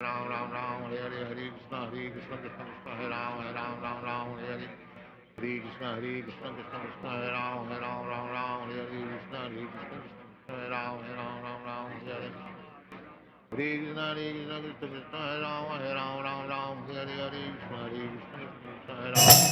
Ram Ram Ram Hare Hare Hare Krishna Krishna Krishna Hare Ram Ram Ram Hare Hare Hare Krishna Krishna Hare Ram Ram Hare Hare Krishna Krishna Hare Ram Hare Hare Hare Krishna Krishna Hare Ram Hare Hare Hare Krishna Krishna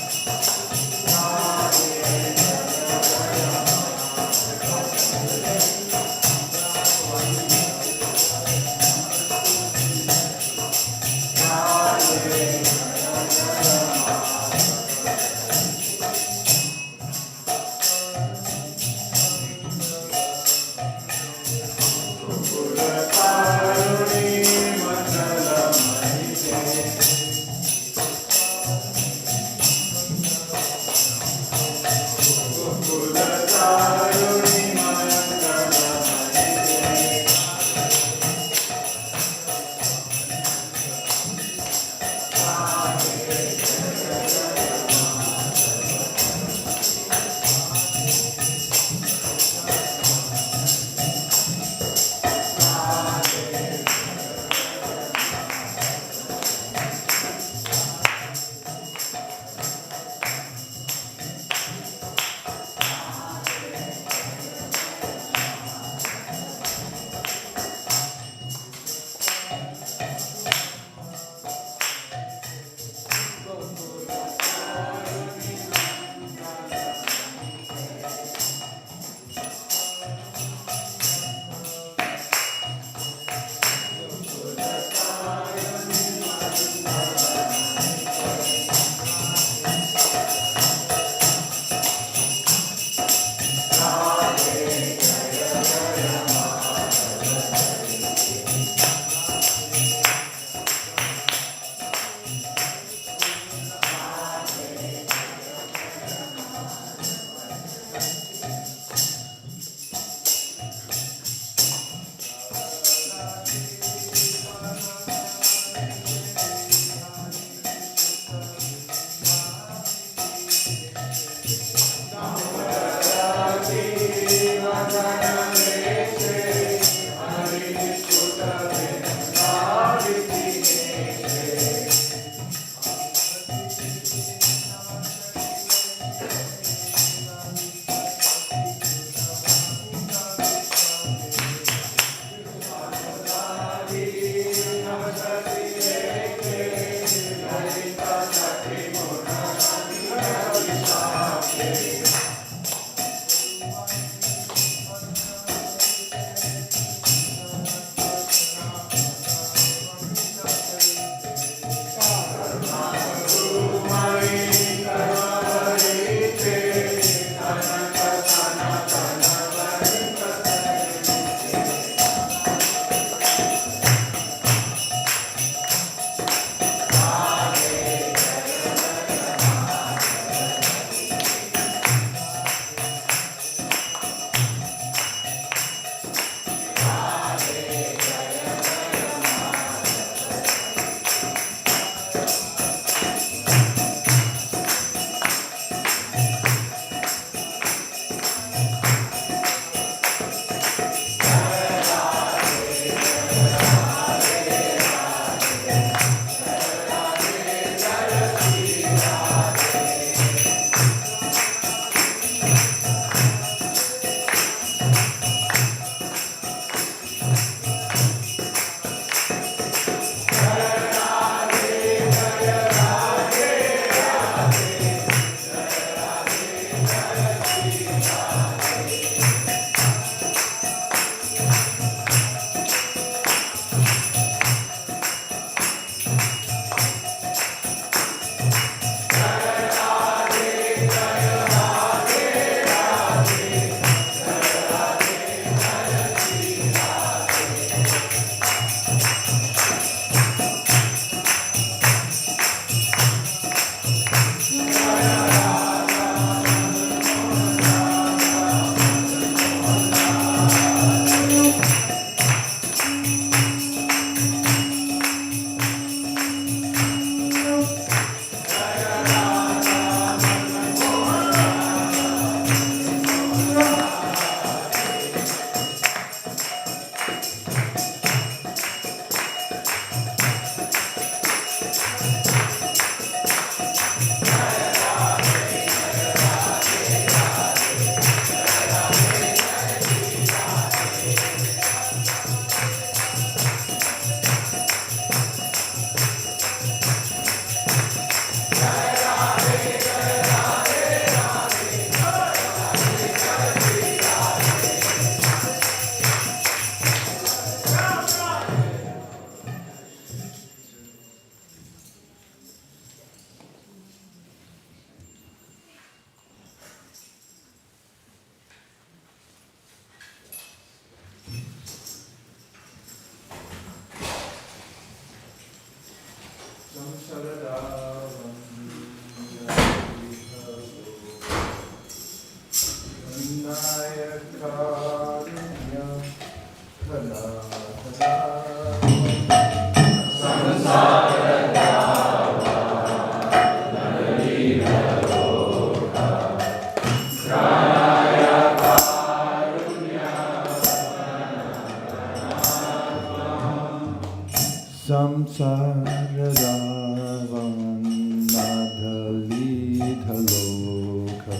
Samsaradavanadhalidhaloka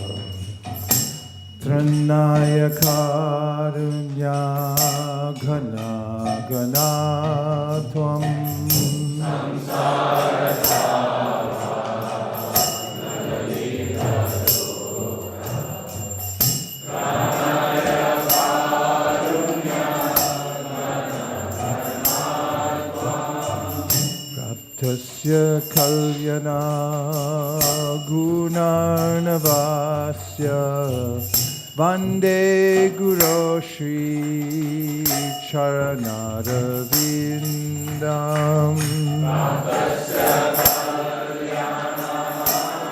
Tranaya karunya ghana ghana tvam Tasya kalyana gunarnavasya Vande Guru Shri Charanarvindam Tasya kalyana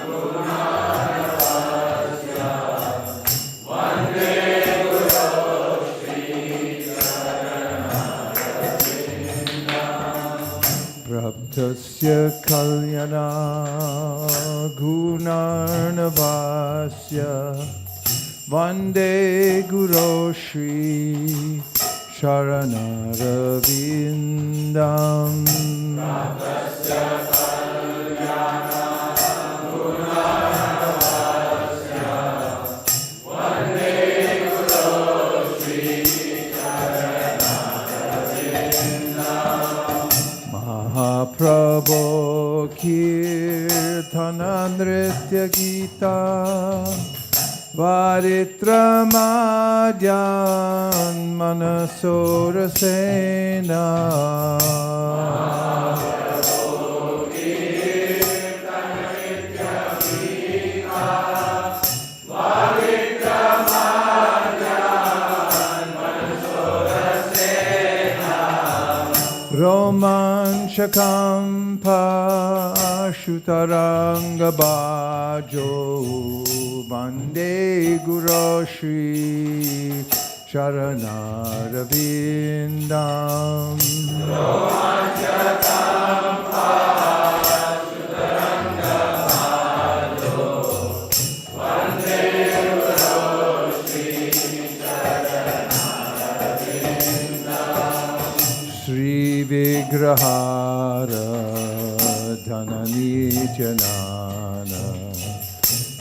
gunarnavasya Vande Guru Shri Praptasya kalyana gunarnavasya Vande Guru Shri Charanarvindam Praptasya kalyana gunarnavasya Vande Guru Shri Mahaprabhu Kirtana Nritya Gita Varitramadyan Manasorasena Mahaprabhu Kirtana Nritya Gita Varitramadyan Manasorasena Romanchakam Pashutaranga Bajo Vande Guru Shri Charanarvindam Romanchakam Pashutaranga Bajo Vande Guru Shri Charanarvindam Shri Vigrahara Dhananityanana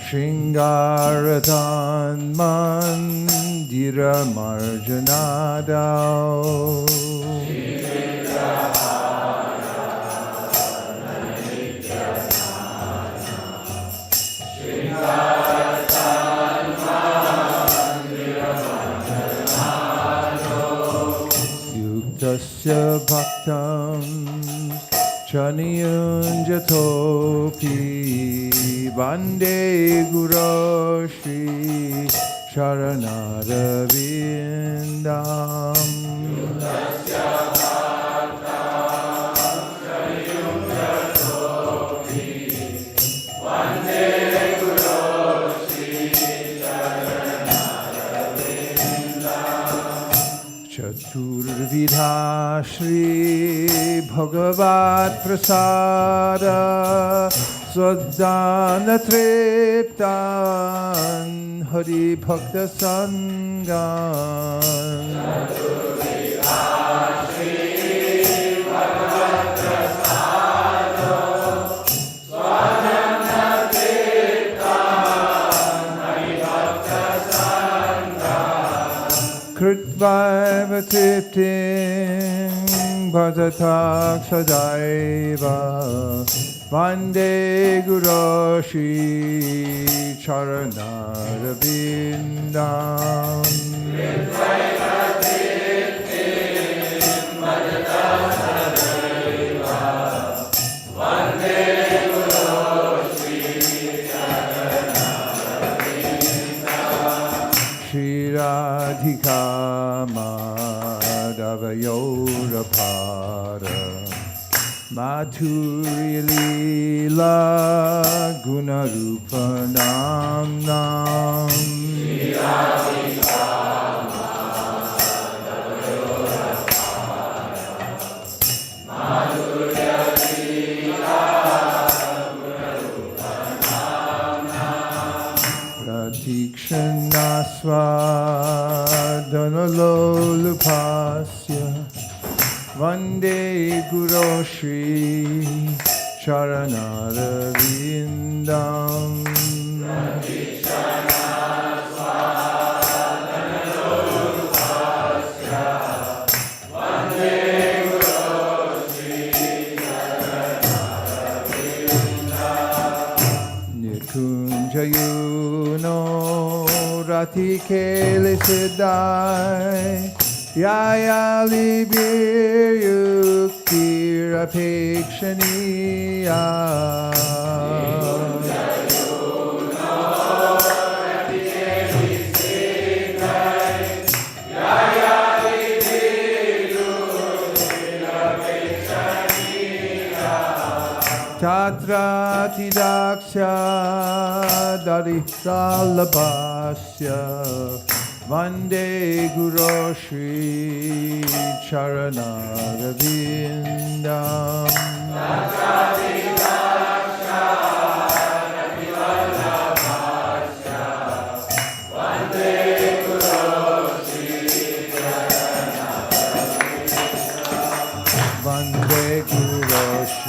Shringaradhan Mandira Marjanadao Shringaradhan Mandira Marjanadao Yuktasya Bhaktam Chaniyunjatopi Vande Guru Shri Charanarvindam Yuktasya Bhaktam Chaniyunjatopi Vande Guru Shri Charanarvindam Chaturvidha Shri Bhagavad Prasada Swadhana Triptan Hari Bhakta Sangan Chaturvidha Shri Bhagavad Prasada Swadhana Triptan Hari Bhakta Sangan Kritvaiva Triptin Bhajatak Sadaiva Vande Guru Shri Charanarvindam Kritvaiva Triptin Bhajatak Sadaiva Vande Guru Shri Charanarvindam Shri Radhika Madhavayorabhara Madhurya Leela Gunarupa Nam Nam Shri Radhika Madhavayorabhara Madhurya Leela Gunarupa Nam Nam Pratikshana Swadhanalolupasya Vande Guru Shri Charanarvindam. Nikunjayuno Ratikele Siddhai Yaya Libir Yuktirapekshaniya. Tatra tidaksha darisalabhasya Vande Guru Shri Charanarvindam. Tatra tidaksha darisalabhasya Vande Guru Shri Charanarvindam. Vande Guru Shri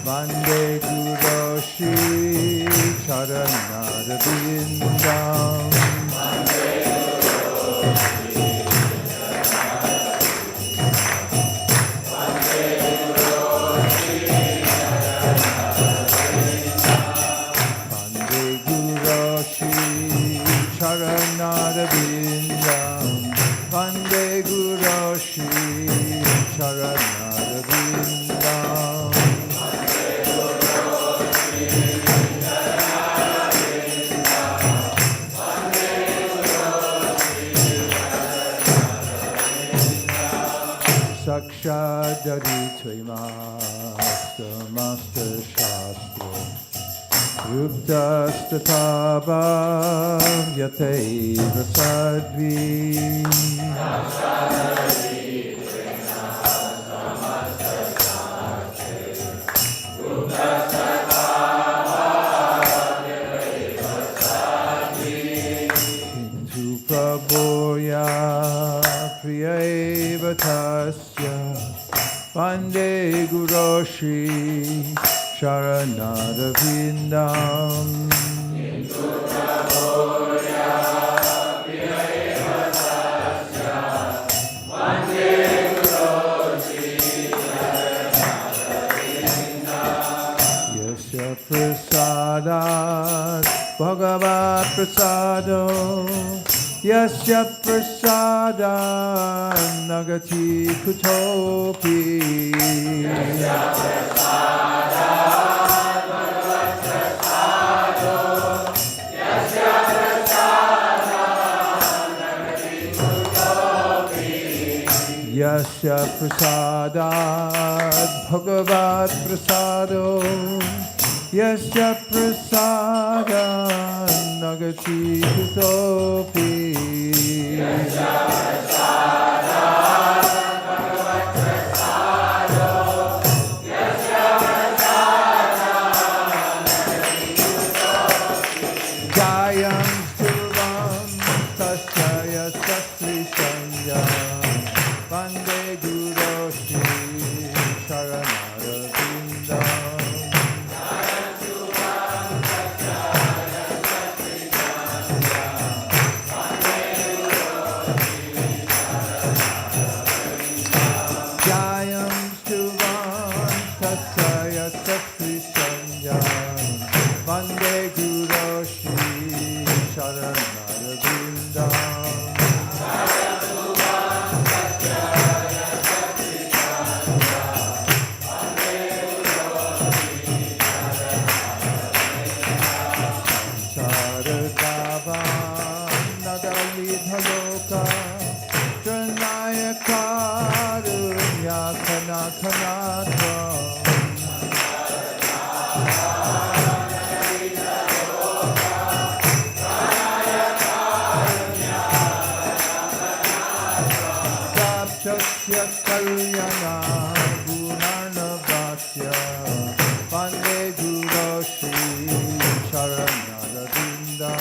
Vande Guru Shri Charanarvindam. Vande Guru Shri Charanarvindam. Vande Guru Shri Charanarvindam. Sakshadari Tvimasta Master Shastra Ruptastatava Yateva Sadvi. Sakshadari Tvimasta Master Shastra Ruptastatava Yateva Sadvi. Hindu Prabhoya Priyaiva Tasya Vande Guru Shri Charanarvindam. Hindu Prabhoya Priyaiva Tasya Vande Guru Shri Charanarvindam. Yasya prasadat Bhagavat prasado Yasya prasadan nagati kutopi. Yasya prasadan bhagavat prasado Yasya prasadan nagati kutopi. Yasya prasadan bhagavat prasado Yasya prasadan nagati kutopi. Yasya prasadan bhagavat prasado Yasya prasadan nagati kutopi. Jayam Suvam Tasya Satri Sanjam Vande Guru Shri Charanarvindam. Vande Guru Shri Charanarvindam. Saradavam Nagalidhaloka Janayaka Runyakanakanatra. Chasya Kalyana Gunarnavasya Vande Guru Shri Charanarvindam.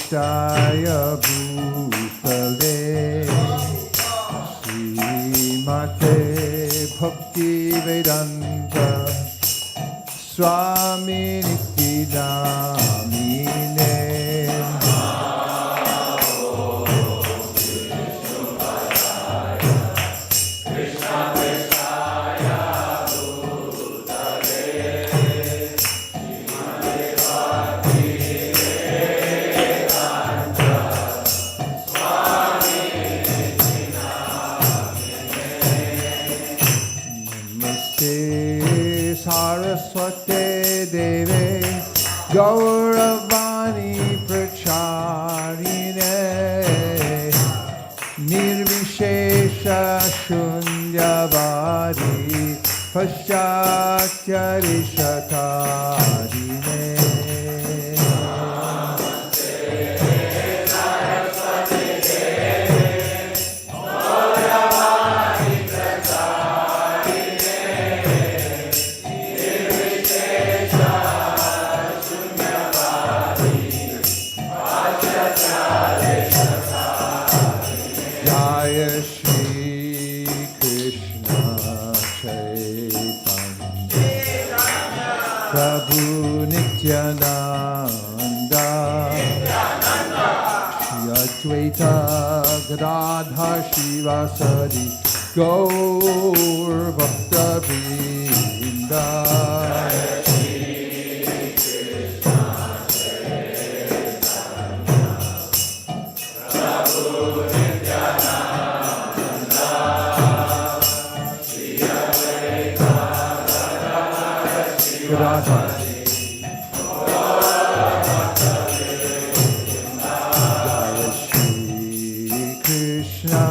Visheshaya Bhutale Srimate Bhakti Vedanta Swami Nityanamine Saraswate Deve Gauravani Pracharine Nirvishesha Shunyavadi Paschatyarishatarine Prabhu Nityananda Shri Advaita Radha Shivasari Gaur Bhakta Vrinda Radha Jaya Shri Krishna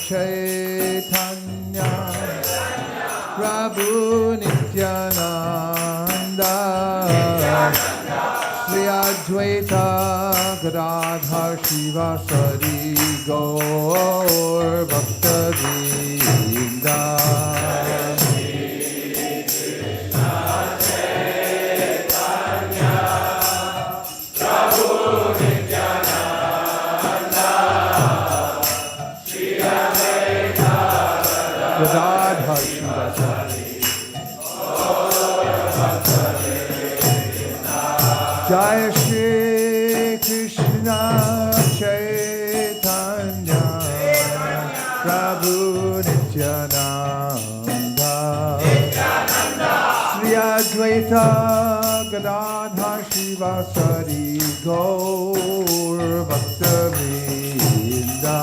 Chaitanya Prabhu Nityananda Shri Advaita Gadadhar Shivasari Gaur Bhakta Vrinda Radha Shivasari Jaya Shri Krishna Chaitanya Prabhu Nityananda Shri Advaita Gadadhar Shivasari Gaur Bhakta Vrinda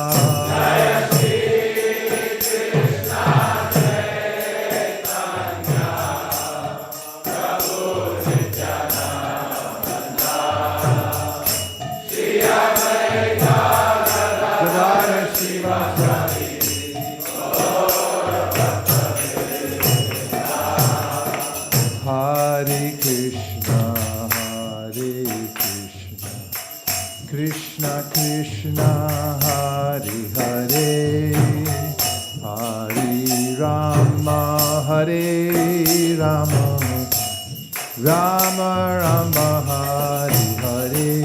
Hare Krishna, Krishna Krishna, Hare Hare, Hare Rama, Hare Rama, Rama Rama, Hare Hare.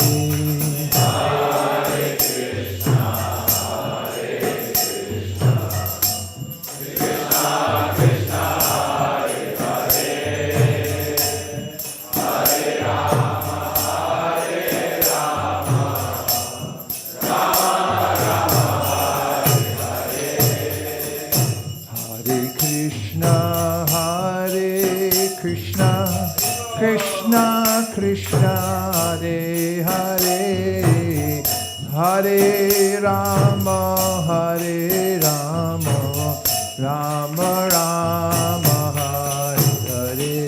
Krishna Krishna Hare Hare Hare Rama Hare Rama Rama Rama Hare Hare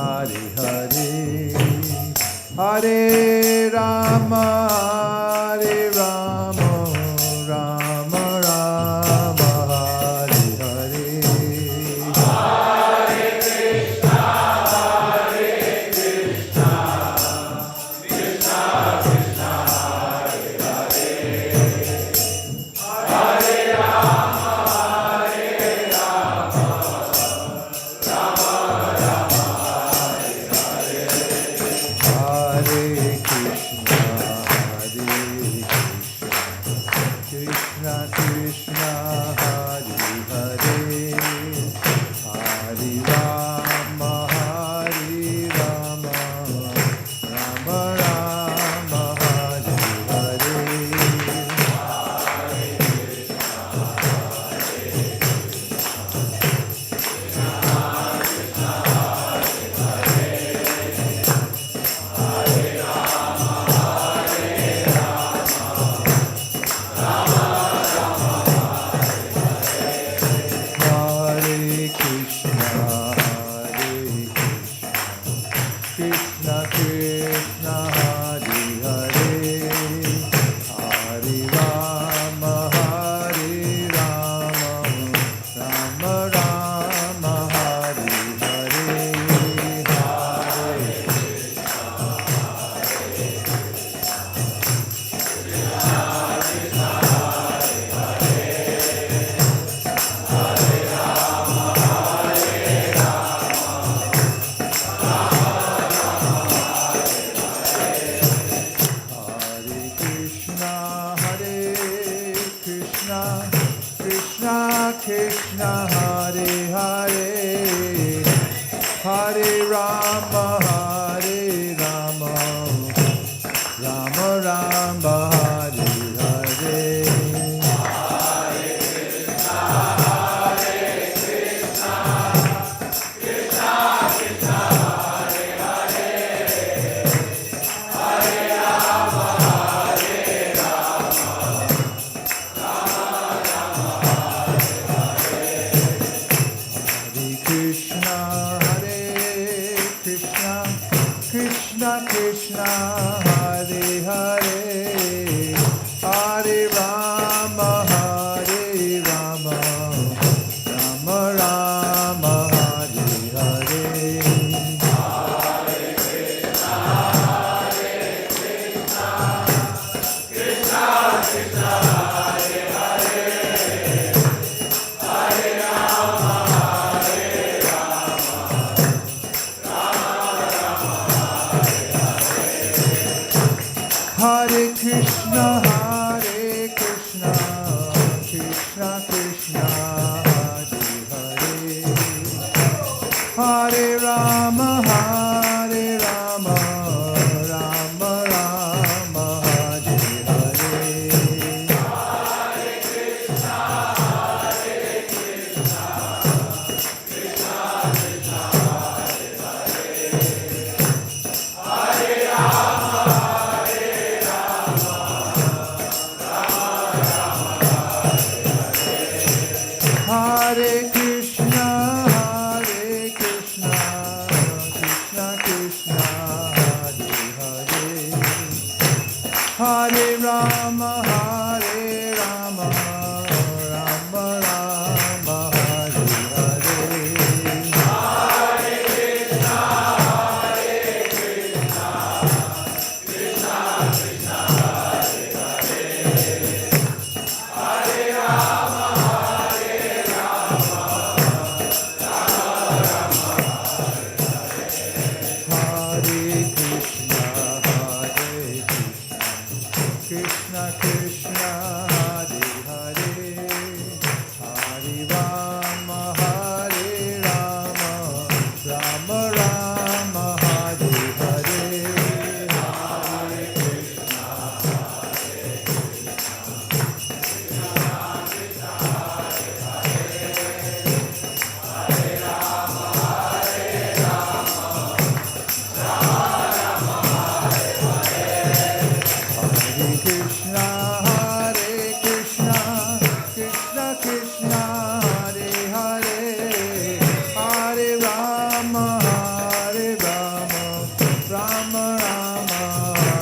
Hare Hare Hare Rama Hare Rama Krishna Krishna Hare Hare Hare Rama Hare Rama Rama Rama Hare Hare Krishna Krishna Hare Hare Hare Rama Hare Rama Rama Rama Hare Hare Hare Krishna Krishna Krishna Hare Hare Hare Rama Hare Rama Hare Krishna, Hare Krishna, Krishna Krishna, Hare Hare, Hare Rama, Hare Rama, Rama Rama, Hare Hare. Hare Krishna, Hare Krishna, Krishna Krishna, Hare Hare, Hare Rama. Hare Krishna, Hare Krishna, Krishna Krishna, Hare Hare, Hare Rama, Hare Rama, Rama Rama, Hare Hare. Hare Krishna, Hare Krishna, Krishna Krishna, Hare Hare, Hare Rama. Krishna Krishna Hare Hare Hare Rama Hare Rama Rama Rama Hare Hare Hare Krishna Hare Krishna Krishna Hare Hare Hare Rama Hare Rama Rama Rama Hare Hare Hare Krishna, Hare Krishna, Krishna Krishna, Hare Hare, Hare Rama, Hare Rama, Rama Rama,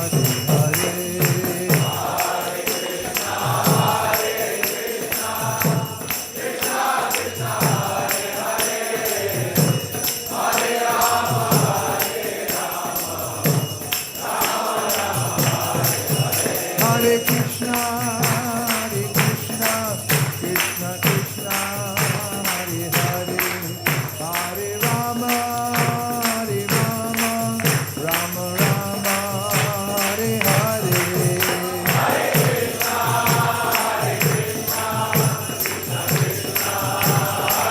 Hare Hare. Hare Krishna, Hare Krishna, Krishna Krishna, Hare Hare, Hare Rama, Hare Rama, Rama Rama. Hare Krishna, Hare Krishna, Krishna Krishna, Hare Hare, Hare Rama, Hare Rama, Rama Rama, Hare Hare. Hare Krishna, Hare Krishna, Krishna Krishna,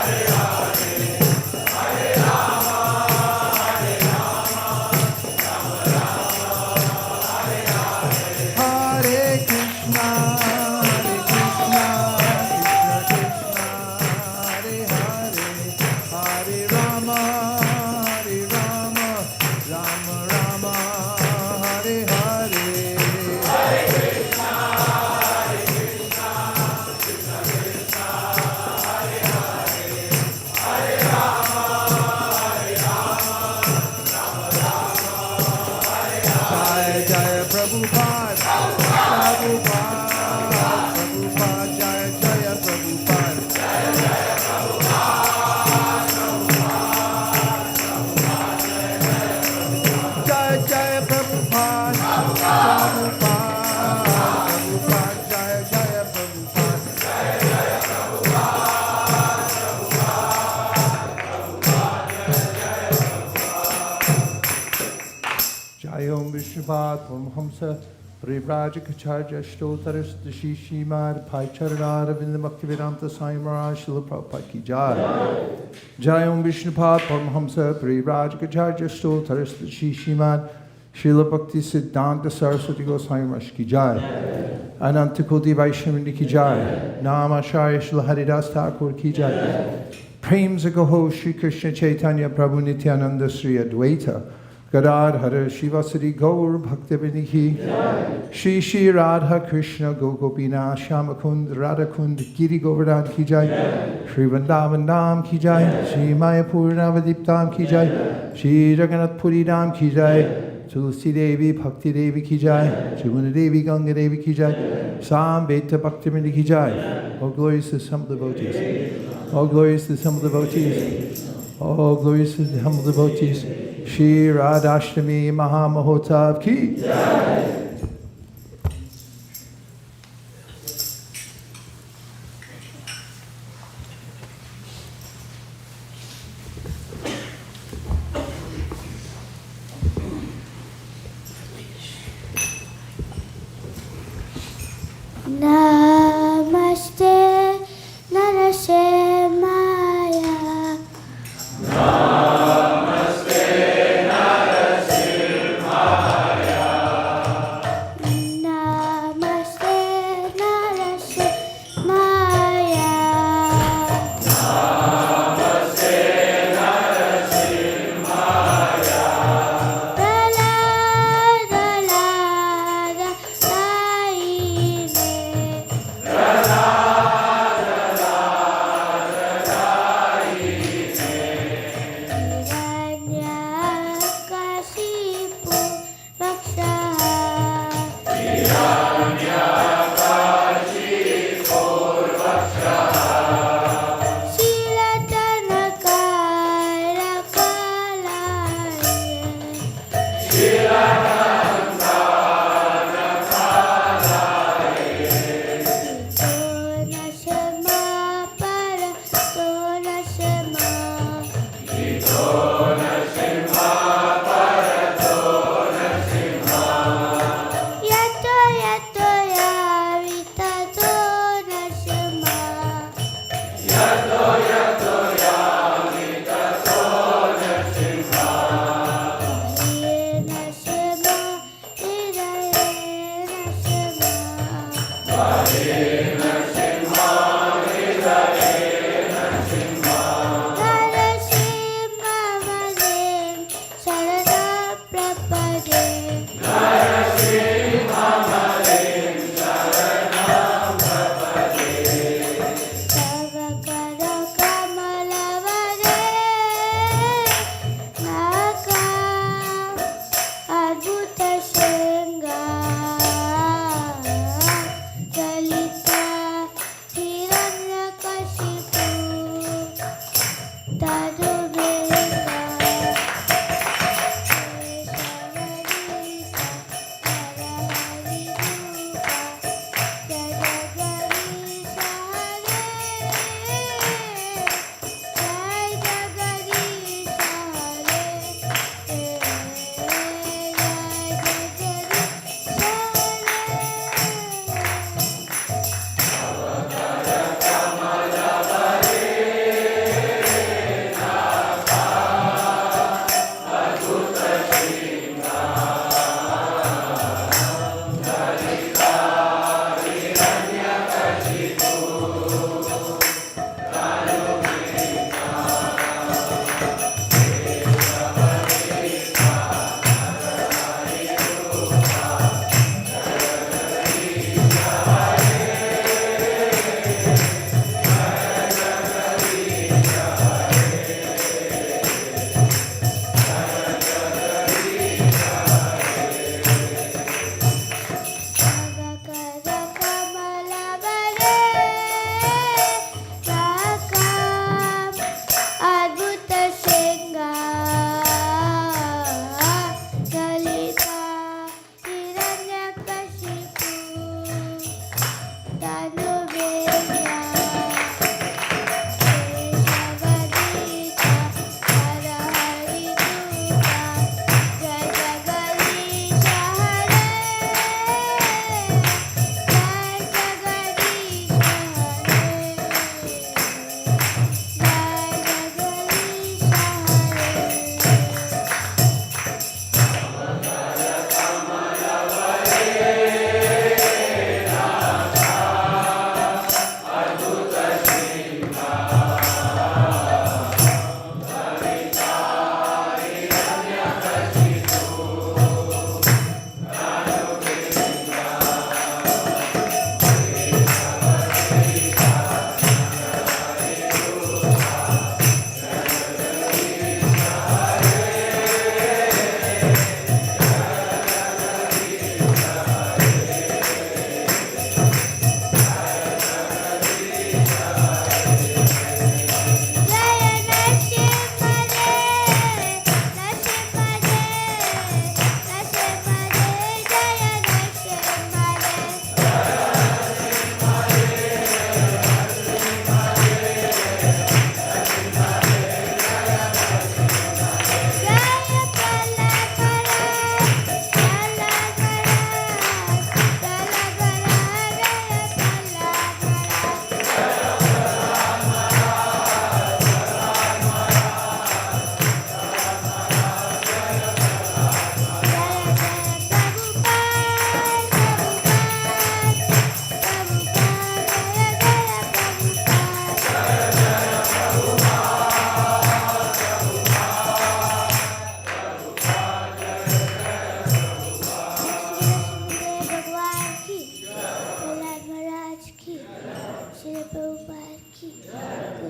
Hare Hare, Hare Rama, Hare Rama, Rama Rama, Hare Hare. Hare Krishna, Hare Krishna, Krishna Krishna, Hare Hare, Hare Rama, Hare Rama, Rama Rama, Hare Hare. Hare Krishna, Hare Krishna, Krishna Krishna, Hare Hare, Hare Rama, Hare Rama, Rama Rama, Hare Hare. Jai Jai Prabhupada, Prabhupada, Prabhupada, Jai Jai Prabhupada, Jai Jai Prabhupada, Jai Jai Prabhupada, Prabhupada, Prabhupada, Jai Jai Prabhupada, Jai Jai Prabhupada, Jai Om Vishnupada Paramhamsa Privrajikacharya Shtotaras Shishimad Paicharanada Vindabhaktivedanta Swami Maharaj Srila Prabhupada Ki Jai. Jai Om Vishnupad Paramahamsa Privrajikacharya Shtotaras Shishimad Srila Bhakti Siddhanta Saraswati Goswami Maharaj Ki Jai. Anantakoti Vaishnavini Ki Jai. Namacharya Srila Haridas Thakur Ki Jai. Prem Zagaho Shri Krishna Chaitanya Prabhu Nityananda Sri Advaita Gadadhara Shivasari Gaur Bhaktivinoda Shri Shri Radha Krishna Gopina Shamakund Radhakund Giri Govardhan Ki Jai. Shri Vrindavan Dham Ki Jai. Shri Mayapur Navadip Dham Ki Jai. Shri Jagannath Puri Dham Ki Jai. Tulsi Devi Bhakti Devi Ki Jai. Jamuna Devi Ganga Devi Ki Jai. Sam Beta Bhaktivinoda Ki Jai. All glories to the humble devotees. All glories to the humble devotees. All glories to the humble devotees. Shri Radhashtami Mahamahotav Ki Jai. Namaste Narasimhaya. Namaste Narasimhaya.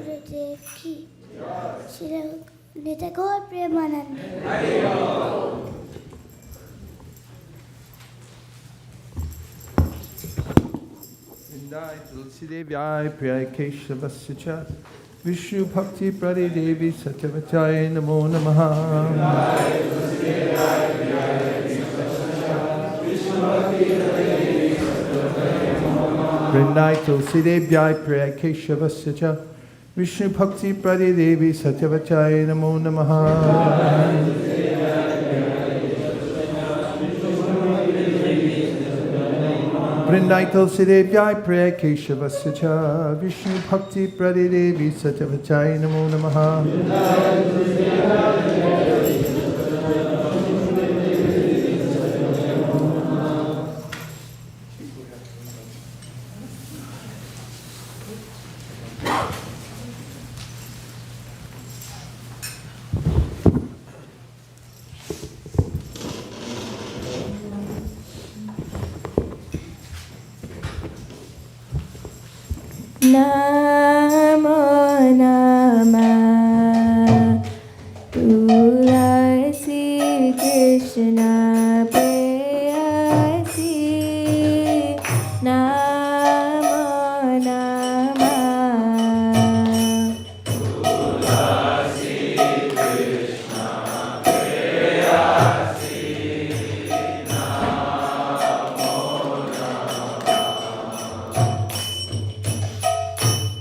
गुरुदेव की श्री नित्य गौर Premanand. Vindai Tulsi Devyai Priyai Keshavasya Cha Vishnu Bhakti Prade Devi Satyavachai Namo Namaha. Vrindai Tulsi Devyai Priyai Keshavasya Cha Vishnu Bhakti Prade Devi Satyavachai Namo Namaha. Vrindai Tulsi Devyai Priyai Keshavasya Cha Vishnu Bhakti Prade Devi Satyavachai Namo Namaha. Namo Namah Tulasi Krishna Prayasi Namo Namah Tulasi Krishna Prayasi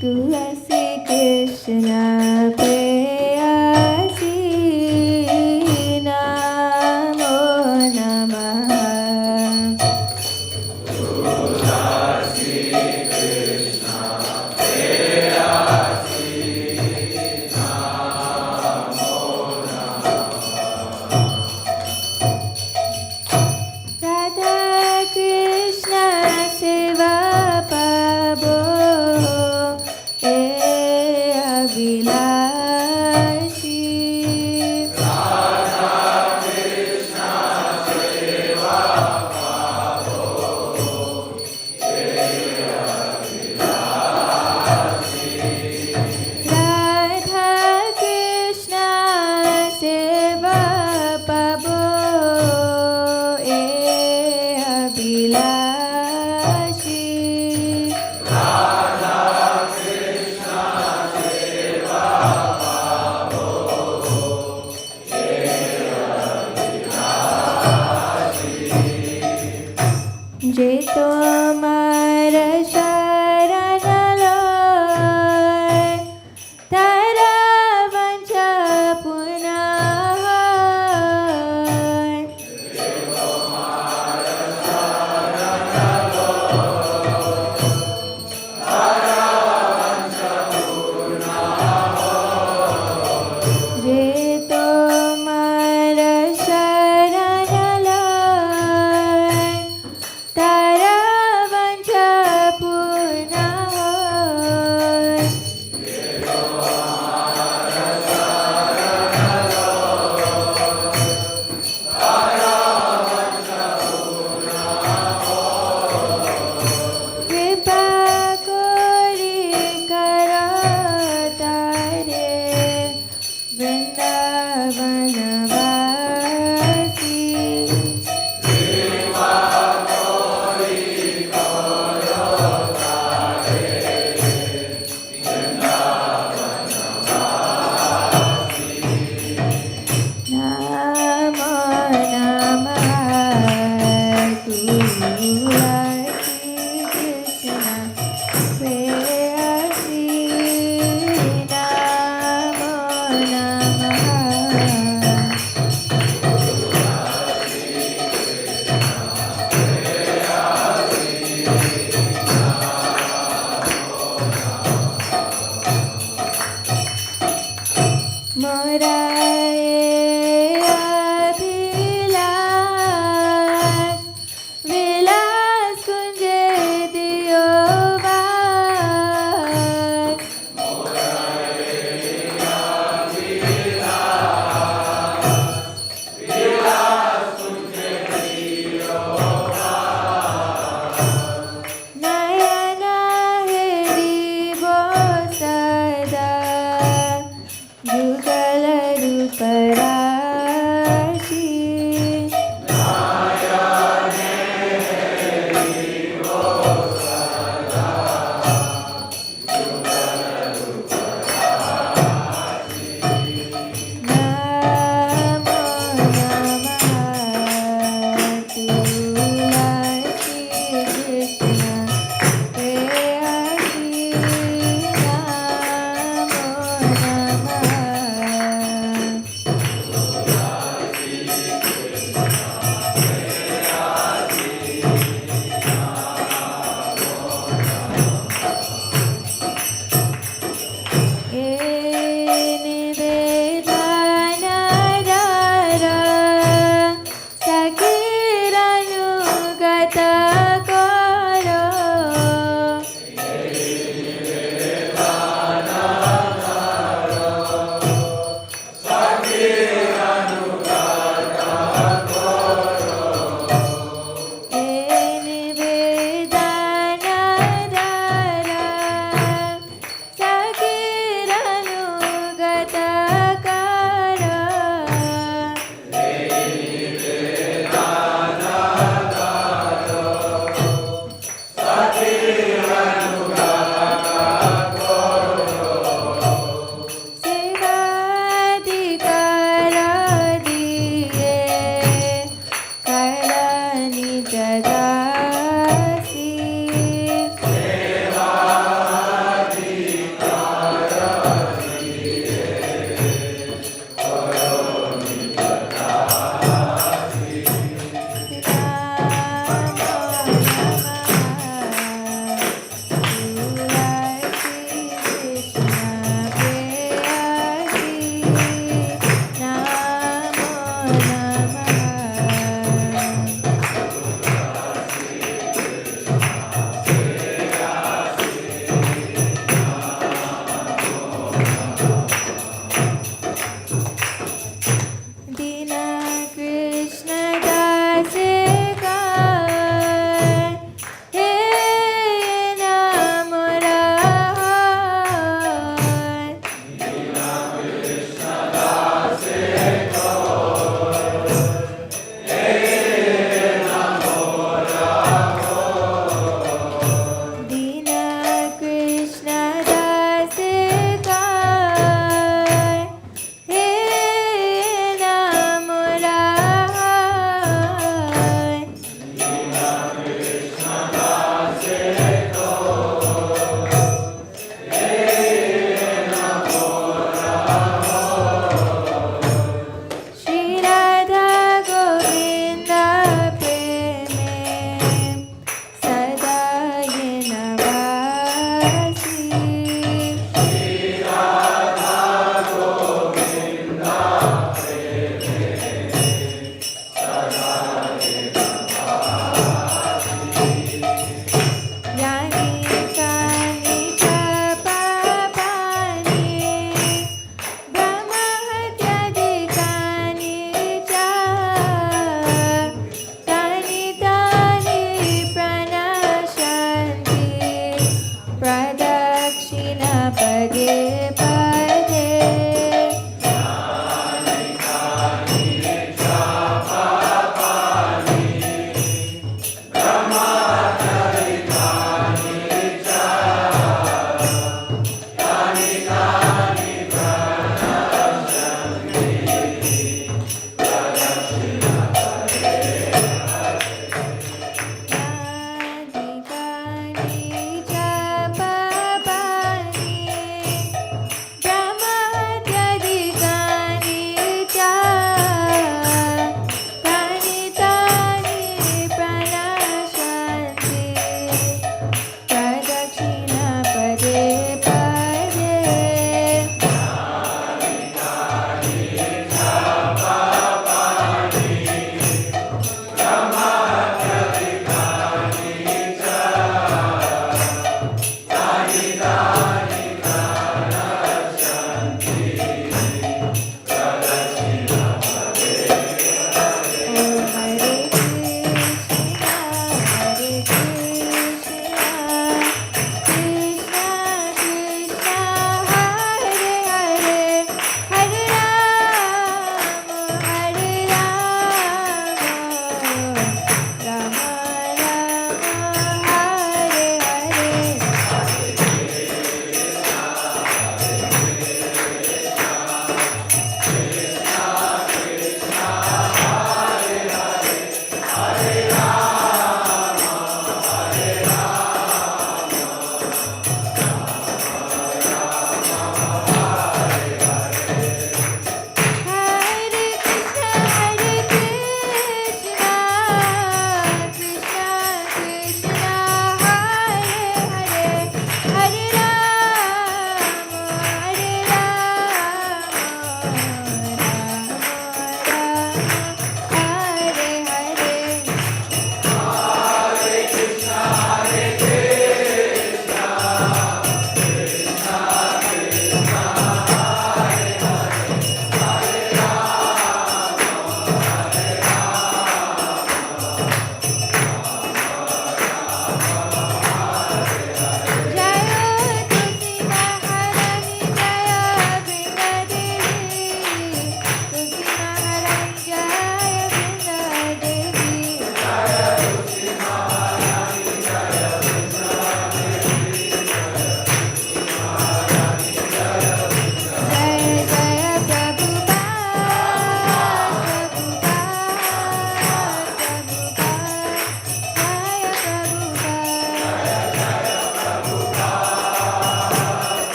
Tulasi Krishna Prayasi Namo Namah Tulasi Krishna Prayasi Namo Namah Radha Krishna Seva Pabo Vilashi Radha Krishna Seva Pavo Vilashi Radha Krishna Seva Pavo Vilashi Radha Krishna जे तोमार शरण लय तारा वंश पुनः होय। जे तोमार शरण लय तारा वंश पुनः होय। जे तोमार शरण लय तारा वंश पुनः होय। कृपा कोरी करो तारे वृंदावन वासी। Namo Namah Tulasi Krishna Prayasi Namo Namah Morae Abhilash Vilas Kunje Diyo Vas Nayana Heri Bo Sada जुगल रूप राशि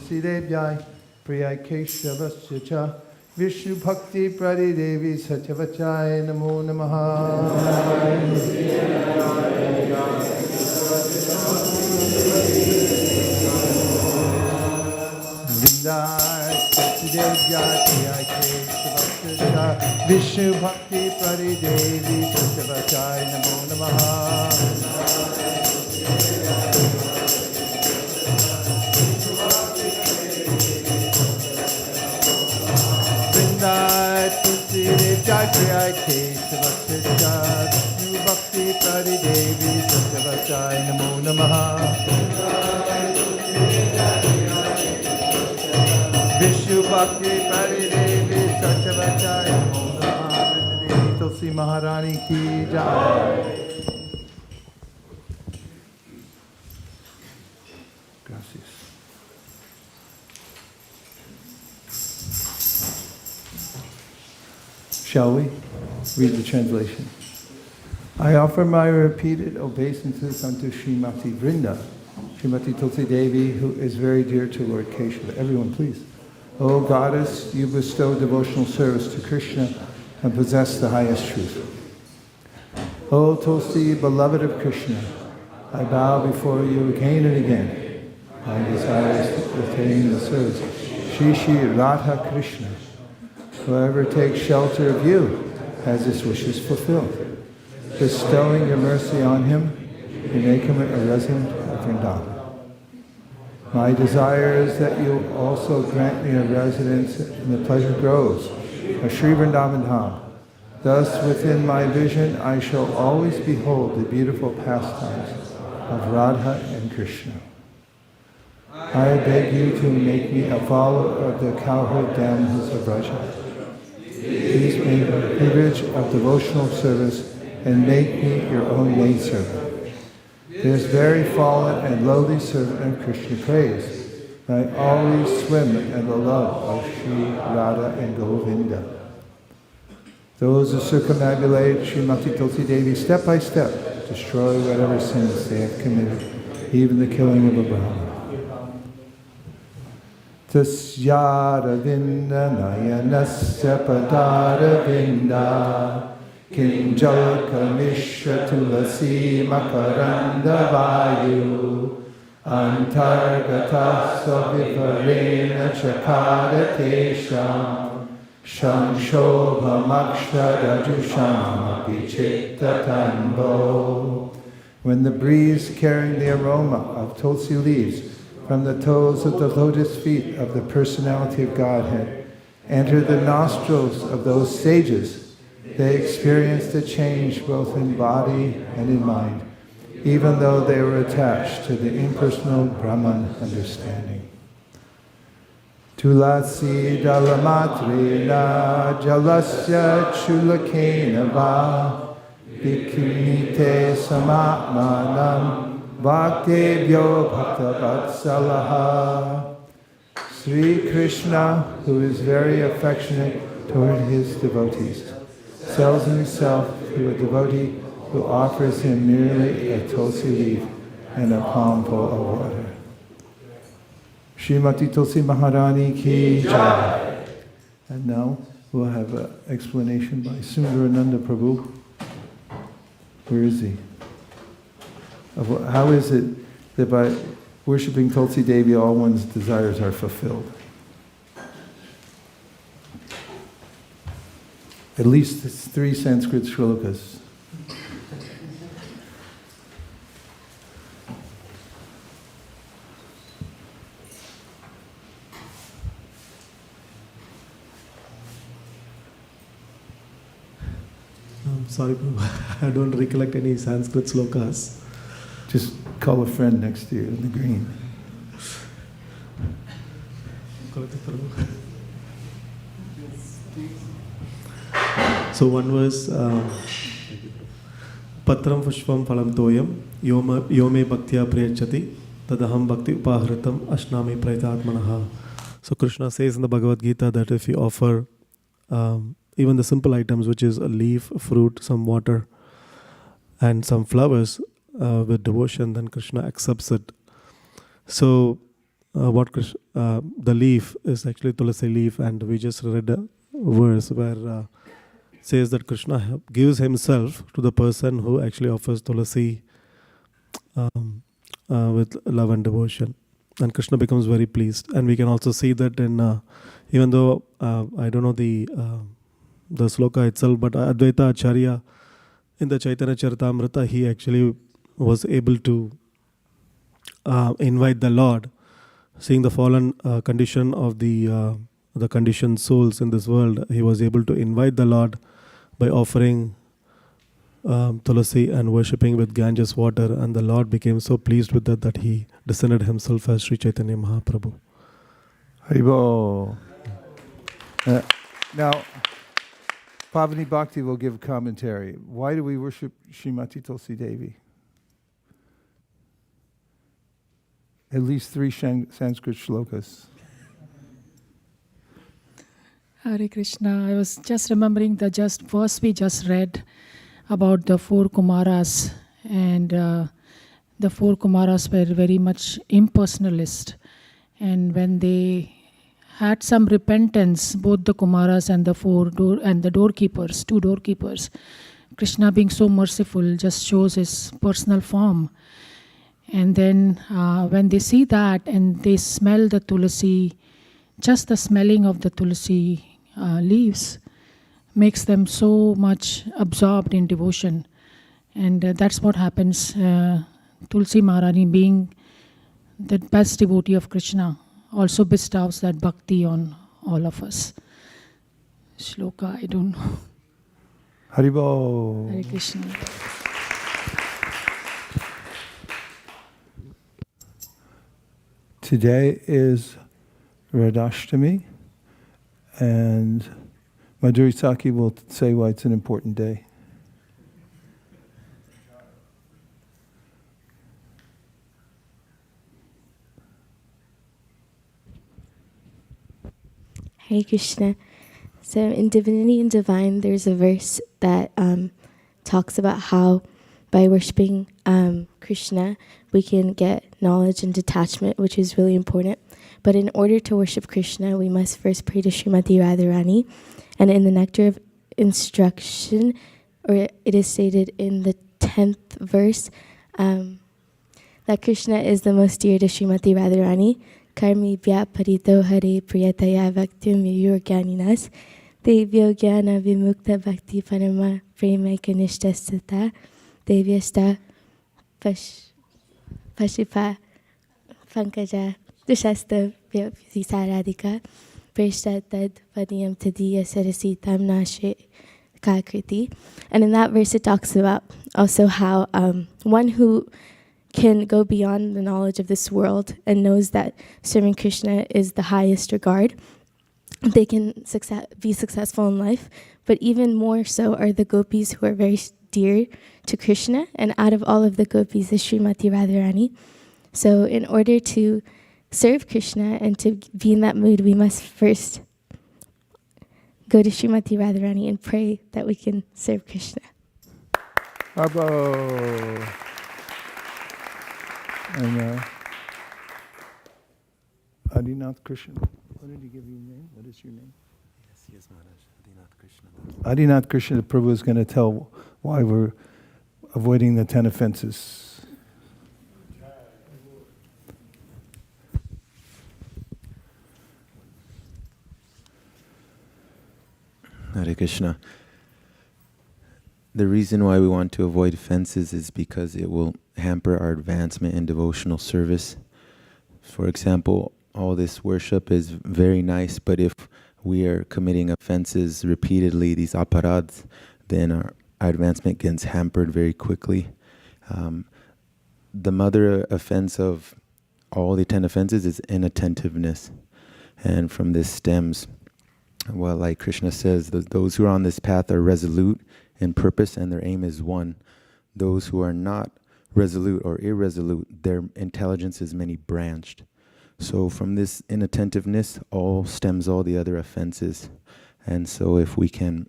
Tulsi Devyai Priyai Keshavasya Cha Vishnu Bhakti Pradi Devi Satyavachai Namo Vindai Tulsi Devyai Priyai Keshavasya Cha Vishnu Bhakti Pradi Devi Satyavachai Namo Namaha Tulsi Devjai Priyai Keshavasya Vishnu Bhakti Pradi Devi Satyavachai Namo Namaha Vishnu Bhakti Pradi Devi Satyavachai Namo Namaha Devi Tulsi Maharani Ki Jai. Gracias. Shall we read the translation? I offer my repeated obeisances unto Srimati Vrinda, Srimati Tulsi Devi, who is very dear to Lord Keshava. Everyone, please. O Goddess, you bestow devotional service to Krishna and possess the highest truth. O Tulsi, beloved of Krishna, I bow before you again and again. My desire is to attain the service. Shri Shri Radha Krishna. Whoever takes shelter of you has his wishes fulfilled. Bestowing your mercy on him, you make him a resident of Vrindavan. My desire is that you also grant me a residence in the pleasure groves of Sri Vrindavan Dham. Thus, within my vision, I shall always behold the beautiful pastimes of Radha and Krishna. I beg you to make me a follower of the cowherd damsels of Raja. Please make me a privilege of devotional service and make me your own maidservant. This very fallen and lowly servant of Krishna praise, I always swim in the love of Sri Radha and Govinda. Those who circumambulate Srimati Tulsi Devi step by step destroy whatever sins they have committed, even the killing of a Brahmana. Tasyara vinda nayanasya padara vinda kinjalka mishra tulasi makaranda vayu antargata savivarena chakada tesham shanshobha makshadajusham apichittatanbo. When the breeze carrying the aroma of tulsi leaves from the toes of the lotus feet of the personality of Godhead enter the nostrils of those sages, they experienced a change both in body and in mind, even though they were attached to the impersonal Brahman understanding. Tulasi dalamatrina jalasya chulakena va vikumite samatmanam Bhaktebhyo Bhaktavatsalaha. Sri Krishna, who is very affectionate toward his devotees, sells himself to a devotee who offers him merely a tulsi leaf and a palmful of water. Srimati Tulsi Maharani Ki Jai. And now we'll have an explanation by Sundarananda Prabhu. Where is he? How is it that by worshipping Tulsi Devi all one's desires are fulfilled? At least it's 3 Sanskrit shlokas. I'm sorry, Prabhu. I don't recollect any Sanskrit slokas. Just call a friend next to you in the green. So one was Patram Pushpam Phalam Toyam Yome Bhaktya Priyachati Tadaham Bhakti Upahritam Ashnami Praitatmanaha. So Krishna says in the Bhagavad Gita that if you offer even the simple items, which is a leaf, a fruit, some water, and some flowers with devotion, then Krishna accepts it. So the leaf is actually tulasi leaf, and we just read a verse where says that Krishna gives himself to the person who actually offers tulasi with love and devotion, and Krishna becomes very pleased. And we can also see that in even though I don't know the sloka itself, but Advaita Acharya in the Chaitanya Charitamrita, he actually was able to invite the Lord, seeing the fallen condition of the conditioned souls in this world. He was able to invite the Lord by offering tulasi and worshipping with Ganges water, and the Lord became so pleased with that he descended himself as Sri Chaitanya Mahaprabhu. Haribo. Now, Pavani Bhakti will give commentary. Why do we worship Srimati Tulsi Devi? At least 3 Sanskrit shlokas. Hare Krishna. I was just remembering the verse we just read about the 4 Kumaras, and the 4 Kumaras were very much impersonalist, and when they had some repentance, both the Kumaras and the 2 doorkeepers, Krishna being so merciful just shows his personal form. And then when they see that and they smell the tulasi, just the smelling of the tulasi leaves makes them so much absorbed in devotion. And that's what happens. Tulsi Maharani, being the best devotee of Krishna, also bestows that bhakti on all of us. Shloka, I don't know. Haribo. Hare Krishna. Today is Radhashtami, and Madhuri Saki will say why it's an important day. Hare Krishna. So in Divinity and Divine, there's a verse that talks about how by worshipping Krishna, we can get knowledge and detachment, which is really important. But in order to worship Krishna, we must first pray to Srimati Radharani. And in the Nectar of Instruction, or it is stated in the 10th verse, that Krishna is the most dear to Srimati Radharani. Karmi bhya parito hare priyataya bhaktim yurganinas devyo jnana vimukta bhakti parama prema kanishtasthata devyasta pashipa pankaja dushasta vyasaradika prishtatad vadiyam tadiya sarasitam nashe kakriti. And in that verse it talks about also how one who can go beyond the knowledge of this world and knows that serving Krishna is the highest regard, they can be successful in life. But even more so are the gopis who are very dear to Krishna, and out of all of the gopis is Srimati Radharani. So in order to serve Krishna and to be in that mood, we must first go to Srimati Radharani and pray that we can serve Krishna. Bravo. And Adinath Krishna. What did he give you a name? What is your name? Yes, Maharaj. Adinath Krishna. Adinath Krishna Prabhu is going to tell why we're avoiding the 10 offenses. Hare Krishna. The reason why we want to avoid offenses is because it will hamper our advancement in devotional service. For example, all this worship is very nice, but if we are committing offenses repeatedly, these aparads, then our advancement gets hampered very quickly. The mother offense of all the 10 offenses is inattentiveness. And from this stems, well, like Krishna says, those who are on this path are resolute in purpose and their aim is one. Those who are not resolute or irresolute, their intelligence is many branched. So from this inattentiveness all stems all the other offenses. And so if we can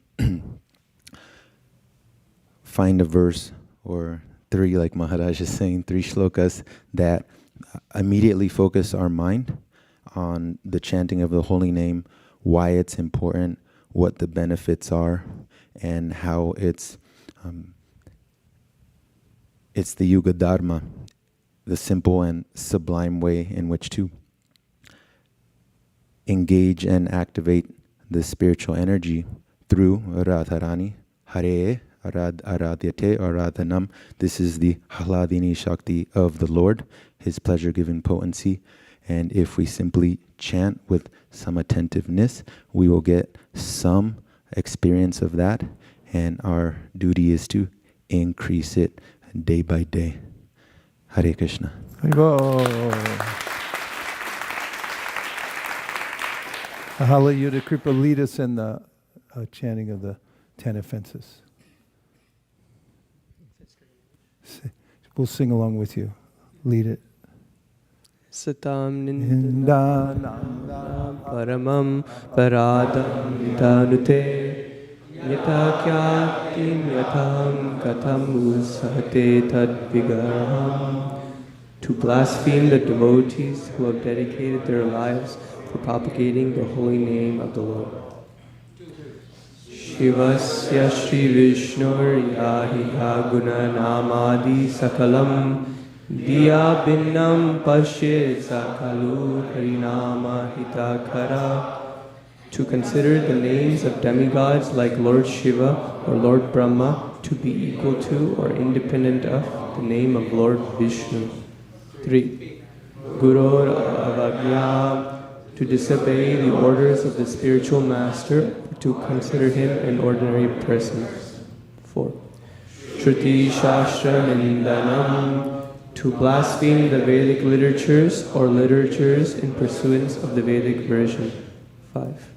find a verse or 3, like Maharaj is saying, 3 shlokas that immediately focus our mind on the chanting of the holy name, why it's important, what the benefits are, and how it's the Yuga Dharma, the simple and sublime way in which to engage and activate the spiritual energy through Radharani, Hare, Aradhyate, Aradhanam. This is the Hladini Shakti of the Lord, His pleasure-giving potency. And if we simply chant with some attentiveness, we will get some experience of that. And our duty is to increase it day by day. Hare Krishna. Ahala Yuda Kripa, lead us in the chanting of the 10 offenses. We'll sing along with you. Lead it. Satam Nindanam Paramam Paradam Tanute Yata Kyatim Yatam Katam Usahate Tad Vigarham. To blaspheme the devotees who have dedicated their lives for propagating the holy name of the Lord. Shivasya Shri Vishnur Yahiha Guna Namadi Sakalam Diya Binnam Pashye Sakalu Harinama Hitakara. To consider the names of demigods like Lord Shiva or Lord Brahma to be equal to or independent of the name of Lord Vishnu. 3. Gurur Avagya. To disobey the orders of the spiritual master, to consider him an ordinary person. 4. Shruti Shastra Nindanam. To blaspheme the Vedic literatures or literatures in pursuance of the Vedic version. 5.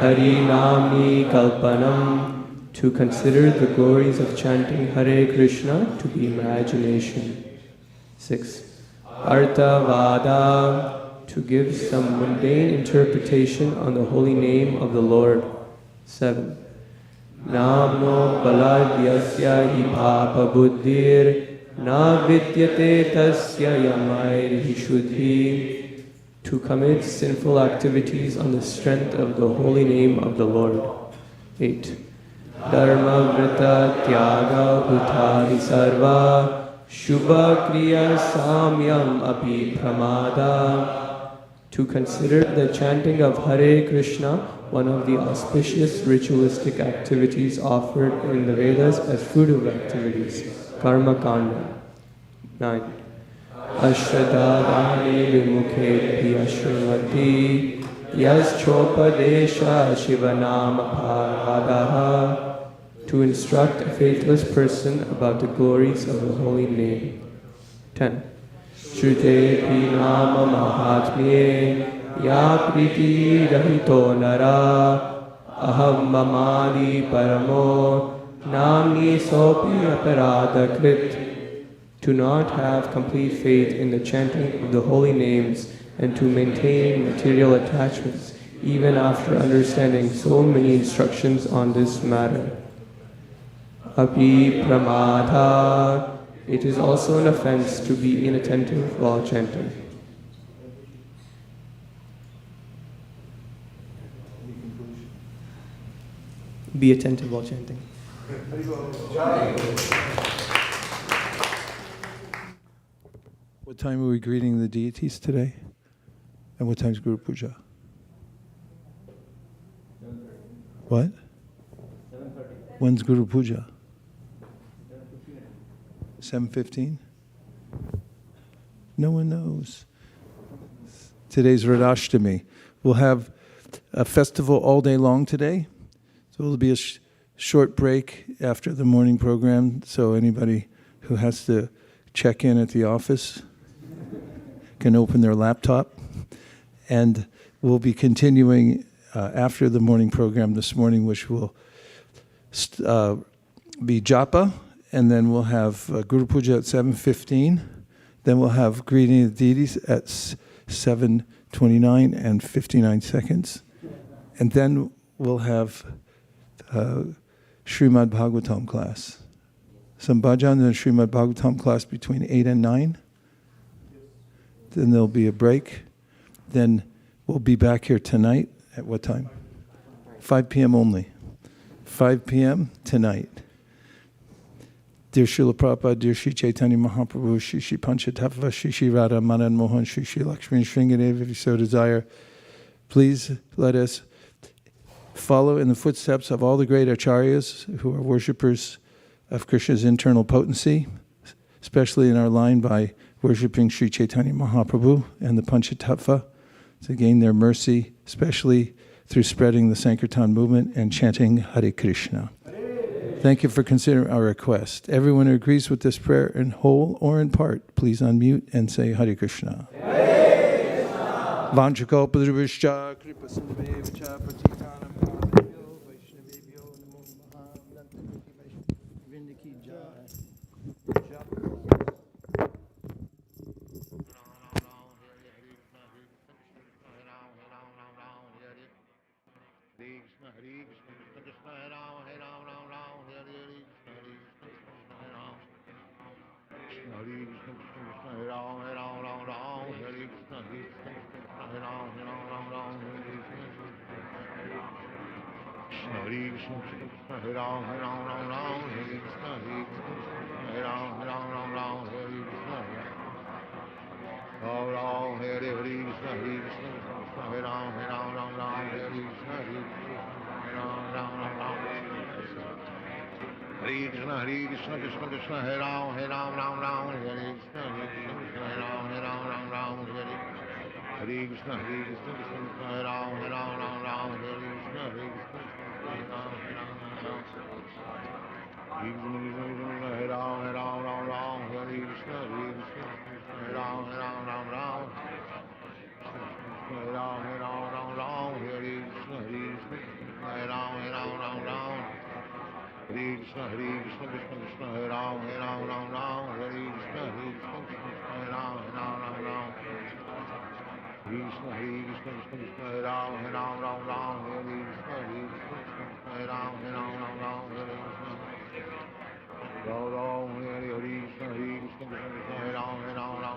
Harinami Kalpanam. To consider the glories of chanting Hare Krishna to be imagination. 6. Arthavada. To give some mundane interpretation on the holy name of the Lord. 7. Namno baladyasya hi papa buddhir na vidyate tasya yamair hi shuddhi. To commit sinful activities on the strength of the holy name of the Lord. 8. Dharma vrita tyaga bhutari sarva shubha kriya samyam api pramada. To consider the chanting of Hare Krishna one of the auspicious ritualistic activities offered in the Vedas as fruitive activities, Karma Kanda. 9. Ashradadane vimukhe piyashrimati yas chopadesha shivanama paradaha. To instruct a faithless person about the glories of the holy name. 10. Shrute pinama mahatmye ya priti rahito nara aham mamadi paramo namni sopi aparada krit. To not have complete faith in the chanting of the holy names and to maintain material attachments even after understanding so many instructions on this matter. Api pramada. It is also an offense to be inattentive while chanting. Be attentive while chanting. What time are we greeting the deities today? And what time is Guru Puja? What? 7:30. When's Guru Puja? 7:15? No one knows. Today's Radhashtami. We'll have a festival all day long today. So it'll be a short break after the morning program. So anybody who has to check in at the office can open their laptop. And we'll be continuing after the morning program this morning, which will be japa. And then we'll have Guru Puja at 7:15. Then we'll have greeting of the deities at 7:29 and 59 seconds. And then we'll have Srimad Bhagavatam class. Some bhajan and Srimad Bhagavatam class between 8 and 9. then there'll be a break. Then we'll be back here tonight at what time? 5 p.m. only. 5 p.m. tonight. Dear Srila Prabhupada, dear Sri Chaitanya Mahaprabhu, Shri Shri Panchatattva, Shri Shri Radha Madan Mohan, Shri Shri Lakshmi Shringadev, if you so desire, please let us follow in the footsteps of all the great acharyas who are worshippers of Krishna's internal potency, especially in our line by worshipping Sri Chaitanya Mahaprabhu and the Panchatattva to gain their mercy, especially through spreading the Sankirtan movement and chanting Hare Krishna. Thank you for considering our request. Everyone who agrees with this prayer in whole or in part, please unmute and say Hare Krishna. Hare Krishna. Vanchakalpadrivishcha kripasindhavcha patitanam pavanebhyo vaishnavebhyo namo namaha Nantaki Vindaki Jai. Hare Krishna, Krishna Krishna, Hare Rama, Rama Rama, Hare Hare, Hare Krishna, Hare Rama. Hare Krishna, Krishna Krishna, Hare Rama, Rama Rama, Hare Krishna, Krishna Krishna, Hare Rama, Rama, Hare Krishna. Hare Krishna, Krishna Krishna, Hare Rama, Rama, Hare Krishna, Hare Rama, Rama, Hare Krishna. Ram Ram, Hare Hare Krishna, Hare Krishna, Hare Ram, Rama, Hare Krishna, Hare Ram. Hare Krishna, Krishna Krishna, Hare Ram, Rama, Hare Krishna, Hare Ram, Rama, Hare Krishna. Hare Krishna, Krishna Krishna, Hare Ram, Rama, Hare Krishna, Hare Ram, Hare Krishna, Hare Ram, Rama. Hare Ram,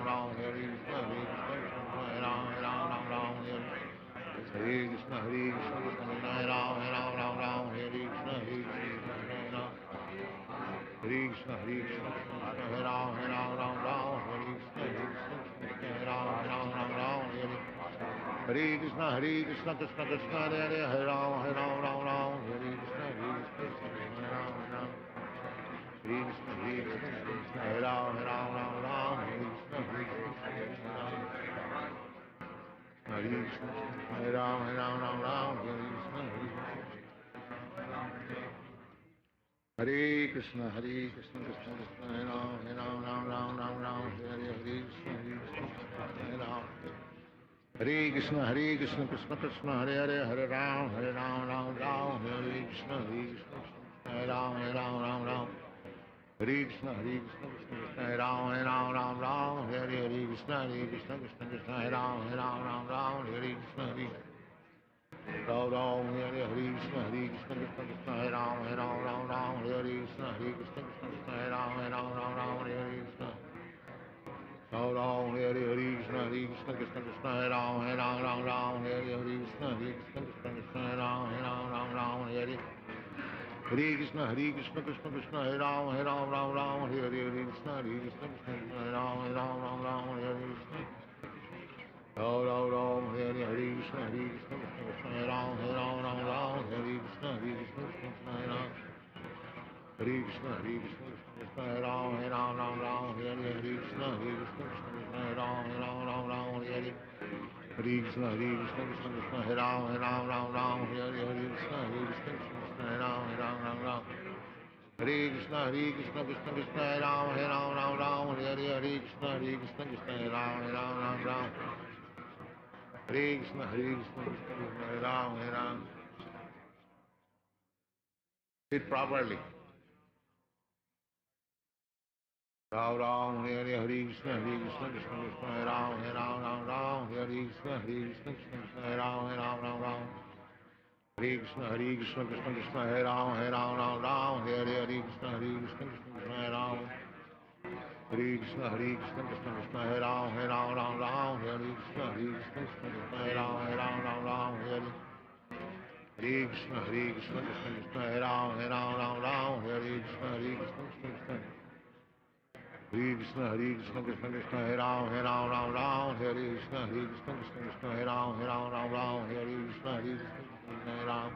Ram, Hare Krishna, Hare Ram, Ram. Hare Krishna, Krishna Krishna, Hare Ram, Ram, Hare Krishna, Hare Ram, Ram. Krishna, Krishna, Hare Ram, Ram, Hare Krishna, Hare Ram, Ram. Ram, Hare Krishna, Krishna, Hare Ram, Ram, Hare Krishna, Hare Ram, Ram. Hare Krishna, Krishna, Hare Ram, Hare Krishna, Hare Ram. Hare Krishna, Hare Ram, Hare Krishna, Hare Ram, Hare Krishna, Krishna Krishna, Hare Ram, Hare Krishna, Hare Ram. Hare Krishna, Hare Ram, Hare Krishna, Hare Krishna, Hare Ram, Hare Krishna, Hare Krishna, Krishna Krishna, Hare Ram, Hare Krishna, Hare Ram. Hare Krishna, Krishna Krishna, Hare Ram, Hare Krishna, Hare Ram, Ram. Hare Krishna, Krishna, Hare Ram, Hare Krishna, Krishna, Hare Ram, Hare Krishna, Ram, Hare Krishna, Krishna, Hare Ram, Hare Krishna, Krishna, Hare Ram, Hare Krishna. Ram, Hare Krishna, Krishna, Hare Ram, Hare Krishna, Krishna, Hare Ram, Hare Hare Krishna, Krishna, Hare Ram, Hare Krishna, Hare Ram, Hare Krishna. Ram, Hare Krishna, Krishna, Hare Ram, Hare Krishna, Krishna, Hare Ram. Hare Krishna, Krishna, Hare Ram, Hare Krishna, Hare Ram, Hare Krishna, Krishna, Hare Ram, Hare Krishna, Hare Ram, Hare Krishna, Krishna, Hare Ram, Hare Krishna, Krishna, Hare Ram, Hare Krishna, Hare Ram, Hare Ram. Sit properly. Ram, Hare Krishna, Krishna Krishna, Hare Ram, Hare Krishna, Krishna, Hare Ram, Ram. Hare Krishna, Krishna, Hare Ram, Hare Krishna, Krishna, Hare Ram. Hare Krishna, Krishna Krishna, Hare Ram, Ram Ram, Hare Krishna, Krishna Krishna, Hare Ram, Ram Ram, Hare Krishna, Krishna Krishna, Hare Ram, Ram, Hare Krishna, Krishna Krishna. Hare Krishna, Krishna Krishna, Hare Ram, Ram, Hare Krishna, Krishna Krishna, Hare Ram, Ram, Hare Krishna, Krishna Krishna, Hare Ram.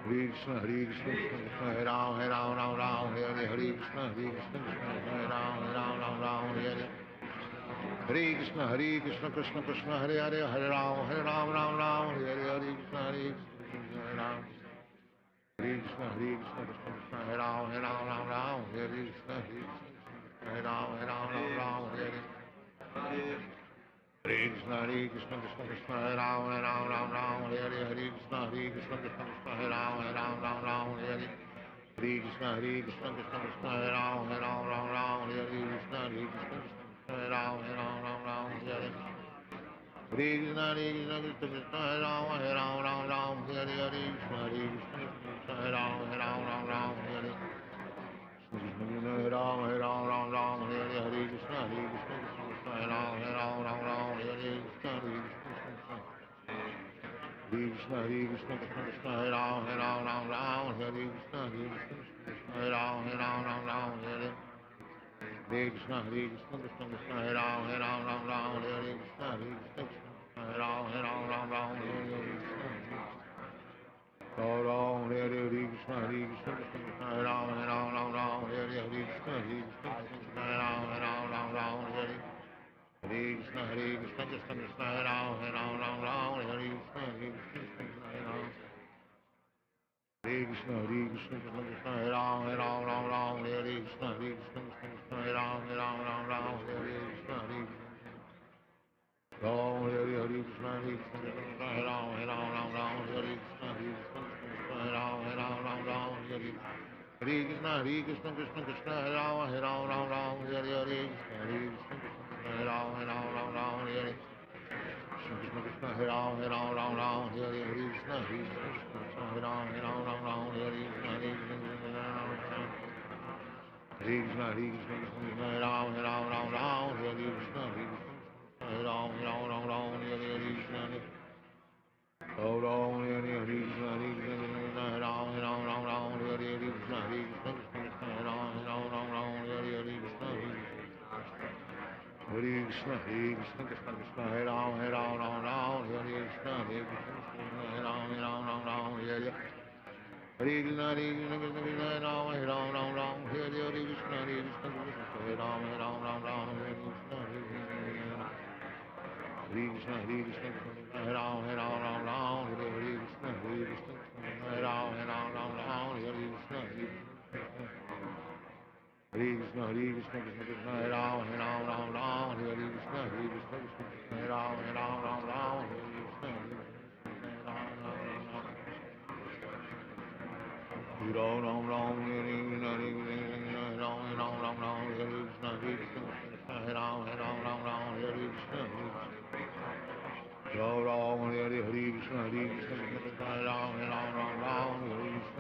Hare Krishna, Krishna Krishna, Hare Ram, Ram, Hare Krishna, Krishna Krishna, Hare Ram, Ram, Hare Hare Krishna, Krishna Krishna, Hare Hare, Hare Ram, Ram, Hare Krishna, Krishna Hare Ram. Hare Krishna, Krishna Krishna, Hare Ram, Ram, Hare Krishna, Hare Ram, Ram, Hare Hare Krishna, Krishna Krishna, Hare Ram, Hare Krishna, Krishna Krishna, Hare Ram, Hare Hare Krishna, Krishna Krishna, Hare Ram, Hare Krishna, Krishna Krishna, Hare Ram, Hare Hare Krishna, Krishna Krishna, Hare Ram, Hare Krishna, Krishna Krishna, Hare Ram, Hare Hare Hare Ram, Hare Krishna, Krishna Krishna, Hare Ram, Hare Krishna, Krishna Krishna, Hare Ram, Hare Krishna, Krishna Hare Ram, Hare Hare Krishna, Krishna Krishna, Hare Ram, Hare Krishna, Krishna Hare Ram, Hare Krishna. Ram, Hare Krishna, Krishna Krishna, Hare Ram, Hare Krishna, Krishna Hare Ram, Hare Krishna, Krishna Krishna, Hare Ram, Hare Krishna, Krishna Hare Ram. Hare Krishna, Krishna Krishna, Hare Ram, Hare Krishna, Krishna Hare Ram, Hare Krishna, Ram, Hare Krishna, Krishna Krishna, Hare Ram, Hare Krishna, Krishna Hare Ram, Hare Krishna, Krishna Krishna, Hare Ram, Hare Krishna, Krishna Hare Ram, Hare Krishna Krishna, Hare Ram, Hare Krishna, Krishna Hare Ram, Hare Krishna, Krishna Krishna, Hare Ram, Hare Krishna, Hare Ram, Hare Krishna. Ram, Hare Krishna, Krishna Ram, Hare Krishna, Krishna Ram, Hare Krishna. Hare Krishna, Krishna Krishna, Hare Ram, Hare Krishna, Krishna Ram, Hare Krishna, Krishna Ram, Hare Krishna, Hare Ram, Hare Krishna. Hare Krishna, Hare Ram, Hare Krishna, Hare Ram, Hare Krishna, Hare Krishna, Krishna, Hare Ram, Hare Krishna, Hare Ram, Hare Krishna, Ram Ram, Hare Krishna, Hare Krishna, Hare Ram, Hare Krishna. Ram Ram, Hare Krishna, Hare Ram, Hare Krishna, Hare Ram, Hare Krishna. Ram Ram, Hare Krishna, Hare Ram, Hare Krishna, Hare Ram, Hare Krishna,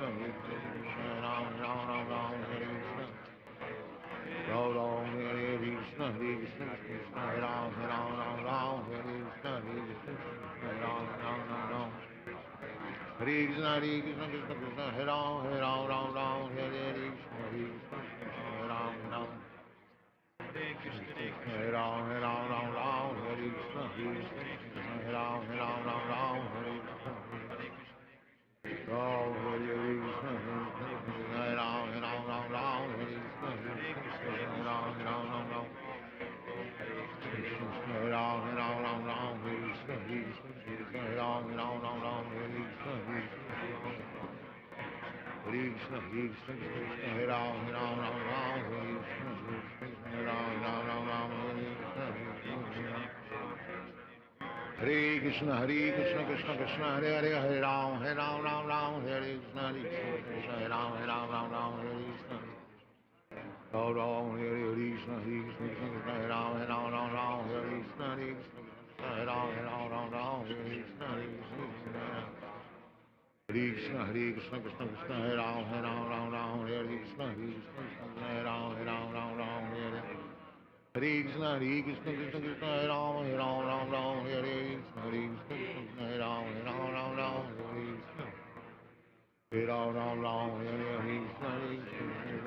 Krishna, Hare Ram, Hare Krishna, Hare Ram, Hare Ram, Hare Krishna, Hare Ram, Hare Krishna. Ram, Hare Krishna, Hare Ram, Hare Krishna, Hare Ram, Hare Ram, Hare Krishna, Hare Ram, Hare Krishna, Hare Krishna, Hare Ram, Hare Krishna, Hare Ram, Hare Krishna. Hare Krishna, Krishna Krishna, Hare Hare, Hare Ram, Hare Krishna, Krishna Hare Ram, Hare Krishna. Ram Ram, Hare Krishna, Krishna Hare Ram, Hare Krishna, Krishna Hare Ram, Hare Krishna, Krishna. Hare Krishna, Krishna Krishna, Hare Ram, Ram Ram, Hare Krishna, Krishna Krishna, Hare Ram, Ram Ram, Hare Krishna, Krishna Krishna, Hare Ram, Ram Ram, Hare Krishna, Krishna Krishna, Hare Ram, Ram Ram, Hare Krishna,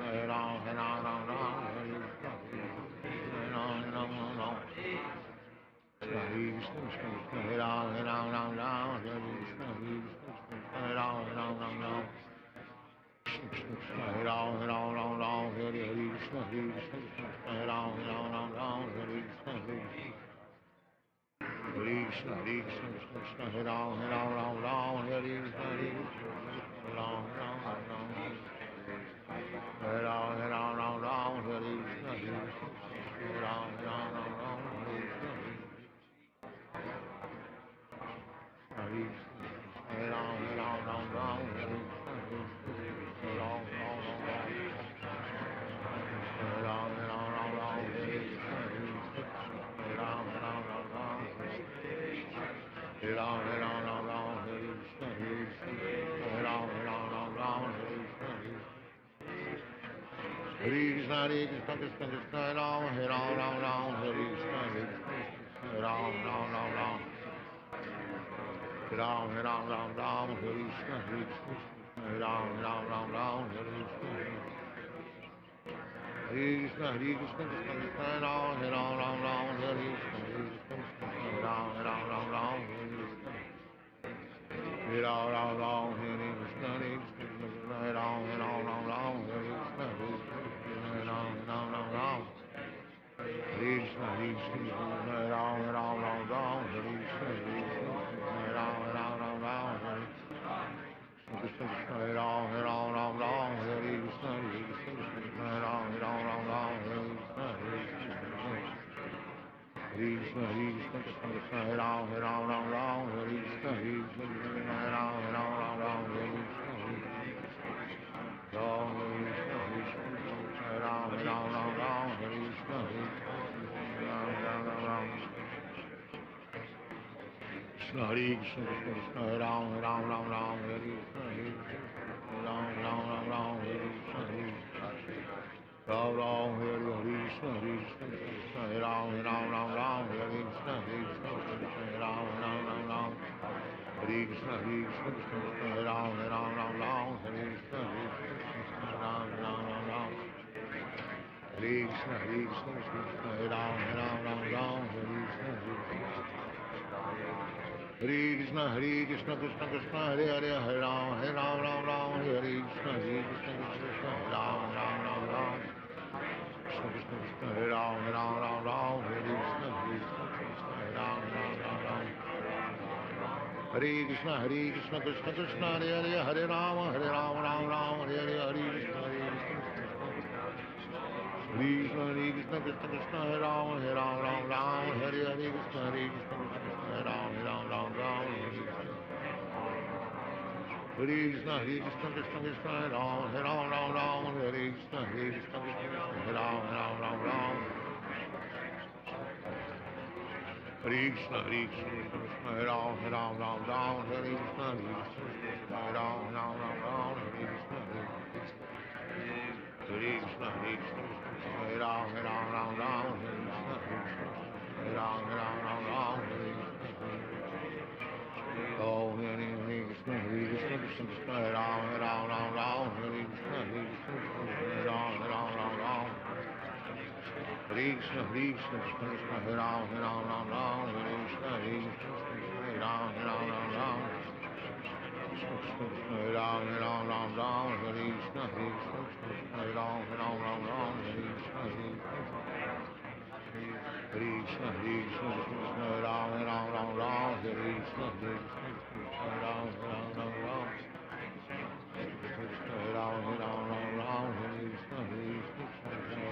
Hare Ram, Ram, Hare Krishna, Krishna Hare Ram, Ram Hare Krishna, Hare Ram, Ram. Hare Krishna, Krishna Hare Ram, Ram, Hare Krishna, Krishna Hare Ram, Ram. Krishna Krishna Hare Ram, Hare Krishna, Krishna Hare Ram, Ram, Hare Krishna, Hare Krishna, Krishna Hare Ram, Hare Krishna, Ram, Hare Ram, Hare Krishna, Hare Ram, Hare Krishna, Hare Ram, Hare Krishna, Krishna Krishna, Ram, Hare Ram, Hare Krishna, Ram, Ram, Hare Krishna, Ram, Hare Krishna, Krishna, Krishna Krishna, Ram, Hare Ram, Hare Krishna, Ram, Hare Krishna, Ram, Hare Krishna, Krishna, Ram, Hare Krishna, Ram, Krishna, Krishna, Ram, Hare Krishna, Ram, Hare Krishna, Hare Ram, Hare Krishna, Krishna, Ram, Hare Krishna, Krishna, Krishna, Hare Ram, Hare Krishna, Krishna, Ram, Hare Krishna, Ram, Hare Krishna, Krishna, Hare Krishna, Krishna, Ram, Hare Krishna, Ram, Hare Krishna, Ram, Hare Krishna, Krishna, Ram, Hare Krishna, Ram, Hare Krishna, Krishna, Ram, Hare Krishna, Ram, Hare Krishna, Krishna, Ram, Hare Krishna, Hare Krishna, Krishna Krishna, Hare Hare, Hare Ram, Hare Krishna, Krishna Krishna, Ram, Krishna Krishna, Hare Ram, Hare Krishna, Hare Ram, Hare Krishna, Krishna Krishna, Hare Hare, Hare Ram, Hare Ram, Hare Hare, Hare Krishna, Krishna Krishna, Krishna Hare Ram, Hare Hare, Hare Krishna, Hare Ram, Hare Krishna, Krishna Krishna, Hare Ram, Hare Krishna, Hare Ram, Hare Krishna, Krishna, Hare Ram, Hare Krishna, Hare Ram, Hare Krishna, Hare Krishna, Hare Ram, Hare Krishna, Hare Ram, Hare Krishna. Oh, Hare Krishna, Krishna Krishna, Hare Ram, Hare Krishna, Hare Ram, Hare Krishna, Krishna Krishna, Hare Ram, Hare Krishna, Hare Ram, Krishna Krishna, Hare Ram, Hare Krishna, Hare Ram, Hare Krishna, Krishna, Krishna, Hare Ram, Hare Krishna, Hare Ram, Krishna, Hare Ram, Hare Krishna, Hare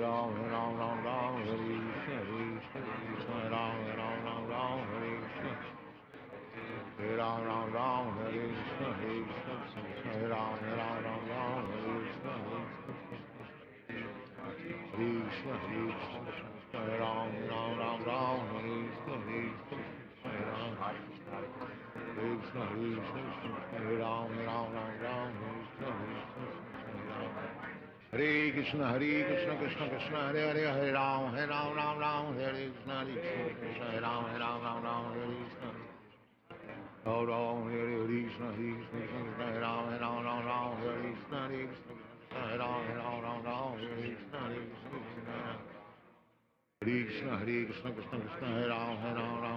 Ram, Hare Ram, Hare Krishna, Hare Ram, Hare Krishna, Hare Ram, Hare Krishna, Hare Ram, Hare Krishna, Krishna, Krishna, Hare Ram, Hare Krishna, Hare Ram, Krishna, Hare Krishna, Hare Ram, Ram Ram, Hare Krishna, Hare Krishna, Krishna Krishna, Hare Hare, Hare Ram, Ram Ram, Hare Krishna, Hare Krishna, Hare Ram, Ram, Hare Krishna. Ram Ram, Hare Krishna, Hare Krishna, Hare Ram, Ram, Hare Krishna, Hare Krishna, Hare Ram, Ram, Hare Krishna, Hare Krishna. Hare Krishna, Hare Krishna, Krishna Krishna, Hare Ram,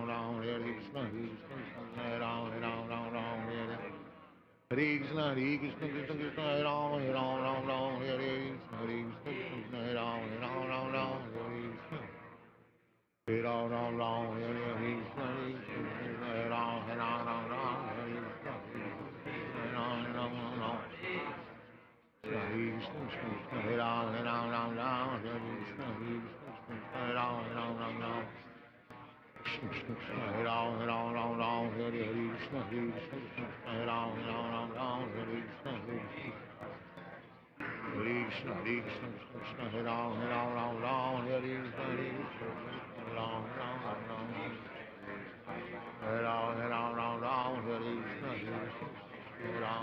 Ram, Hare Krishna, Hare Ram, Hare Krishna, Hare Krishna, Krishna Krishna, Hare Ram, Ram, Hare Krishna, Hare Krishna, Hare Ram, Hare Krishna, Hare Ram, Hare Krishna, Hare Ram, Hare Krishna, Hare Ram, Hare Krishna, Hare Ram, Hare Krishna, Hare Ram, Hare Ram, Hare Krishna, Hare Ram, Hare Krishna, Hare Krishna, Hare Krishna, Hare Ram, Hare Krishna, Hare Ram, Hare Ram, Hare Krishna, Hare Ram, Hare Krishna, Hare Ram, Hare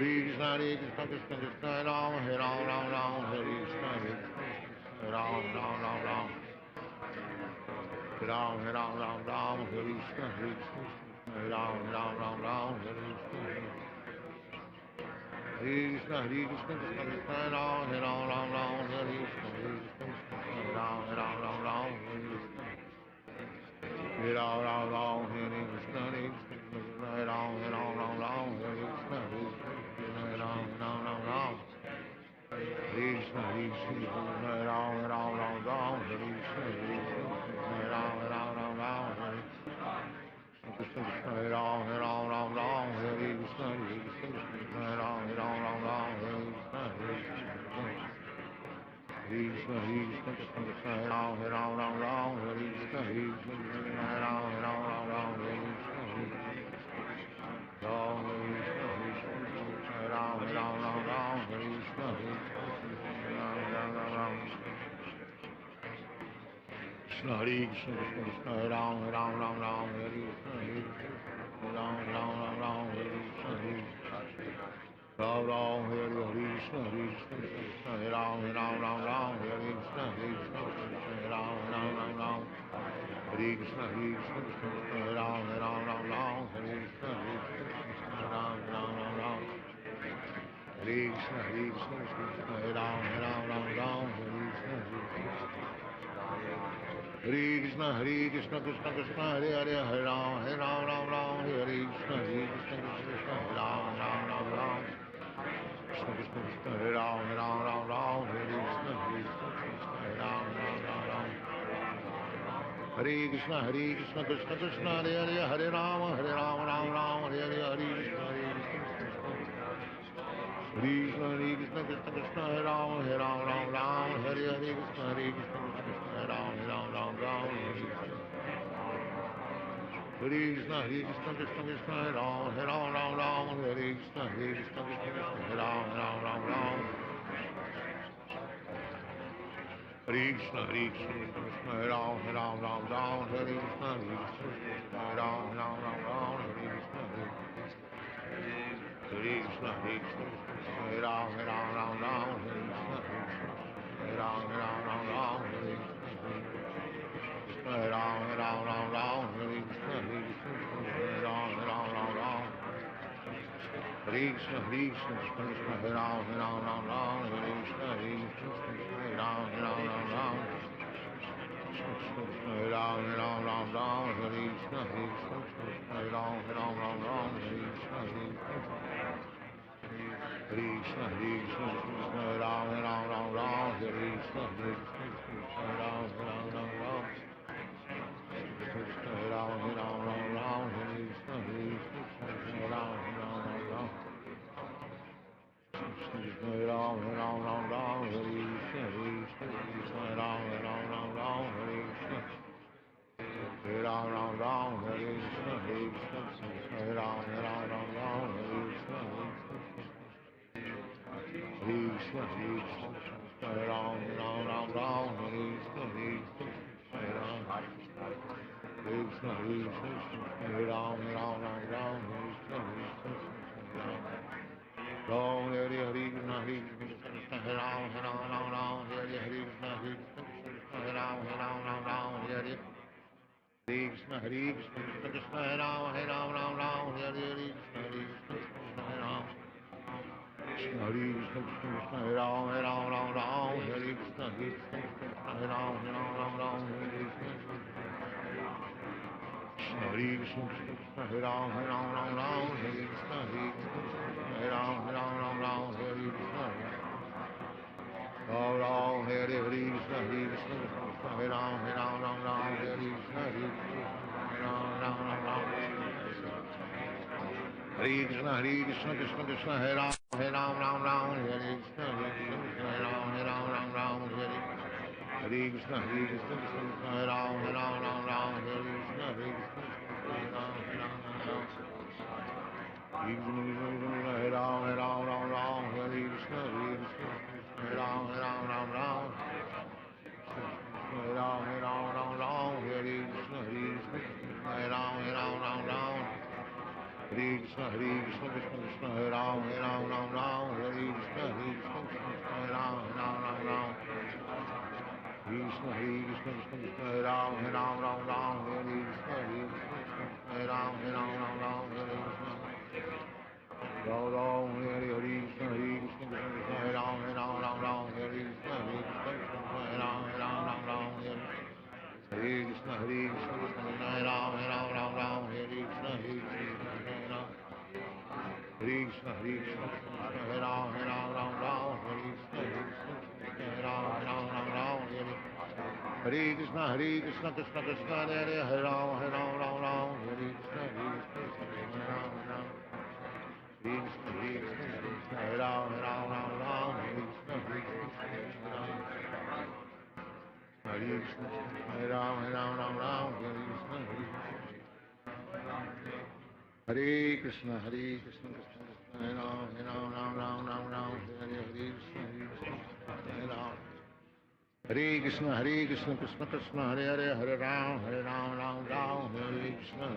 Krishna, Krishna Krishna, Hare Ram, Hare Krishna, Hare Ram, Ram, Hare Krishna, Ram, Hare Krishna, Krishna, Hare Krishna, Krishna Krishna, Hare Ram, Hare Krishna, Hare Ram, Hare Krishna, Hare Ram, Hare Krishna, Hare Ram, Hare Krishna, Hare Ram, Krishna, Hare Krishna, Hare Ram, Hare Krishna, Hare Ram, Hare Krishna, Hare Ram, Hare Krishna, Hare Ram, Hare Krishna, Krishna, Hare Krishna, Krishna, Hare Ram, Hare Krishna, Hare Ram, Hare Krishna, Ram, Hare Ram, Hare Krishna, Krishna, Hare Krishna, Krishna, Hare Ram, Hare Krishna, Hare Krishna, Ram, Hare Krishna, Krishna, Hare Ram, Hare Krishna, Hare Ram, Hare Krishna, Hare Ram, Hare Krishna, Ram, Hare Krishna, Hare Ram, Hare Krishna, Hare Krishna, Krishna Krishna, Hare Hare, Hare Ram, Hare Krishna, Krishna, Hare Ram, Krishna Krishna, Hare Ram, Hare Krishna, Hare Ram, Hare Krishna, Krishna Krishna, Hare Hare, Hare Ram, Hare Hare, Hare Krishna, Krishna, Krishna Krishna, Hare Ram, Hare Hare, Krishna, Hare Ram, Hare Krishna, Krishna Krishna, Hare Ram, Hare Krishna, Hare Ram, Hare Krishna, Krishna, Hare Ram, Hare Krishna, Hare Ram, Hare Krishna, Hare Krishna, Hare Ram, Hare Krishna, Hare Ram, Hare Krishna, Hare Ram, Hare Krishna, Hare Ram, Hare Krishna, Krishna, Hare Ram, Hare Krishna, Hare Ram, Hare Ram, Hare Krishna, Hare Ram, Hare Krishna, Hare Ram, Hare Krishna, Hare Ram, Hare Ram, Hare Krishna, Hare Ram, Krishna, Hare Krishna, Hare Ram, Ram Ram Ram, Hare Krishna, Hare Ram. Hare Krishna, Hare Krishna, Hare Ram, Ram Ram Ram, Hare Krishna, Hare Ram. Ram Hare Hare Krishna, Hare Krishna, Hare Ram, Ram Ram Ram, Hare Krishna, Hare Krishna, Hare Ram, Ram Ram Ram, Hare Hare. Hare Krishna, Hare Krishna, Krishna Krishna, Hare Ram, Ram Ram, Hare Hare Krishna, Hare Krishna, Hare Ram. Krishna Hare Krishna, Krishna Krishna, Hare Ram, Ram Ram, Hare Krishna, Hare Krishna, Hare Ram, Ram Ram, Hare Krishna. Krishna Hare Krishna, Krishna Krishna, Hare Ram, Ram Ram, Hare Krishna, Hare Krishna, Hare Ram, Ram, Hare Krishna. Ram Ram, Hare Hare Krishna, Hare Krishna, Krishna Krishna, Hare Ram, Ram, Hare Krishna, Hare Krishna, Ram, Hare Krishna, Hare Krishna, Krishna Krishna, Hare Ram, Ram, Hare Krishna, Hare Krishna, Hare Ram, Ram, Hare. Hare Krishna, Hare Krishna, Krishna Krishna, Hare Ram, Ram, Hare Krishna, Hare Krishna, Hare Ram, Ram. Hare Krishna, Hare Ram, Ram, Hare Krishna, Hare Krishna, Hare Ram, Ram. Hare Ram, Hare Krishna, Hare Krishna, Hare Ram, Ram. Hare Krishna, Hare Krishna, Krishna Krishna, Hare Ram, Ram, Hare Krishna, Hare Krishna, Hare Ram, Ram. Krishna, Hare Krishna, Krishna Krishna, Hare Ram, Ram, Hare Krishna, Hare Krishna, Hare Ram, Hare Krishna. Ram Ram, Hare Hare Krishna, Hare Krishna, Krishna Krishna, Hare Ram, Hare Krishna, Hare Krishna, Hare Ram, Hare. Hare Krishna, Hare Krishna, Krishna Krishna, Hare Ram, Hare Krishna, Hare Krishna, Hare Ram. Hare Krishna, Hare Krishna, Krishna Krishna, Hare Ram, Hare Krishna, Hare Krishna, Hare Ram, Hare. Hare Krishna, Hare Krishna, Krishna Krishna, Hare Ram, Hare Krishna, Hare Krishna, Hare Ram, Hare Krishna, Hare Krishna, Krishna Krishna, Hare Ram, Hare Krishna, Hare Krishna, Hare Ram. Hare Krishna, Hare Ram, Hare Krishna, Hare Krishna. Hare Krishna, Hare Krishna, Krishna Krishna, Hare Ram, Ram, Hare Krishna, Hare Ram. Hare Krishna, Hare Krishna, Krishna Krishna, Hare Ram, Ram, Hare Krishna,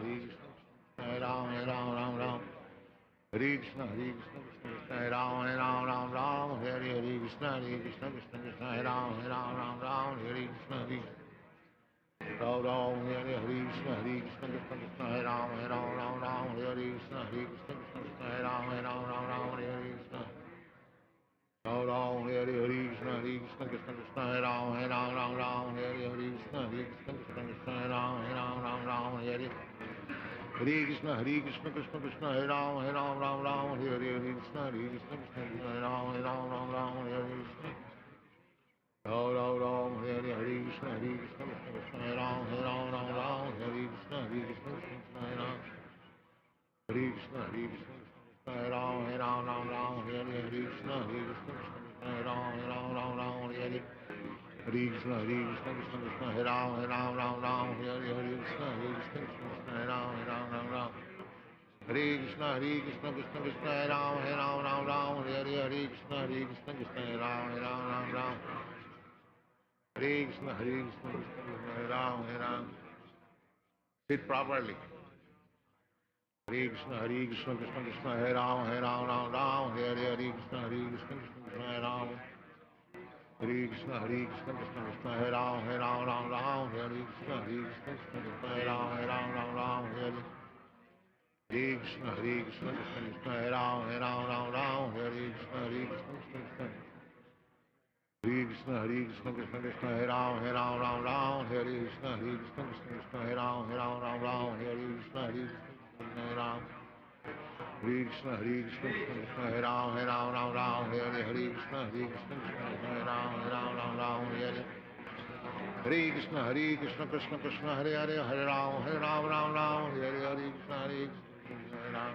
Hare Ram, Ram. Hare Krishna, Hare Krishna, Krishna Krishna, Hare Ram, Ram, Hare Krishna, Krishna Krishna, Hare Ram, Ram, Hare Krishna, Hare. Ram Ram, Hare Hare Krishna, Hare Krishna, Krishna Krishna, Hare Ram, Hare Krishna, Hare Krishna, Krishna Hare Ram, Hare Krishna. Ram Ram, Hare Hare Krishna, Hare Krishna, Krishna Krishna, Hare Ram, Hare Krishna, Hare Krishna, Krishna Krishna, Hare Ram, Hare. Hare Krishna, Hare Krishna, Krishna Krishna, Hare Ram, Hare Krishna, Hare Krishna, Krishna Krishna, Hare Ram, Hare Krishna. Ram Ram, Hare Hare Krishna, Hare Krishna, Krishna Krishna, Hare Ram, Hare Krishna, Hare Krishna, Krishna Hare Ram. Hare Krishna, Hare Krishna, Krishna Hare Ram, Hare Krishna, Hare Krishna, Krishna Hare Ram, Hare. Hare Krishna, Hare Krishna, Krishna Krishna, Hare Ram, Hare Krishna, Hare Krishna, Krishna Hare Ram, Ram. Hare Krishna, Hare Krishna, Krishna Krishna, Hare Ram, Hare Krishna, Hare Krishna, Krishna Hare Ram, Ram. Hare Krishna, Hare Krishna, Krishna Krishna, Hare Ram. Sit properly. Hare Krishna, Hare Krishna, Krishna Krishna, Hare Ram, Hare Krishna, Hare Krishna, Krishna Krishna, Hare Ram. Hare Krishna, Hare Krishna, Krishna Krishna, Hare Ram, Hare Krishna, Hare Krishna, Krishna Krishna, Hare Ram, Hare. Hare Krishna, Hare Krishna, Krishna Krishna, Hare Ram, Hare Krishna, Hare Krishna, Krishna Krishna. Hare Krishna, Hare Krishna, Krishna Krishna, Hare Ram, Hare Krishna, Hare Krishna, Krishna Krishna, Hare Ram, Hare Krishna, Hare Krishna, Hare Ram. Hare Krishna, Hare Krishna, Krishna Krishna, Hare Ram, Hare Krishna, Hare Krishna, Krishna Krishna, Hare Ram, Hare. Hare Krishna, Hare Krishna, Krishna Krishna, Hare Hare, Hare Ram, Hare Krishna, Hare Krishna, Hare Ram.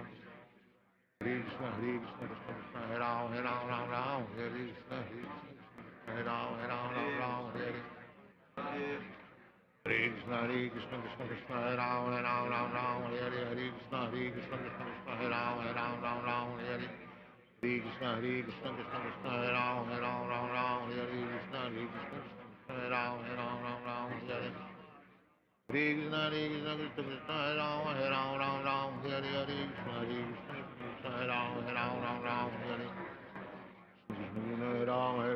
Hare Krishna, Hare Krishna, Krishna Krishna, Hare Ram, Hare Krishna, Hare Krishna, Hare Ram, Hare. Hare Krishna, Hare Krishna, Krishna Krishna, Hare Ram, Hare Krishna, Hare Krishna, Krishna Krishna, Hare Ram, Hare. Hare Krishna, Hare Krishna, Krishna Krishna, Hare Ram, Ram Ram, Hare Krishna, Hare Krishna, Hare Ram, Ram Ram, Hare Krishna, Hare Krishna, Krishna Krishna, Hare Ram, Ram, Hare Krishna, Hare Krishna, Hare Ram, Ram, Hare Hare Ram, Hare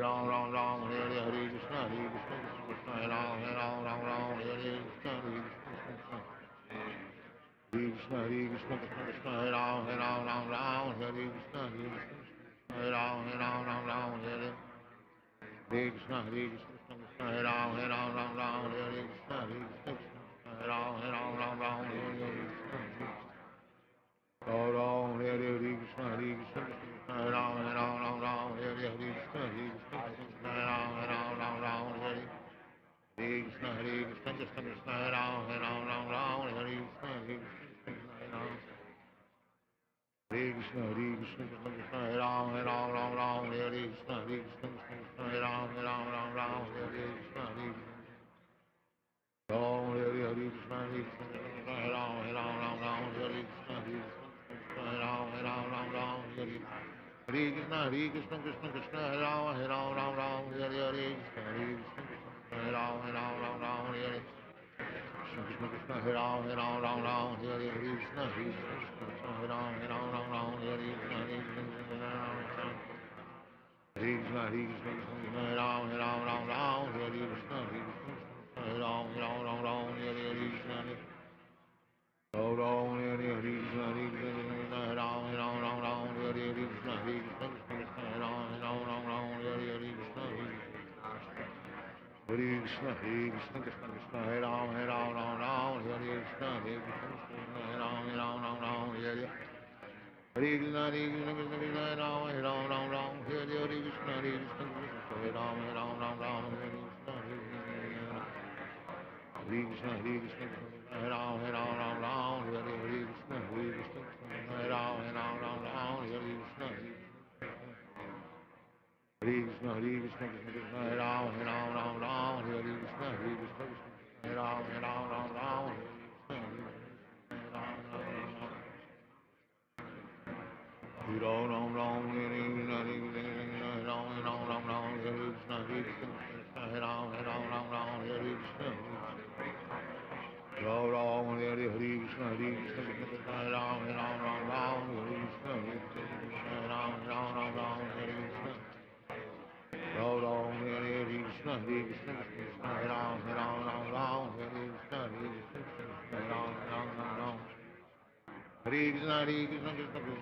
Krishna, Hare Krishna, Krishna, Hare Ram, Ram, Hare Krishna, Hare Krishna, Krishna, Hare Krishna, Krishna Krishna, Hare Ram, Ram, Hare Krishna, Hare Krishna, Hare Ram, Ram, Hare Krishna, Hare Krishna, Krishna Hare Ram, Hare Krishna, Hare Krishna, Hare Ram, Hare Krishna, Ram, Hare Krishna, Hare Krishna, Hare Ram, Hare Krishna, Hare Krishna, Hare Ram, Hare Krishna, Hare Krishna, Krishna Krishna, Hare Ram, Hare Krishna, Hare Krishna, Hare Ram. Hare Krishna, Hare Krishna, Krishna Krishna, Hare Ram, Hare Krishna, Hare Krishna, Hare Ram, Hare Krishna, Hare Krishna, Ram, Hare Krishna, Hare Krishna, Hare Ram, Hare Krishna, Hare Krishna, Hare Ram, Hare Krishna, Hare Krishna, Krishna Krishna, Hare Ram, Hare Krishna, Hare Krishna, Hare Ram, Hare Krishna Krishna, Hare Ram, Hare Krishna, Hare Krishna, Hare Ram, Hare Krishna, Hare Krishna, Hare Krishna, Hare Krishna, Krishna Hare Ram, Hare Krishna, Hare Ram, Hare Krishna, Hare Ram, Hare Krishna, Hare Krishna, Hare Ram, Hare Krishna, Hare Krishna, Hare Ram, Hare Krishna, Hare Krishna, Hare Krishna, Krishna Krishna, Hare Ram, Hare Krishna, Hare Krishna, Hare Ram, Hare Hare Krishna, Hare Krishna, Krishna Krishna, Hare Ram, Hare Krishna, Hare Krishna, Hare Ram, Hare Krishna, Hare Krishna, Hare Krishna, Hare Ram, Hare Krishna, Hare Krishna, Hare Ram, Hare Krishna, Hare Krishna, Hare Krishna, Krishna Krishna, Hare Ram, Hare Krishna, Hare Krishna, Hare Ram, Hare Krishna, Hare Ram, Hare Krishna, Hare Krishna, Hare Krishna, Hare Ram, Hare Krishna, Ram, Hare Krishna, Hare Krishna, Hare Ram, Hare Krishna, Hare Ram, Hare Krishna, Ram, Hare Krishna, Hare Krishna, Hare Ram, Hare Krishna, Hare Ram, Hare Krishna, Hare Krishna, Krishna Krishna, Hare Ram, Hare Krishna, Hare Ram, Hare Krishna, Hare Ram, Hare Krishna, Hare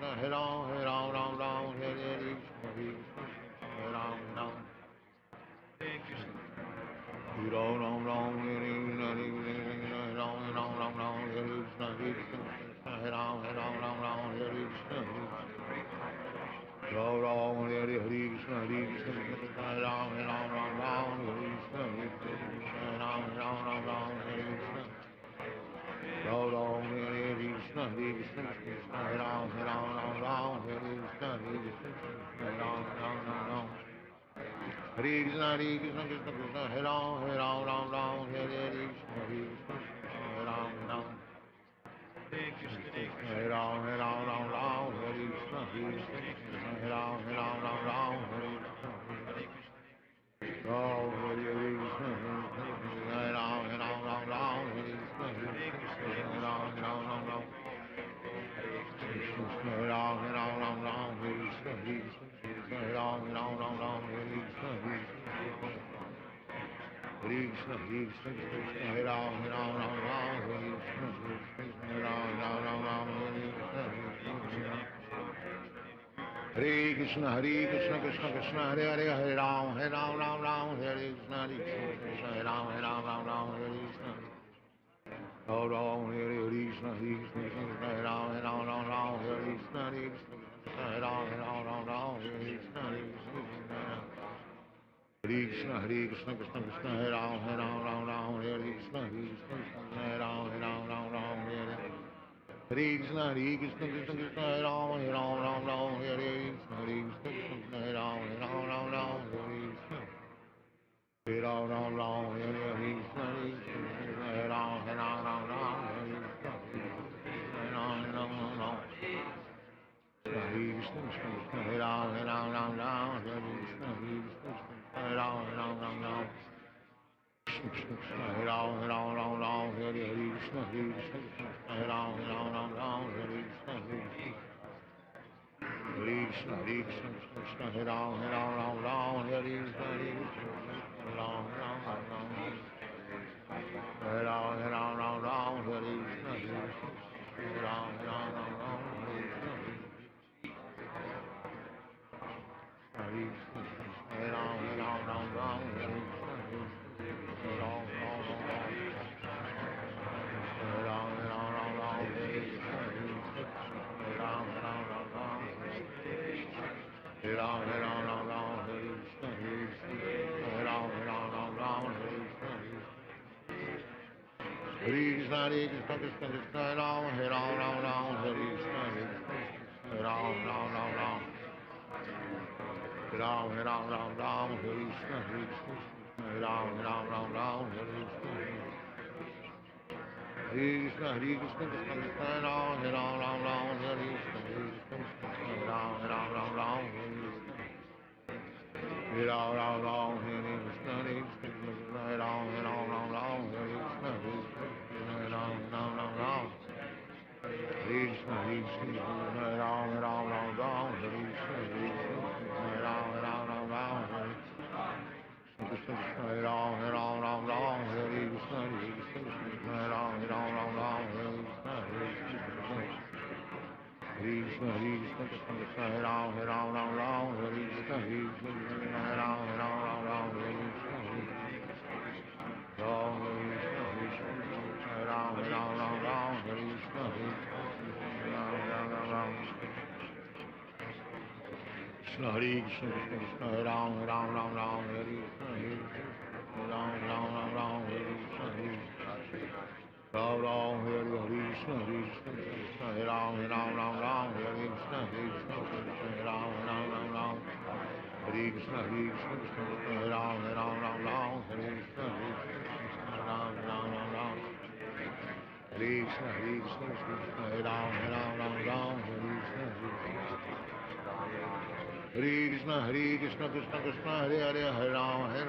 Krishna, Hare Krishna, Hare Ram, Hare Krishna, Ram, Hare Krishna, Hare Krishna, Hare Ram, Hare Krishna, Hare Ram, Hare Krishna, Ram, Hare Krishna, Hare Krishna, Hare Ram, Hare Krishna, Hare Ram, Hare Krishna, Hare Krishna, Krishna Krishna, Hare Ram, Hare Krishna, Hare Ram, Hare Krishna, Hare Ram, Hare Krishna, Hare Ram, Hare Krishna, Ram, Hare Krishna, Hare Ram, Hare Krishna, Hare Ram, Krishna Ram, Hare Krishna, Krishna Ram, Hare Krishna, Hare Krishna, Hare Krishna, Hare Ram, Hare Krishna, Krishna Ram, Hare Krishna, Hare Krishna, Hare Krishna, Krishna Krishna, Hare Hare, Hare Ram, Hare Krishna, Krishna Hare Ram, Hare Krishna. Ram, Hare Krishna, Hare Krishna, Hare Ram, Hare Krishna, Hare Ram, Hare Krishna, Hare Krishna, Hare Krishna, Krishna Krishna, Hare Ram, Hare Krishna, Hare Ram, Hare Krishna, Hare Krishna, Krishna Krishna, Hare Ram, Hare Krishna, Hare Krishna, Hare Ram, Hare Krishna. Hare Ram, Hare Krishna, Hare Ram, Hare Krishna, Hare Ram, Hare Krishna, Hare Krishna, Hare Ram, Hare Krishna, Hare Ram, Ram Ram, Hare Hare Krishna, Krishna, Hare Ram, Ram, Hare Krishna, Hare Krishna, Krishna, Krishna, Hare Ram, Ram, Hare Krishna, Hare Ram, Hare Ram, Hare Krishna, Hare Ram, Hare Krishna, Hare Krishna, Hare Ram, Hare Krishna, Hare Ram, Hare Ram, Hare Krishna, Hare Ram, Hare Ram, Hare Krishna, Hare Ram, Hare Krishna, Hare Krishna, Hare Krishna, Krishna Krishna, Hare Ram, Hare Ram, Hare Krishna, Hare Ram, Ram, Hare Ram, Hare Krishna, Hare Ram, Hare Krishna, Hare Krishna, Hare Krishna, Krishna Krishna, Hare Ram, Hare Ram, Hare Krishna, Hare Ram, Hare Krishna, Hare Ram, Hare Krishna, Hare Krishna, Hare Ram, Hare Krishna, Hare Ram, Hare Krishna, Hare Krishna, Hare Ram, Hare Krishna, Hare Ram, Hare Krishna, Hare Ram, Hare Krishna, Hare Ram, Hare Krishna, Hare Krishna, Hare Krishna, Krishna Krishna, Hare Ram, Hare Krishna, Hare Ram, Hare Krishna, Ram, Hare Krishna, Hare Ram, Hare Krishna, Krishna, Hare Krishna, Krishna Krishna, Hare Ram, Hare Krishna, Hare Ram, Hare Krishna, Ram Ram, Hare Krishna, Krishna, Hare Ram, Hare Krishna, Hare Ram, Hare Krishna, Krishna, Hare Ram, Hare Krishna, Ram Ram, Hare Krishna, Krishna, Hare Ram, Hare Krishna, Hare Krishna, Krishna Krishna, Hare Hare, Hare Ram, Hare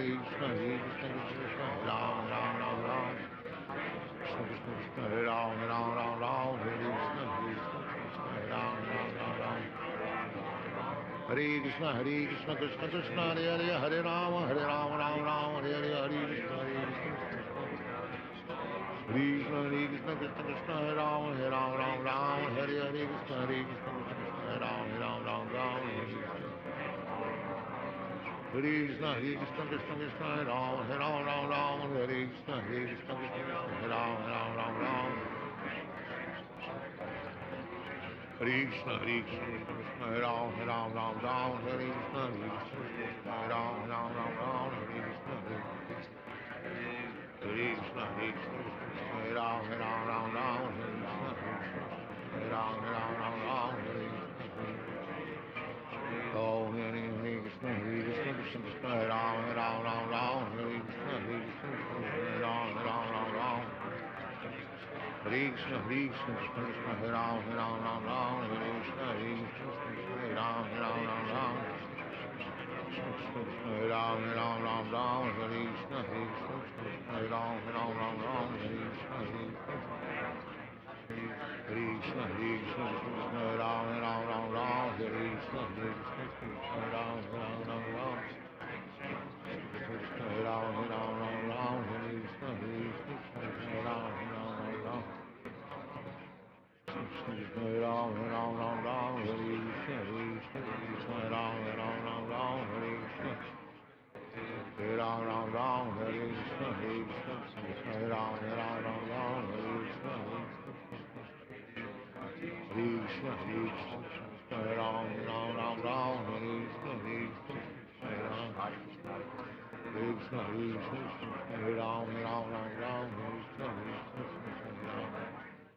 Krishna, Krishna, Hare Ram, Krishna Krishna, Hare Ram, Hare Krishna, Hare Ram, Hare Krishna, Krishna Krishna, Hare Hare, Hare Ram, Hare Ram, Hare Hare, Hare Krishna, Krishna, Krishna Krishna, Hare Ram, Hare Hare, Hare Krishna, Hare Ram, Hare Krishna, Krishna Krishna, Hare Ram, Hare Krishna, Hare Ram, Hare Krishna, Krishna, Hare Ram, Hare Krishna, Hare Ram, Hare Krishna, Hare Krishna, Hare Ram, Hare Krishna, Hare Ram, Hare Oh, Hare Krishna, Krishna Krishna, Hare Ram, Hare Krishna, Hare Ram, Hare Krishna, Krishna Krishna, Hare Ram, Hare Krishna, Hare Ram, Hare Ram, Hare Krishna, Hare Ram, Hare Krishna, Krishna Krishna, Hare Ram, Hare Krishna, Hare Ram, Hare Ram, Hare Krishna, Hare Ram, Hare Ram, Hare Krishna, Hare Ram, Hare Krishna, Hare Ram, Hare Krishna, Hare Ram, Hare Krishna, Krishna, Krishna, Hare Ram, Hare Krishna, Hare Ram, Krishna, Krishna, Hare Ram,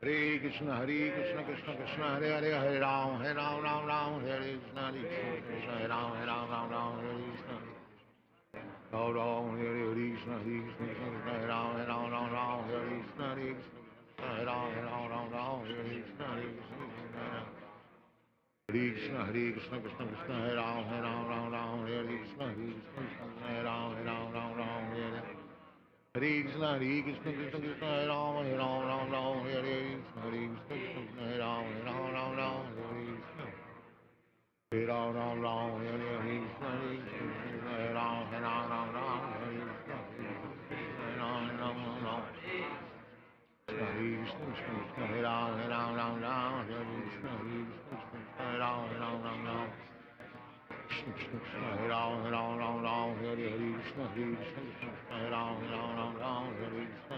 Hare Krishna, Krishna Krishna, Hare Hare, Hare Ram, Hare Krishna, Hare Ram, Hare Krishna, Ram Ram, Hare Krishna, Hare Ram, Hare Krishna, Hare Ram, Hare Krishna, Krishna, Krishna Krishna, Hare Ram, Hare Krishna, Hare Ram, Hare Hare Krishna, Krishna Krishna, Hare Rama, Rama Rama, Hare Krishna, Krishna Krishna, Hare Rama, Rama Rama, Hare Krishna. Hare Rama, Rama Rama, Hare Krishna, Krishna Krishna, Hare Rama, Rama Rama, Hare Krishna, Hare Rama, Rama Rama. Hare Krishna, Krishna, Hare Rama, Rama Rama, Hare Krishna, Krishna Krishna, Hare Rama, Rama Rama. Krishna Krishna, Hare Rama, Rama Rama, Hare Krishna, Krishna Krishna, Hare Rama, Rama Rama, Hare Krishna,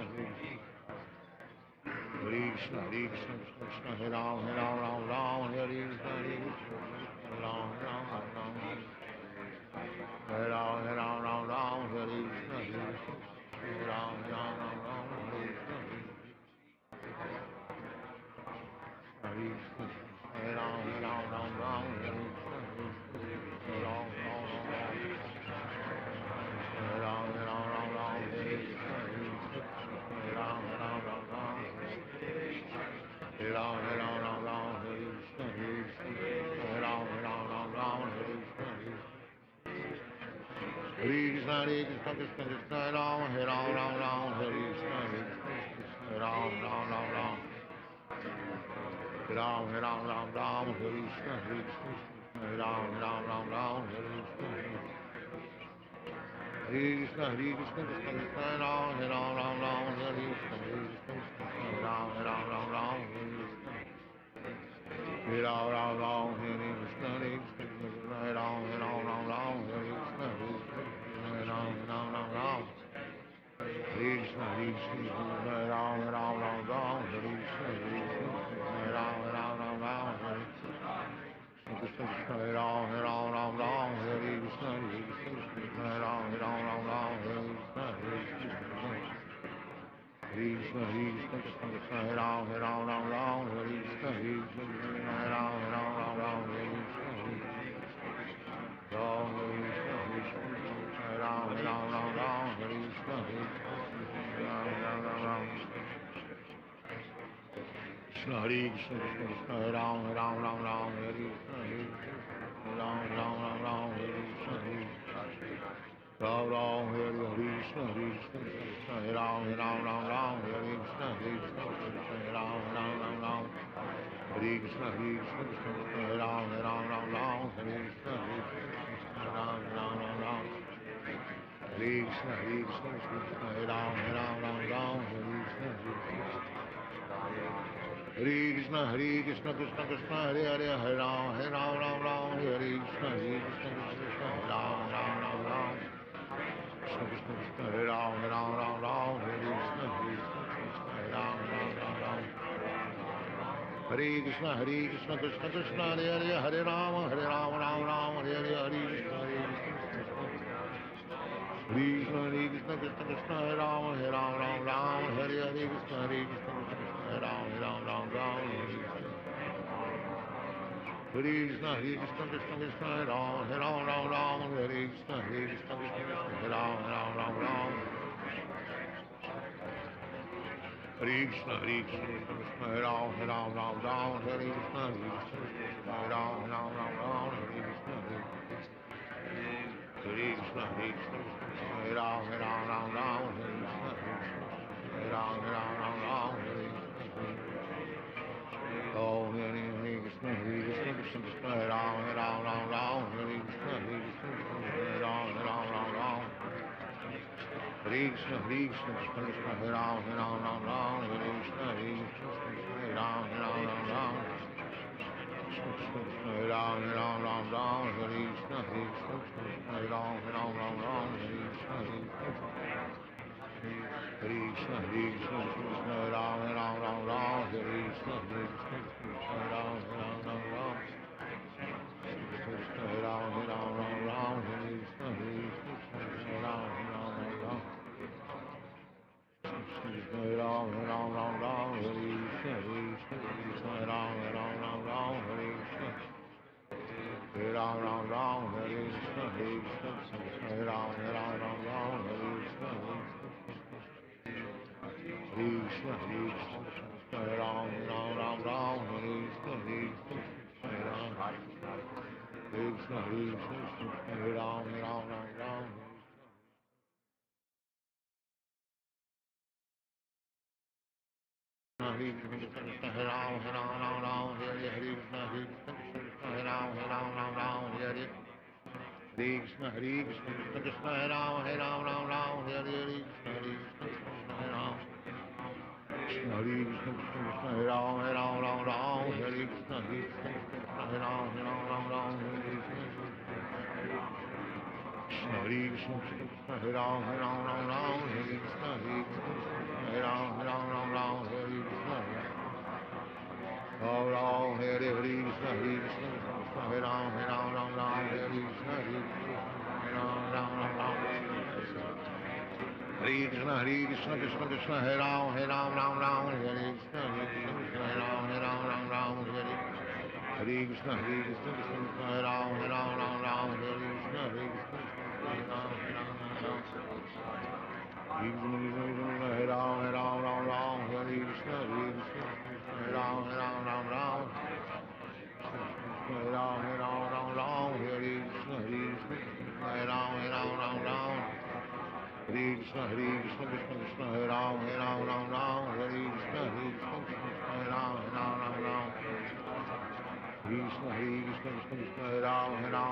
Hare Krishna, Krishna Krishna, Hare Rama, Rama Rama, Hare Krishna, Krishna Rama, Rama Rama, Hare Rama, Rama Rama, Hare Krishna, Krishna Rama, Rama Rama, Hare Krishna. Hare Krishna, Hare Ram, Ram Ram Ram, Hare Krishna, Hare Ram, Ram Ram Ram, Hare Ram, Ram Ram Ram, Hare Krishna, Hare Ram, Ram Ram Ram, Hare Ram, Ram Ram Ram, Hare Krishna, Hare Ram, Ram Ram Ram, Hare Krishna, Hare Krishna, Krishna Krishna, Hare Ram, Ram Ram, Hare Krishna, Hare Ram, Ram Ram Ram. Ram, Ram, Ram, Ram, Hare Krishna, Hare Krishna, Ram, Ram, Ram, Ram, Hare Krishna, Hare Krishna, Krishna Krishna, Ram, Ram, Ram, Ram, Hare Krishna, Ram, Ram, Ram, Ram, Hare Krishna, Ram, Ram, Ram, Hare Krishna, Ram, Ram, Ram, Ram, Hare Krishna, Ram, Ram, Ram, Ram. Hare Krishna, Ram, Ram, Ram, Ram, Hare Krishna, Ram, Ram, Ram, Ram, Hare Krishna, Hare Ram, Ram, Ram, Ram, Hare Krishna, Ram, Ram, Ram, Ram, Hare Krishna, Hare Krishna, Hare Ram, Ram, Ram, Ram, Hare Krishna, Ram, Ram, Ram, Ram, Hare Krishna, Ram, Ram, Ram, Ram, Hare Krishna, Ram, Ram, Ram, Ram. Krishna, Hare Krishna, Krishna Krishna, Hare Ram, Ram, Ram, Ram, Hare Krishna, Ram, Ram, Ram, Ram, Hare Krishna, Ram, Ram, Hare Krishna, Krishna Krishna, Hare Ram, Ram, Ram, Ram, Hare Krishna, Krishna Krishna, Hare Ram, Ram, Ram, Ram, Hare Krishna, Krishna Krishna, Hare Ram, Ram, Ram, Ram, Hare Krishna, Ram, Ram, Ram, Ram. Hare Krishna, Krishna Krishna, Hare Ram, Ram, Ram, Ram, Hare Krishna, Hare Krishna, Krishna Krishna, Hare Hare, Hare Ram, Ram, Ram, Hare Krishna, Krishna Krishna, Hare Ram, Ram. Krishna Krishna Krishna, Hare Ram, Ram, Hare Krishna, Krishna Krishna, Hare Ram, Ram. Hare Krishna, Krishna Krishna, Hare Hare, Hare Ram, Ram, Hare Hare, Hare Krishna, Krishna Krishna, Krishna Hare Ram, Ram, Hare Hare, Krishna Krishna, Hare Ram, Ram, Hare Krishna. Hare Krishna, Krishna Krishna, Hare Ram, Ram, Hare Krishna, Krishna Krishna, Hare Ram, Ram. Hare Krishna, Krishna Krishna, Hare Ram, Ram, Hare Krishna, Krishna Krishna, Hare Ram, Hare Krishna, Hare Krishna, Krishna Krishna, Hare Ram, Hare Krishna, Hare Ram, Hare Krishna. Oh, Hare Krishna, Krishna Krishna, Hare Ram, Hare Krishna, Hare Ram, Hare Krishna, Krishna Krishna, Hare Ram, Hare Krishna, Hare Ram, Krishna Krishna, Hare Ram, Hare Krishna, Hare Ram, Hare Krishna, Hare Krishna, Krishna Krishna, Hare Ram, Hare Krishna, Hare Ram, Krishna, Hare Ram, Hare Krishna, Hare Ram, Krishna, Hare Ram, Hare Krishna, Hare Ram, Hare Krishna, Hare Ram, Hare Krishna, Hare Ram, Hare Krishna, Krishna, Hare Ram, Hare Krishna, Hare Ram, Krishna, Hare Ram, Hare Ram. Hare Krishna Krishna Krishna Hare Ram Ram Ram Hare Hare Krishna Krishna Hare Ram Ram Hare Krishna Hare Krishna Krishna Krishna Hare Ram Ram Hare Krishna Hare Krishna Hare Ram Krishna Hare Krishna Krishna Krishna Hare Ram Hare Krishna Hare Krishna Hare Ram Hare Krishna Krishna Hare Krishna Krishna Krishna Hare Ram Hare Krishna Hare Ram Hare Krishna Ram Ram Hare Hare Krishna Krishna Krishna Hare Ram Hare Krishna Hare Krishna Krishna Krishna Hare Ram Hare Krishna Hare Ram Hare Krishna Krishna Krishna Hare Ram Hare Krishna Hare Hare Ram Hare Krishna Hare Ram Hare Ram Hare Krishna Hare Ram Hare Krishna Krishna Krishna Hare Ram Hare Krishna Hare Ram Krishna Krishna Krishna Hare Ram Hare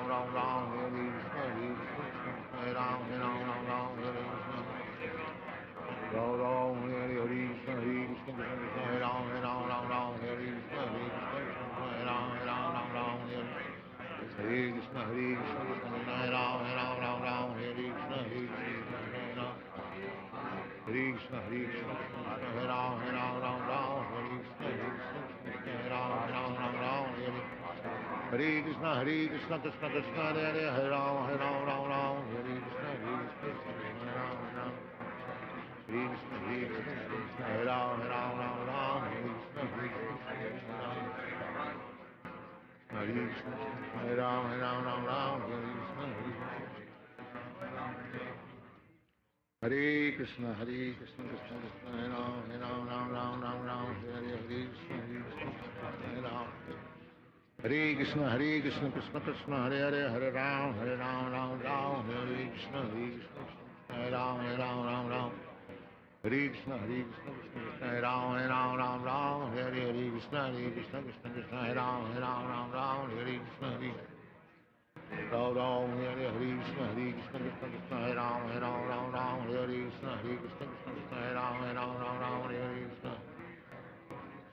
Krishna Hare Ram Hare Ram Hare Hare Krishna Krishna Krishna Hare Ram Hare Krishna Hare Ram Hare Krishna Krishna Hare Ram Hare Krishna Hare Krishna Hare Ram Hare Krishna Krishna Krishna Hare Ram Hare Krishna Hare Ram Hare Krishna Hare Ram Hare Krishna Krishna Krishna Hare Ram Hare Krishna Hare Ram Hare Krishna Krishna Krishna Hare Ram Hare Krishna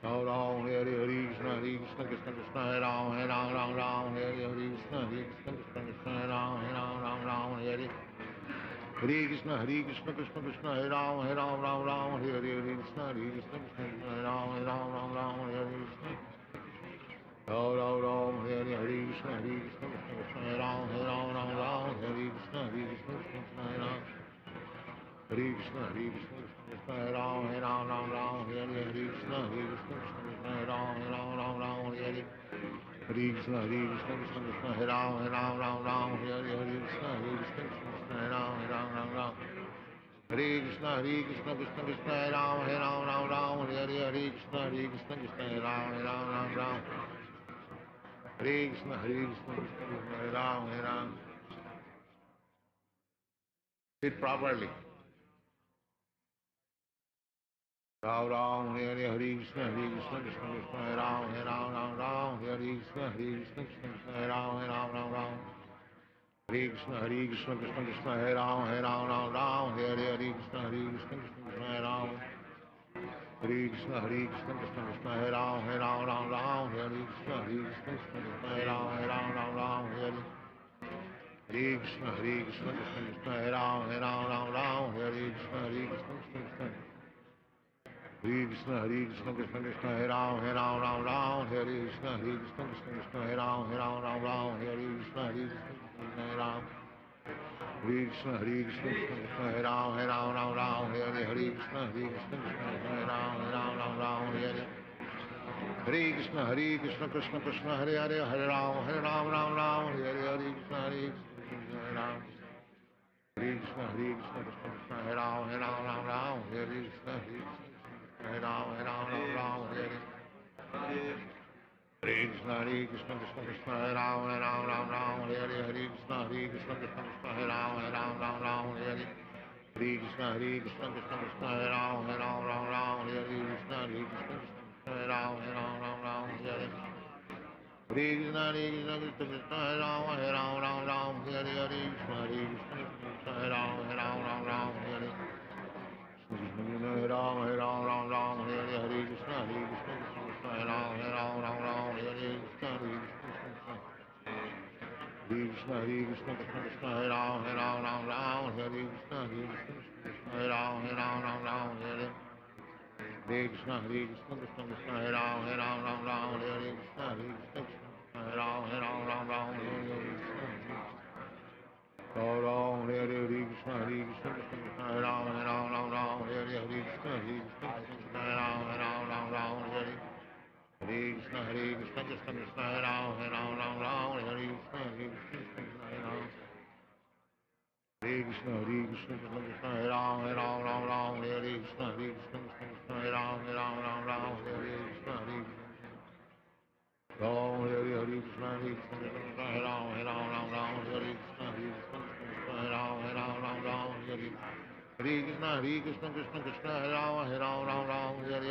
Hare Ram Hare Krishna Krishna Hare Ram Hare Krishna Krishna Hare Ram Hare Krishna Ram Hare Krishna Krishna Hare Ram Hare Krishna Hare Ram Hare Krishna Ram Hare Krishna Krishna Hare Ram Hare Krishna Krishna Hare Ram Hare Krishna Krishna Hare Ram Hare Krishna Hare Ram Hare Krishna Ram Hare Krishna Krishna Hare Ram Hare Krishna Hare Ram Hare Krishna Krishna Hare Ram Hare Krishna Hare Ram Hare Krishna Krishna Hare Ram Hare Krishna Hare Ram Hare Krishna Krishna Hare Ram Hare Krishna Hare Ram Hare Krishna Hare Ram. Sit properly. Ram Hare Krishna Krishna Krishna Hare Ram Hare Krishna Hare Ram Hare Krishna Krishna Krishna Hare Ram Hare Krishna Hare Ram Hare Krishna Krishna Hare Ram Hare Krishna Hare Ram Hare Krishna Krishna Hare Ram Hare Krishna Hare Krishna Krishna Hare Ram Hare Krishna Hare Ram Hare Krishna Hare Ram Hare Krishna Krishna Hare Ram Hare Krishna Hare Ram Hare Krishna Krishna Krishna Hare Ram Hare Krishna Hare Ram Hare Krishna Krishna Hare Ram Hare Krishna Hare Ram Hare Krishna Krishna Hare Ram Hare Krishna Krishna Hare Ram Hare Krishna Krishna Hare Ram Hare Hare Krishna, Krishna Krishna, Hare Ram, Ram Ram, Hare Krishna, Krishna Krishna, Hare Ram, Ram, Hare Krishna, Krishna Krishna, Hare Ram, Ram, Hare Krishna, Krishna Krishna, Hare Ram, Ram, Hare Hare Ram, Ram, Hare Krishna, Krishna Krishna, Hare Ram, Ram, Hare Krishna, Krishna Krishna, Krishna, Hare Ram, Ram, Hare Krishna, Krishna, Hare Ram, Ram, Hare Krishna, Krishna, Hare Ram, Hare Krishna, Krishna, Hare Ram, Ram, Hare Krishna, Ram, Hare Krishna, Krishna, Hare Ram, Hare Krishna, Krishna, Hare Ram, Hare Krishna, Krishna Krishna, Hare Ram, Hare Krishna, Krishna, Hare Ram. Hare Krishna, Krishna Krishna, Hare Ram, Hare Krishna, Krishna Krishna, Hare Ram, Hare Krishna, Ram, Hare Krishna, Krishna Krishna, Hare Ram, Hare Krishna, Krishna, Hare Ram, Hare Krishna, Krishna Krishna, Hare Ram, Hare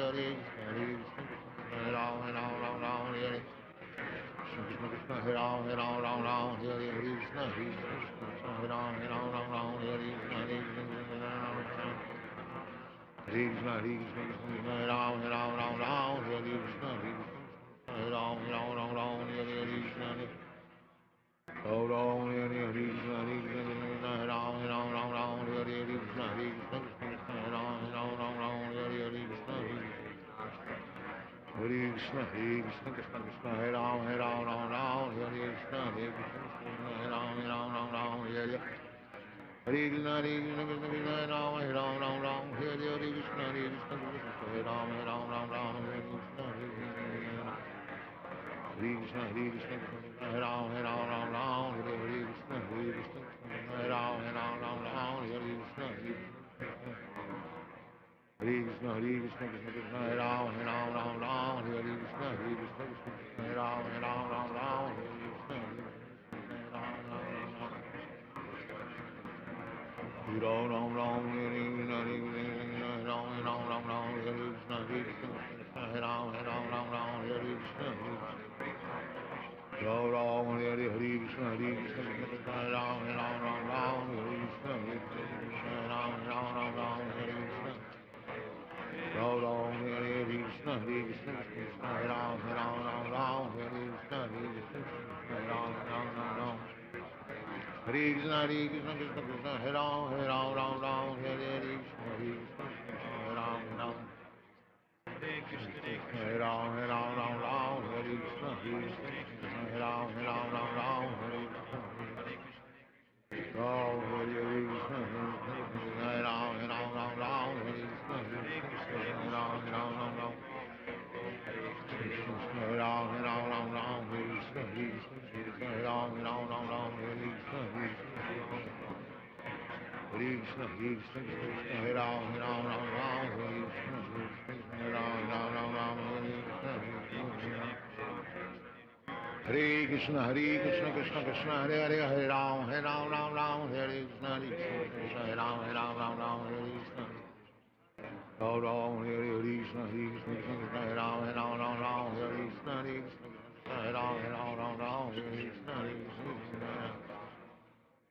Krishna, Krishna, Hare Ram, Hare Krishna Krishna, Hare Ram, Hare Krishna, Krishna, Hare Ram, Hare Krishna, Hare Krishna, Hare Ram, Hare Krishna, Hare Ram, Hare Krishna, Ram, Hare Krishna, Hare Ram, Hare Krishna, Krishna, Hare Ram, Hare Krishna, Hare Krishna, Krishna Krishna, Hare Ram, Hare Krishna, Hare Ram, Hare Hare Krishna, Krishna Krishna, Hare Ram, Hare Hare Krishna, Krishna Krishna, Hare Ram, Hare Krishna, Hare Krishna, Hare Ram, Hare Krishna, Krishna, Hare Ram, Hare Krishna, Hare Krishna, Krishna Krishna, Hare Ram, Hare Krishna, Krishna, Hare Ram, Hare Krishna, Ram Ram, Hare Krishna, Ram Hare Krishna, Krishna, Hare Ram, Hare Krishna, Ram Hare Krishna, Krishna Krishna, Hare Ram, Hare Krishna, Hare Ram, Hare Krishna, Ram Hare Krishna, Krishna Krishna, Hare Ram, Hare Krishna, Hare Ram, Hare Krishna, Krishna Krishna, Hare Ram, Hare Krishna, Hare Ram, Hare Ram, Hare Krishna, Hare Ram, Hare Krishna, Ram Hare Krishna, Hare Ram, Hare Krishna, Hare Ram, Hare Ram, Hare Krishna, Hare Ram, Hare Krishna, Hare Krishna, Hare Ram, Hare Krishna, Hare Ram, Hare Krishna, Hare Krishna, Krishna Krishna, Hare Hare, Hare Ram, Ram, Hare Krishna, Krishna, Hare Ram, Hare Krishna, Ram Hare Krishna, Krishna, Hare Ram, Hare Krishna, Krishna, Hare Ram,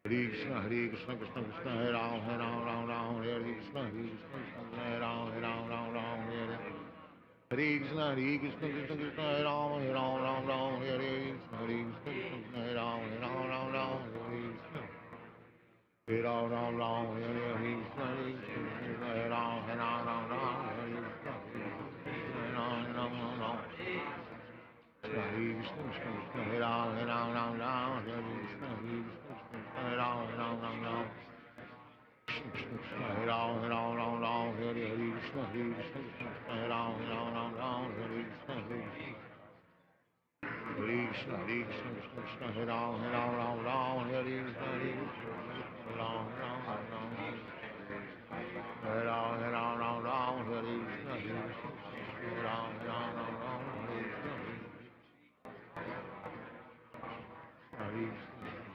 Hare Krishna, Hare Krishna, Krishna, Hare Ram, Hare Krishna, Hare Ram, Hare Krishna, Krishna, Hare Ram, Hare Krishna, Hare Ram, Hare Krishna, Hare Ram, Hare Krishna, Hare Ram, Hare Krishna, Hare Ram, Hare Krishna, Hare Ram, Hare Krishna, Hare Ram, Hare Ram, Hare Krishna, Hare Ram, Hare Krishna, Hare Krishna, Krishna, Hare Ram, Hare Krishna, Hare Ram, Hare Ram, Hare Krishna, Hare Ram, Hare Krishna, Hare Krishna, Hare Ram, Hare Krishna,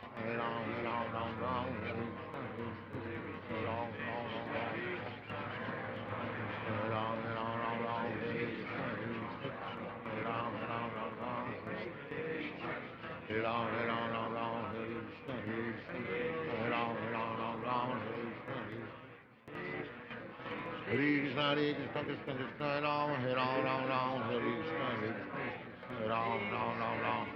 Hare Ram, Hare Krishna, Krishna Krishna, Hare Ram, Ram, Ram, Hare Krishna, Hare Ram, Ram, Ram.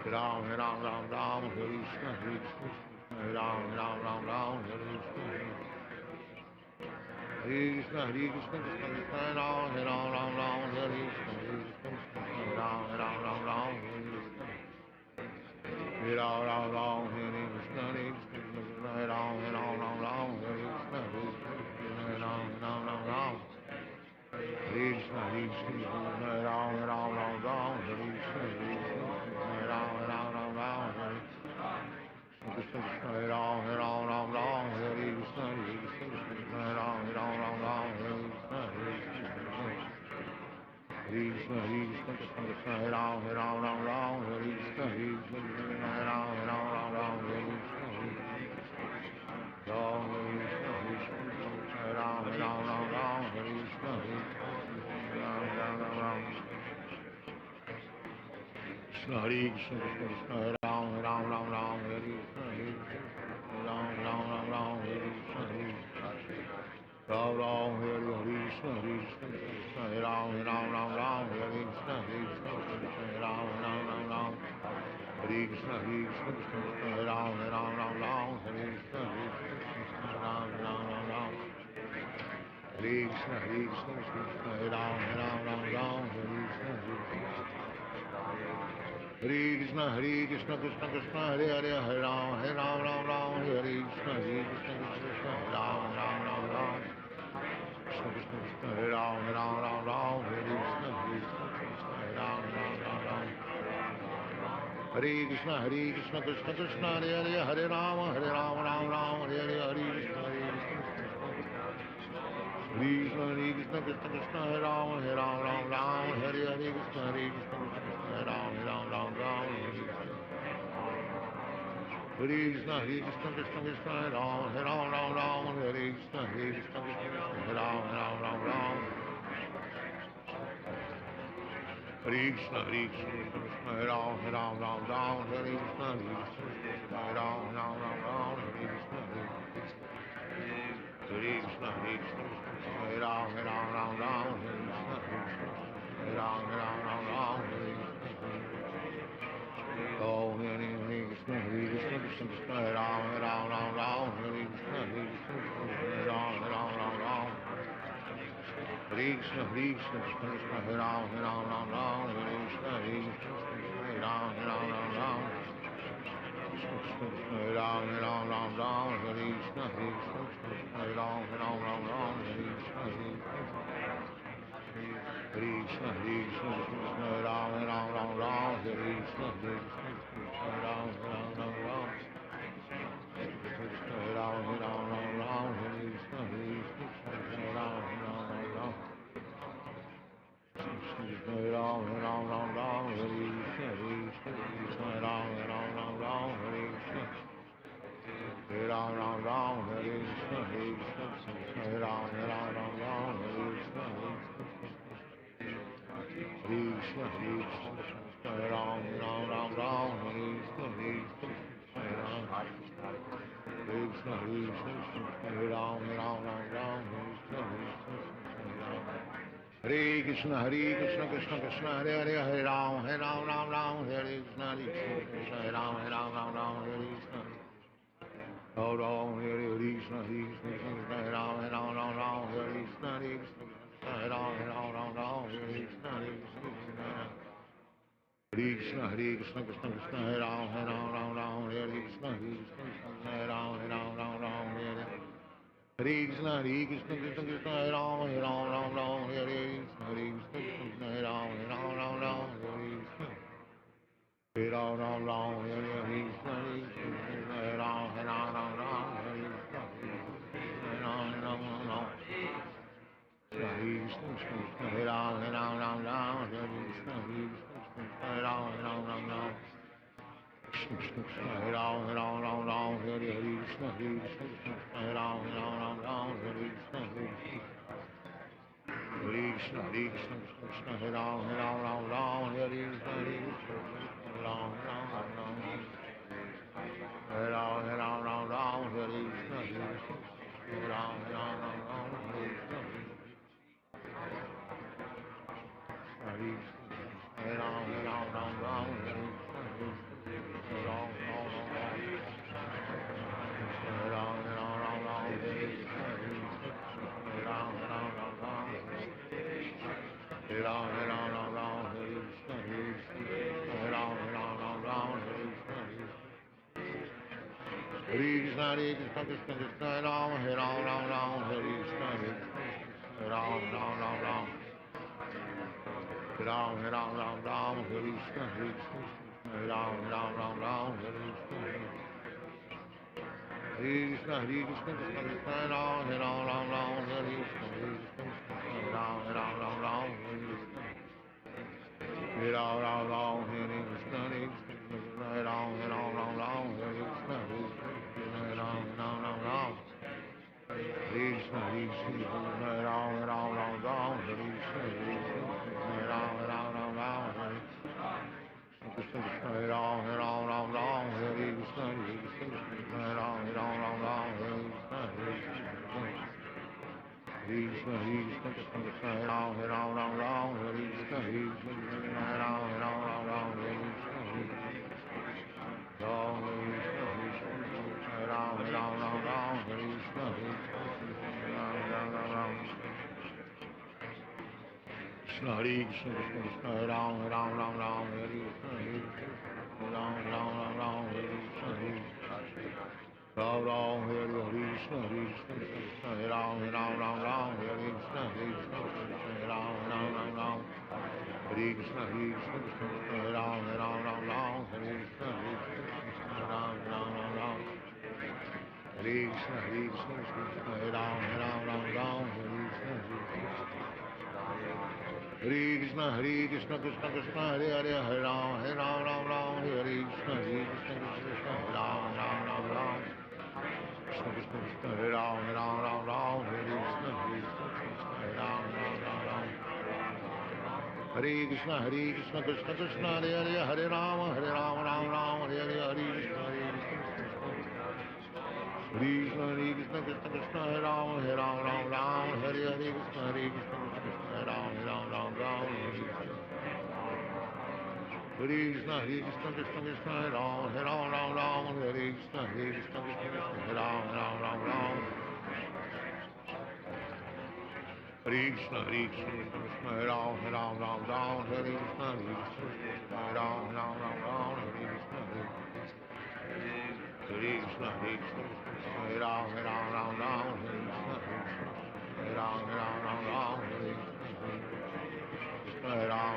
Ram, Ram, Ram, Ram, Hare Krishna, Ram, Ram, Ram, Hare Krishna. Hare Krishna, Krishna Krishna, Ram, Ram, Ram, Hare Krishna, Ram, Ram, Ram, Hare Krishna. Ram, Ram, Ram, Hare Krishna, Ram, Ram, Ram, Hare Krishna, Ram, Ram, Ram. Krishna, Krishna, Ram, Ram, Ram, Hare Krishna, Ram, Ram, Ram, Hare Krishna, Ram, Ram, Ram, Hare Krishna, Ram, Ram, Ram, Hare Krishna, Krishna, Krishna, Krishna, Ram, Ram, Ram, Hare Krishna, Ram, Ram, Ram, Hare Krishna, Ram, Krishna, Krishna, Ram, Ram, Ram, Hare Krishna, Ram, Ram, Ram. Krishna, Hare Krishna, Krishna Krishna, Ram, Ram, Ram, Hare Krishna, Ram, Ram, Ram, Hare Krishna, Ram, Ram, Hare Krishna, Krishna Krishna, Ram, Ram, Hare Krishna, Ram, Ram, Hare Krishna, Krishna Krishna, Ram, Ram, Hare Krishna, Ram, Ram, Hare Krishna, Krishna Krishna, Ram, Ram, Hare Krishna, Hare Krishna, Krishna Krishna, Hare Hare, Hare Ram, Ram, Hare Krishna, Krishna Krishna, Ram, Ram, Krishna Krishna, Hare Ram, Hare Krishna, Krishna Krishna, Ram, Ram. Hare Krishna, Krishna Krishna, Hare Hare, Hare Ram, Hare Ram, Hare Hare, Hare Krishna, Krishna Krishna, Krishna, Hare Ram, Hare Ram, Hare Hare, Krishna, Hare Ram, Hare Krishna, Krishna Krishna, Hare Ram, Hare Ram, Hare Krishna, Krishna Hare Ram, Hare Krishna, Krishna, Hare Ram, Hare Krishna, Hare Ram, Hare Krishna, Krishna, Hare Ram, Hare Krishna, Hare Ram, Hare Krishna. Oh, Hare Krishna, Krishna Krishna, Hare Ram, Hare Krishna, Hare Ram, Hare Krishna, Krishna Krishna, Hare Ram, Hare Krishna, Hare Ram, Hare Ram, Hare Krishna, Hare Ram, Hare Krishna, Krishna Krishna, Ram, Hare Krishna, Ram, Krishna, Ram, Hare Krishna, Ram, Krishna, Ram, Hare Krishna, Ram, Hare Krishna, Ram, Hare Krishna, Ram, Hare Krishna, Krishna, Krishna, Ram, Hare Krishna, Ram, Krishna, Krishna, Ram, Hare Krishna, Krishna Krishna, Hare Hare, Hare Ram, Hare Krishna, Krishna, Hare Ram, Hare Krishna. Ram Ram, Hare Krishna, Krishna Krishna, Hare Ram, Hare Krishna, Hare Ram, Hare Krishna, Krishna, Krishna Krishna, Hare Ram, Hare Krishna, Hare Ram, Hare Krishna, Krishna Krishna, Hare Ram, Hare Krishna, Krishna, Hare Ram, Hare Krishna. Hare Ram, Hare Krishna, Hare Ram, Hare Krishna, Hare Ram, Hare Ram, Hare Krishna, Hare Ram, Hare Ram, Hare Krishna, Hare Ram, Hare Krishna, Krishna, Krishna, Hare Ram, Hare Krishna, Hare Ram, Hare Ram, Hare Krishna, Hare Ram, Ram, Hare Ram, Ram Ram, Hare Krishna, Hare Ram, Ram Ram, Hare Krishna, Hare Krishna, Hare Krishna, Krishna Krishna, Hare Ram, Ram Ram, Hare Krishna, Hare Ram, Ram Ram, Ram, Ram Ram, Hare Krishna, Hare Ram, Ram, Hare Krishna, Krishna, Hare Krishna, Krishna Krishna, Ram, Ram, Hare Krishna, Ram, Ram, Hare Krishna, Ram, Ram, Hare Krishna, Ram, Ram, Hare Krishna, Ram, Ram, Krishna, Krishna, Ram, Ram, Hare Krishna, Ram, Hare Krishna, Krishna, Ram, Ram, Hare Krishna, Ram, Hare Krishna, Krishna, Krishna, Krishna, Ram, Hare Krishna, Ram, Hare Krishna, Ram, Hare Krishna, Krishna, Hare Krishna, Krishna, Ram, Hare Krishna, Ram, Hare Krishna, Ram, Hare Krishna, Krishna, Ram, Hare Krishna, Ram, Hare Krishna, Krishna, Ram, Hare Krishna, Ram, Hare Krishna, Krishna, Ram, Hare Krishna, Hare Krishna, Krishna Krishna, Hare Hare, Hare Ram, Ram, Hare Krishna, Krishna, Ram, Krishna Krishna, Hare Ram, Hare Krishna, Ram, Hare Krishna, Krishna Krishna, Hare Hare, Hare Ram, Hare Hare, Hare Krishna, Krishna, Krishna Krishna, Hare Ram, Hare Hare, Hare Krishna, Hare Ram, Hare Krishna, Krishna Krishna, Hare Ram, Hare Krishna, Hare Ram, Krishna, Krishna, Hare Ram, Hare Krishna, Hare Ram, Hare Krishna, Hare Ram, Hare Krishna, Hare Ram,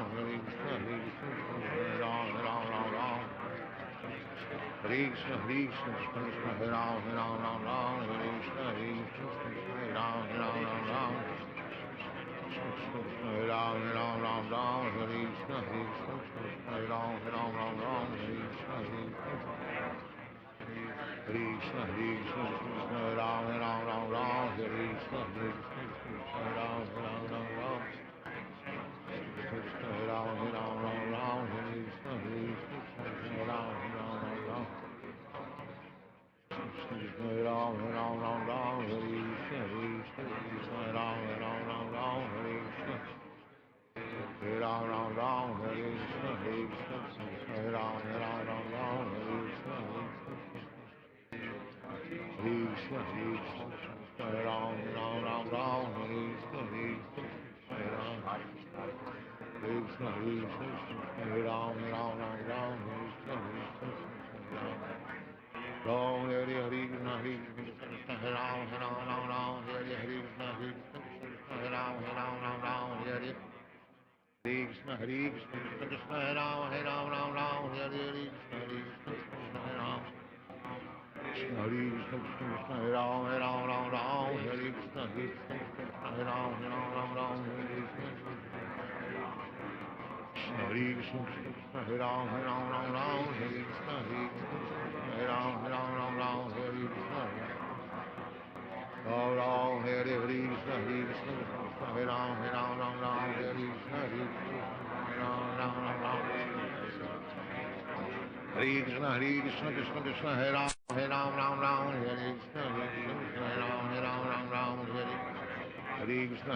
Hare Krishna, Hare Ram, Hare Krishna, Hare Ram, Hare Krishna, Krishna, Hare Ram, Hare Krishna, Hare Ram, Hare Ram, Hare Krishna, Hare Ram, Hare Krishna, Krishna, Hare Ram, Hare Krishna, Hare Ram, Krishna, Hare Ram, Hare Krishna, Hare Ram, Hare Ram, Hare Krishna, Hare Ram, Hare Krishna, Hare Ram, Hare Krishna, Hare Ram, Hare Krishna, Krishna, Hare Ram, Hare Krishna, Hare Ram, Krishna, Hare Ram, Hare Krishna, Ram, Hare Hare Krishna, Hare Ram, Hare Krishna, Hare Ram, Hare Krishna, Hare Krishna, Krishna Hare Ram, Hare Krishna, Hare Ram, Krishna Hare Krishna, Krishna Hare Ram, Hare Krishna, Hare Ram, Hare Krishna, Krishna Hare Krishna, Krishna Hare Ram, Hare Krishna, Hare Ram, Hare Krishna, Ram Ram, Hare Hare Krishna, Krishna Hare Ram, Hare Krishna, Hare Ram, Hare Krishna, Krishna Krishna, Hare Ram, Hare Krishna, Hare Ram, Hare Krishna, Krishna Hare Ram, Hare Krishna,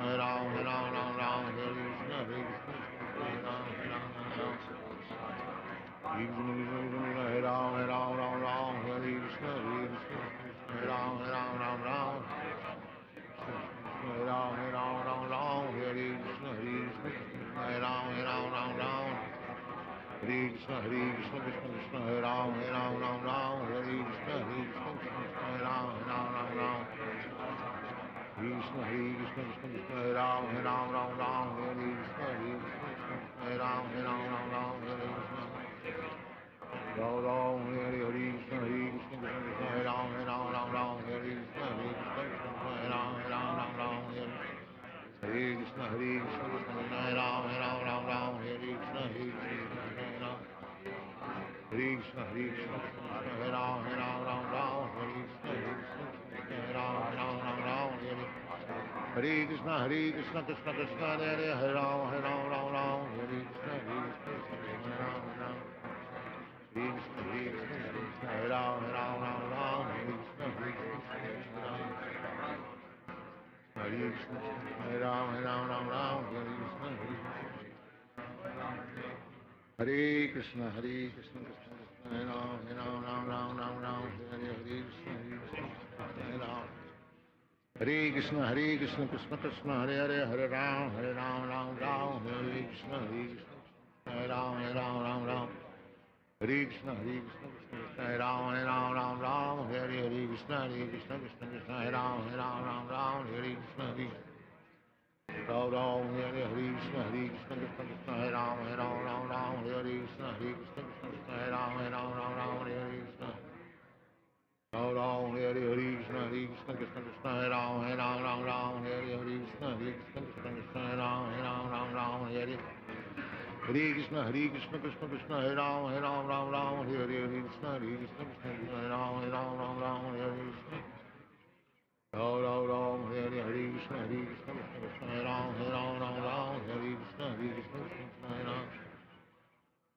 Hare Ram, Hare Ram, Hare Krishna, Hare Ram, Hare Ram, Krishna Krishna Krishna Hare Ram Ram Ram Hare Krishna Krishna Krishna Hare Ram Ram Krishna Krishna Krishna Krishna Hare Ram Ram Hare Krishna Krishna Hare Ram Ram Hare Krishna Ram Ram Hare Krishna Krishna Krishna Hare Ram Ram Hare Krishna Krishna Krishna Hare Ram Ram Hare Krishna Krishna Krishna Hare Ram Ram Hare Krishna Krishna Hare Ram Krishna Krishna Krishna Hare Ram Ram Hare Krishna Krishna Hare Ram Hare Krishna Krishna Krishna Hare Ram Ram Hare Krishna Krishna Hare Ram Krishna Krishna Krishna Hare Ram Ram Hare Krishna Krishna Hare Krishna Hare Ram Ram Hare Krishna Hare Krishna Krishna Krishna Hare Ram Hare Krishna Hare Ram Hare Krishna Krishna Krishna Hare Ram Ram Hare Krishna Hare Ram Hare Krishna Krishna Hare Ram Hare Krishna Krishna Hare Ram Hare Krishna Ram Ram Hare Krishna Krishna Hare Ram Hare Krishna Krishna Hare Ram Hare Krishna Ram Ram Hare Krishna Krishna Hare Ram Hare Krishna Krishna Hare Ram Hare Krishna Krishna Hare Ram Hare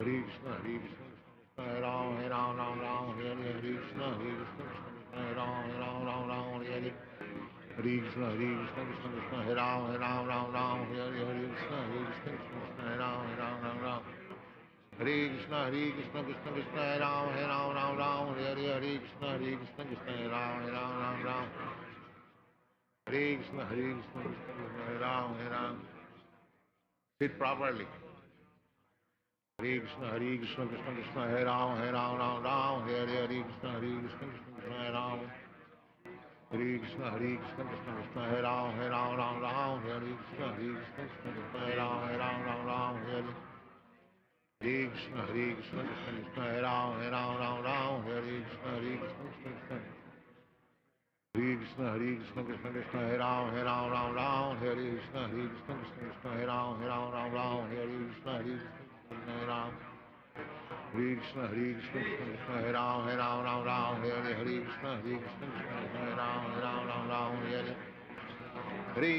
Krishna Krishna Hare Ram Hare Krishna Ram Hare Krishna Krishna Hare Ram Hare Krishna Krishna Hare Ram Krishna Hare Ram Hare Krishna Hare Ram Hare Krishna Krishna Hare Ram Hare Krishna Krishna Hare Ram Krishna Krishna Hare Ram Hare Krishna Krishna Hare Ram Krishna Hare Ram. Sit properly. Krishna Krishna Krishna Hare Ram Hare Krishna Krishna Hare Ram Krishna Krishna Hare Ram Hare Krishna Krishna Hare Ram Hare Krishna Krishna Hare Ram Hare Krishna Krishna Krishna Krishna Hare Ram Hare Krishna Krishna Hare Ram Hare Krishna Hare Ram Krishna Krishna Hare Ram Hare Krishna Hare Ram Hare Krishna Krishna Hare Ram Hare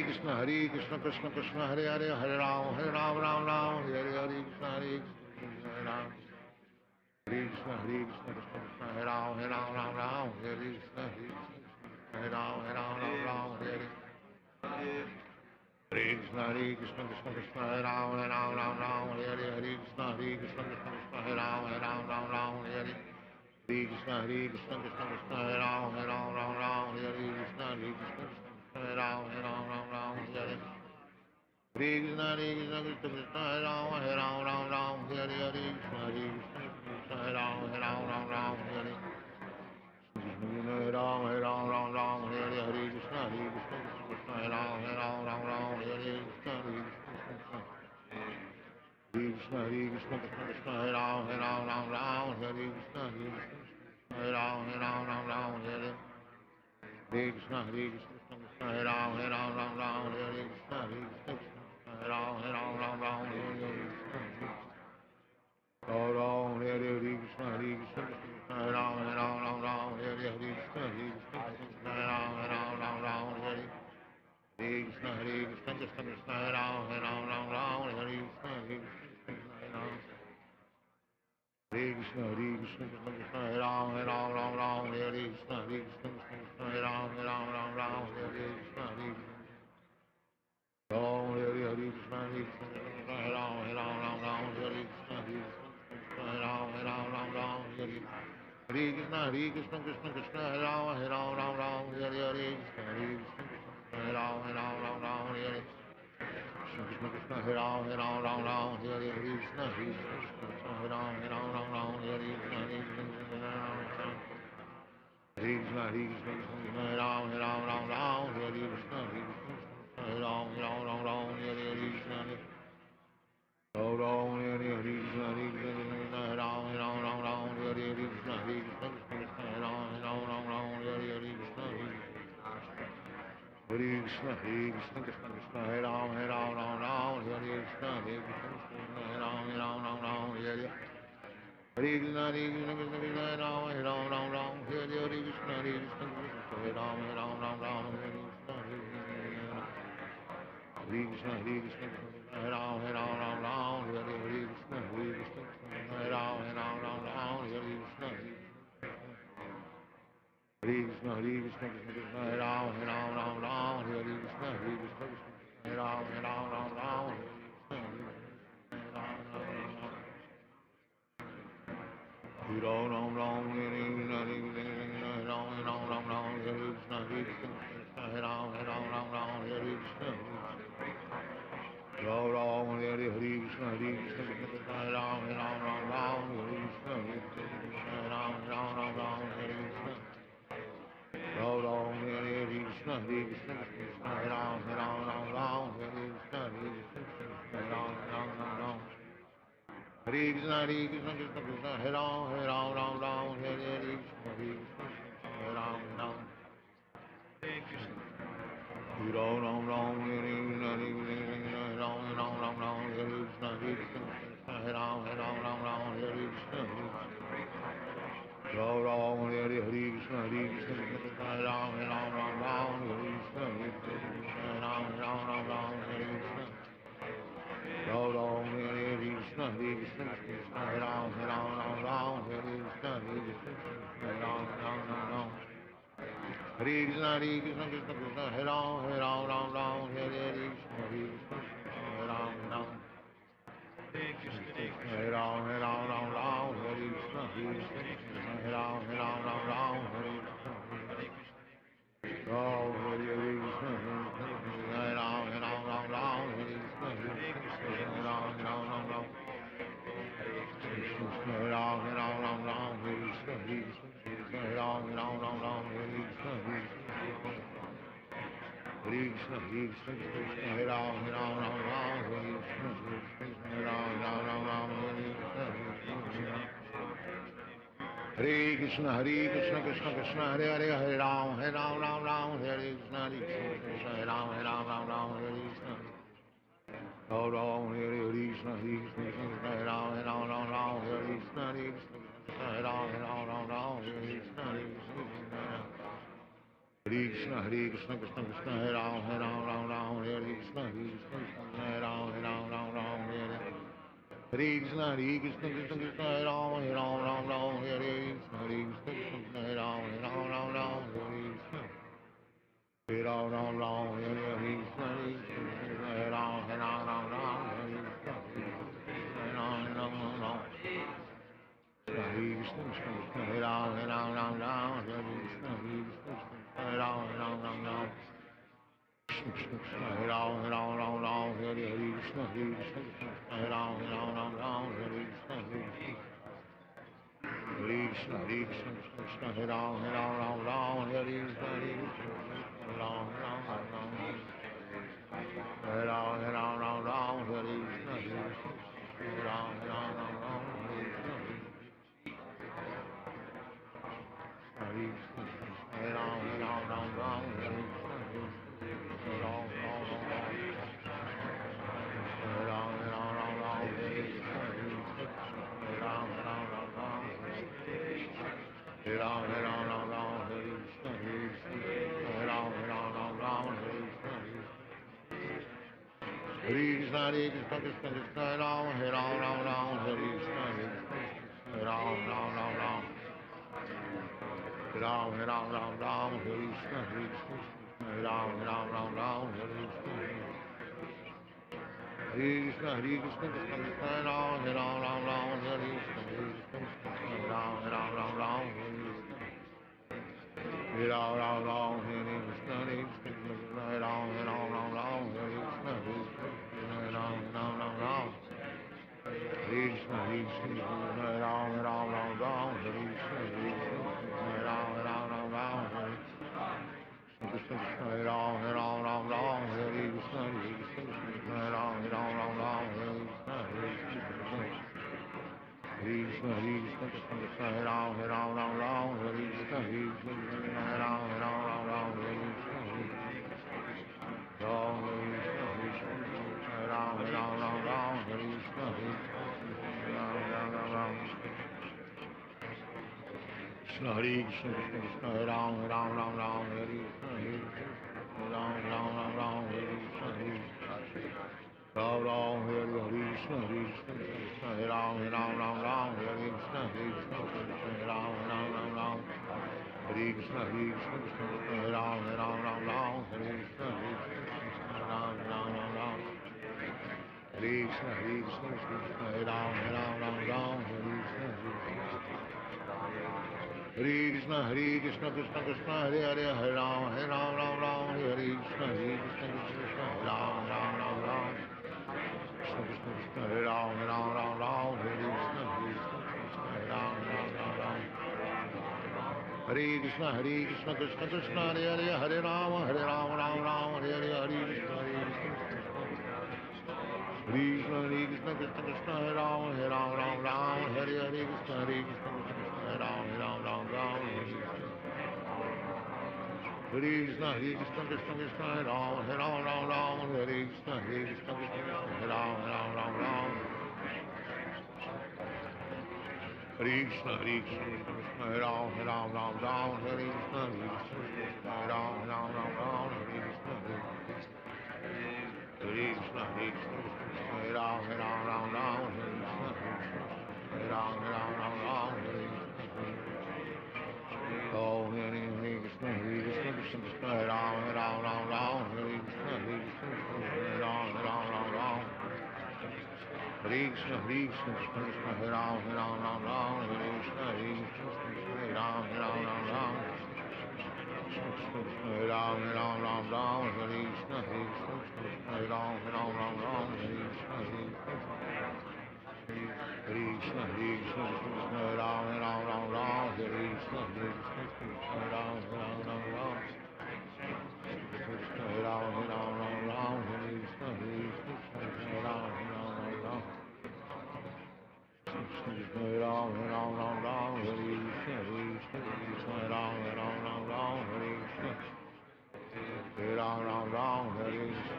Krishna Hare Ram Krishna Krishna Hare Ram Hare Krishna Hare Ram Hare Krishna Krishna Hare Ram Hare Krishna Krishna Hare Ram Hare Krishna Krishna Hare Ram Hare Krishna Krishna Hare Ram Hare Krishna Krishna Hare Ram Hare Krishna Krishna Hare Ram Hare Hare Ram Hare Krishna Krishna Hare Ram Hare Krishna Krishna Hare Ram Hare Krishna Hare Ram Hare Krishna Krishna Hare Ram Hare Krishna Hare Ram Hare Ram Hare Krishna Hare Ram Hare Krishna Krishna Ram Hare Krishna Krishna Hare Ram Hare Krishna Krishna Hare Ram Hare Krishna Krishna Hare Ram Hare Krishna Ram Hare Krishna Hare Ram Hare Krishna Hare Ram Hare Krishna Krishna Hare Ram Hare Krishna Hare Ram Hare Krishna Krishna Krishna Hare Ram Hare Krishna Hare Ram Hare Krishna Hare Krishna Hare Krishna Hare Ram Hare Krishna Hare Ram Hare Krishna Ram Hare Krishna Hare Ram Hare Krishna Hare Ram Hare Krishna Hare Krishna Krishna Krishna Hare Ram Hare Krishna Hare Ram Hare Krishna Krishna Krishna Ram Hare Krishna Hare Ram Hare Krishna Hare Krishna Hare Ram Hare Krishna Hare Ram Hare Krishna Hare Krishna Krishna Krishna Hare Ram Hare Krishna Hare Ram Hare Hare Krishna Krishna Krishna Hare Ram Hare Krishna Hare Ram Hare Krishna Hare Ram Hare Krishna Hare Krishna Hare Ram Hare Krishna Ram Hare Krishna Hare Ram Hare Krishna Hare Ram Hare Krishna Ram Hare Krishna Hare Ram Hare Krishna Hare Ram Hare Krishna Krishna Hare Ram Hare Krishna Hare Ram Hare Krishna Hare Ram Hare Krishna Hare Ram Hare Krishna Ram Hare Krishna Hare Ram Hare Krishna Hare Ram Hare Ram Hare Krishna Hare Ram Hare Krishna Hare Krishna Hare Ram Hare Krishna Hare Ram Hare Krishna Krishna Krishna Hare Hare Ram Hare Krishna Hare Ram Hare Krishna Ram Hare Krishna Hare Ram Hare Krishna Hare Ram Hare Krishna Krishna Krishna Krishna Hare Ram Hare Krishna Hare Ram Hare Krishna Krishna Hare Ram Hare Krishna Hare Ram Hare Krishna Hare Ram Hare Krishna Hare Ram Hare Krishna Hare Ram Hare Krishna Hare Ram Hare Krishna Hare Ram Hare Ram Hare Krishna Hare Ram Hare Krishna Hare Krishna Hare Ram Hare Krishna Hare Ram Hare Ram Hare Krishna Hare Ram Hare Krishna Hare Ram Hare Krishna Krishna Hare Ram Ram Ram Hare Krishna Hare Ram Ram Hare Krishna Hare Krishna Krishna Krishna Hare Ram Ram Hare Krishna Hare Ram Ram Hare Krishna Ram Ram Hare Krishna Krishna Hare Krishna Krishna Krishna Hare Ram Ram Hare Krishna Ram Hare Krishna Ram Hare Krishna Hare Ram Hare Krishna Ram Hare Krishna Hare Ram Hare Krishna Ram Hare Krishna Hare Ram Hare Krishna Hare Krishna Krishna Krishna Hare Hare Hare Ram Hare Krishna Krishna Ram Krishna Krishna Hare Ram Hare Krishna Ram Hare Krishna Krishna Krishna Hare Hare Hare Ram Hare Hare Krishna Krishna Krishna Krishna Hare Ram Hare Hare Krishna Krishna Hare Ram Hare Krishna Krishna Krishna Hare Ram Hare Krishna Krishna Hare Ram Hare Krishna Krishna Hare Ram Hare Krishna Hare Ram Hare Krishna Hare Krishna Hare Ram Hare Ram Hare Oh, Hare Krishna Krishna Krishna Hare Ram Hare Krishna Hare Krishna Krishna Hare Ram Hare Krishna Hare Ram Hare Ram Hare Krishna Hare Ram Krishna Krishna Hare Ram Hare Krishna Hare Ram Krishna Hare Ram Hare Krishna Hare Ram Hare Ram Hare Krishna Hare Ram Hare Krishna Hare Ram Hare Krishna Hare Ram Hare Krishna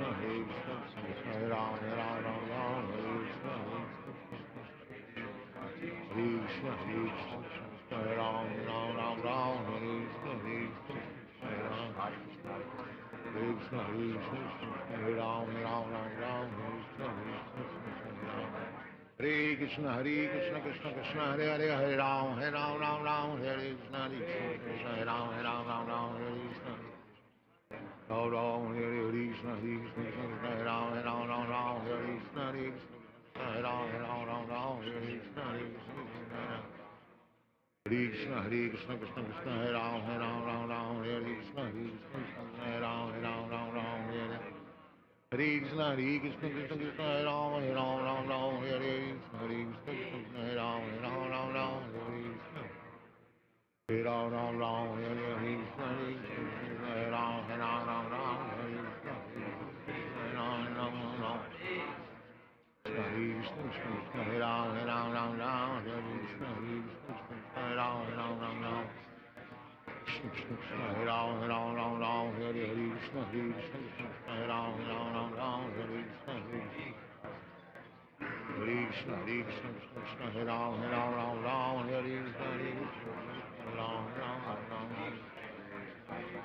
Krishna Krishna Hare Ram Hare Krishna Hare Ram Krishna Hare Ram Hare Krishna Krishna Krishna Hare Hare Hare Ram Hare Krishna Hare Ram Hare Krishna Ram Hare Krishna Hare Ram Hare Krishna Hare Ram Hare Krishna Krishna Krishna Krishna Hare Ram Hare Krishna Hare Ram Hare Krishna Krishna Krishna Hare Ram Hare Krishna Hare Ram Hare Krishna Hare Ram Hare Krishna Hare Ram Hare Krishna Krishna Hare Ram Hare Krishna Hare Ram Krishna Hare Ram Hare Krishna Hare Ram Hare Krishna Krishna Krishna Hare Ram Hare Krishna Ram Hare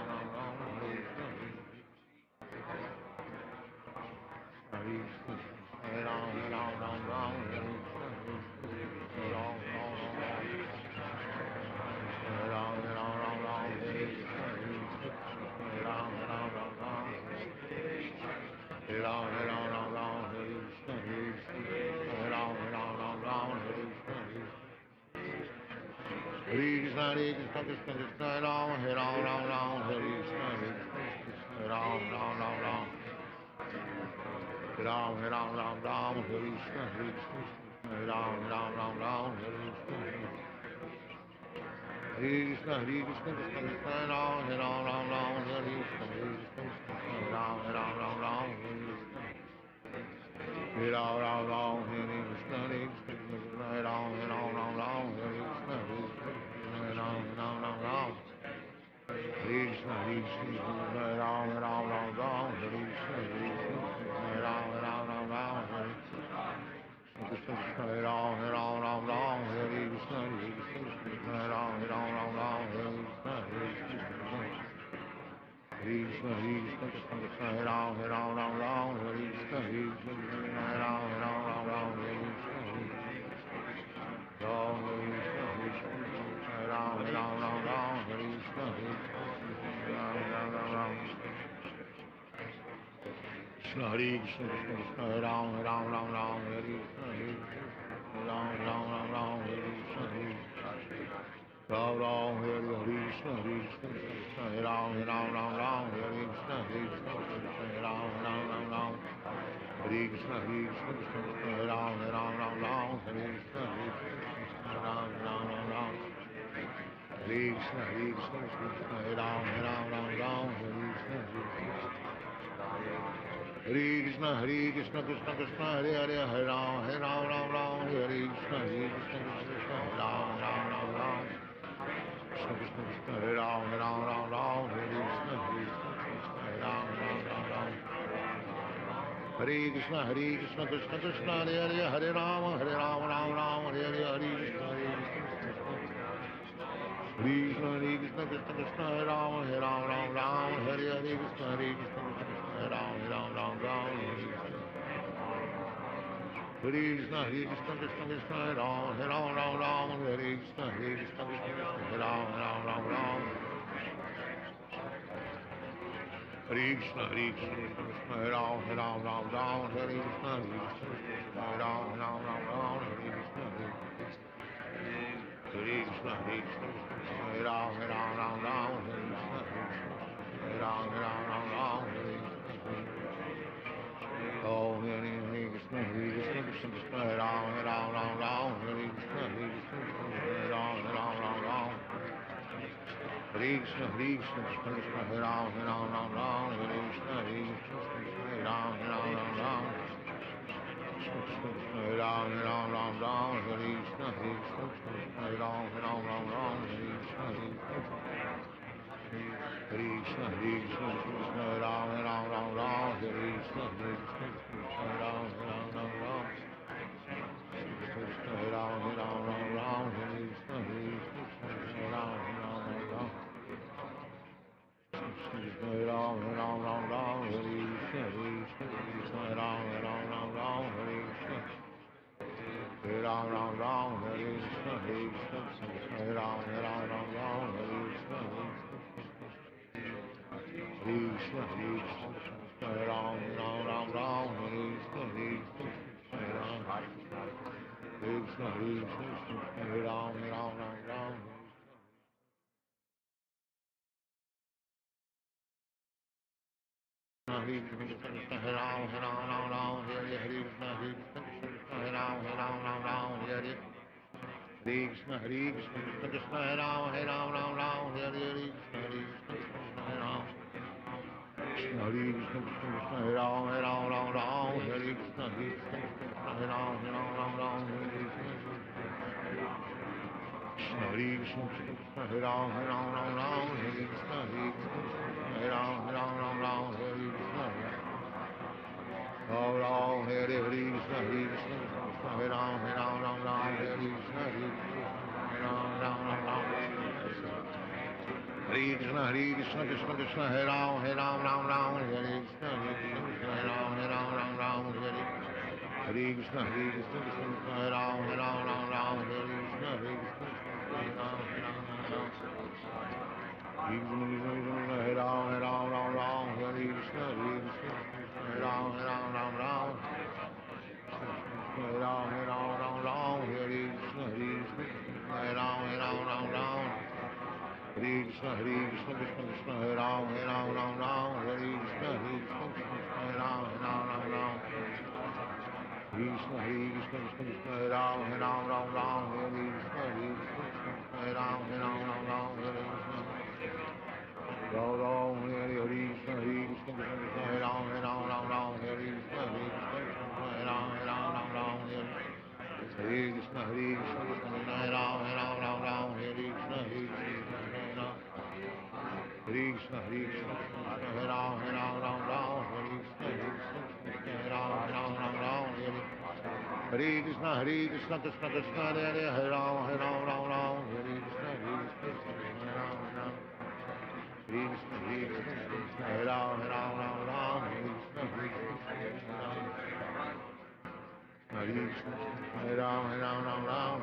Ram Hare Krishna Ram Hare Krishna Hare Ram Hare Krishna Krishna Krishna Ram Hare Hare Krishna Ram Ram Hare Krishna Ram Hare Krishna Hare Krishna, Krishna Krishna, Hare Ram, Ram Ram, Hare Krishna, Hare Ram, Ram Ram, Hare Ram, Ram Ram, Hare Krishna, Krishna, Hare Ram, Ram Ram, Hare Krishna, Hare Ram, Ram Ram, Hare Krishna, Hare Ram, Ram Ram, Hare Krishna, Hare Ram, Ram Ram, Hare Krishna, Hare Ram, Ram Ram, Hare Krishna, Hare Ram, Ram Ram, Hare Krishna, Hare Krishna, Krishna, Hare Ram, Ram Ram, Hare Krishna, Hare Ram, Ram Ram, Hare Krishna, Ram, Hare Krishna, Hare Ram, Ram Ram, Hare Krishna, Ram, Ram, Krishna, Hare Krishna, Krishna, Hare Ram, Ram, Hare Krishna, Ram, Ram, Hare Krishna, Ram Ram, Hare Krishna, Krishna Krishna, Hare Ram, Ram, Hare Krishna, Hare Ram, Ram, Hare Krishna, Krishna Krishna, Hare Ram, Ram, Hare Krishna, Hare Ram, Ram, Hare Krishna, Krishna Krishna, Hare Ram, Ram, Hare Krishna, Hare Krishna, Krishna Krishna, Hare Hare, Hare Ram, Ram, Hare Krishna, Krishna Krishna, Hare Ram, Ram, Krishna Krishna Krishna, Hare Ram, Ram, Hare Krishna, Krishna, Hare Ram, Ram. Hare Krishna, Krishna Krishna, Hare Hare, Hare Ram, Ram, Hare Hare, Hare Krishna, Krishna Krishna, Krishna Krishna, Hare Ram, Ram, Hare Hare, Krishna, Krishna, Hare Ram, Ram, Hare Krishna, Krishna Krishna, Hare Ram, Hare Krishna, Krishna, Hare Ram. Hare Krishna, Krishna, Hare Ram, Hare Krishna, Hare Ram, Hare Krishna, Hare Krishna, Hare Ram, Hare Krishna, Hare Ram, Hare Krishna, Oh, Hare Krishna, Krishna Krishna, Hare Ram, Hare Krishna, Hare Ram, Hare Krishna, Krishna Krishna, Hare Ram, Hare Krishna, Hare Ram, Hare Ram, Hare Krishna, Hare Ram, Hare Krishna, Hare Krishna, Hare Ram, Hare Krishna, Hare Ram, Hare Ram, Hare Krishna, Hare Ram, Hare Ram, Hare Krishna, Hare Ram, Hare Krishna, Hare Ram, Hare Krishna, Hare Ram, Hare Krishna, Krishna, Hare Ram, Hare Krishna, Hare Ram, Krishna, Hare Ram, Ram. Hare Krishna, Hare Ram, Hare Krishna, Hare Ram, Hare Krishna, Krishna, Hare Ram, Hare Krishna, Hare Ram. Krishna, Hare Krishna, Hare Ram, Hare Krishna, Hare Ram, Hare Krishna. Krishna, Hare Krishna, Hare Ram, Hare Krishna, Hare Ram, Hare Krishna. Ram Ram, Hare Krishna, Hare Ram, Hare Krishna, Hare Krishna, Krishna Krishna, Hare Ram, Hare Krishna, Hare Ram, Hare Krishna, Hare Ram, Hare Krishna, Hare Ram, Hare Ram, Hare Krishna, Hare Ram, Hare Ram, Hare Krishna, Hare Ram, Hare Krishna, Krishna, Hare Ram, Hare Krishna, Hare Ram, Krishna Hare Krishna Krishna Krishna Hare Ram Hare Ram Ram Ram Hare Krishna Hare Krishna Hare Ram Hare Ram Ram Ram Hare Krishna Ram Ram Hare Hare Krishna Hare Krishna Krishna Krishna Hare Ram Hare Ram Ram Ram Hare Krishna Hare Krishna Hare Ram Hare Ram Ram Ram Hare Krishna Hare Krishna Krishna Krishna Hare Ram Hare Ram Ram Ram Hare Krishna Hare Krishna Hare Ram Hare Krishna Hare Krishna Krishna Krishna Hare Ram Hare Ram Ram Ram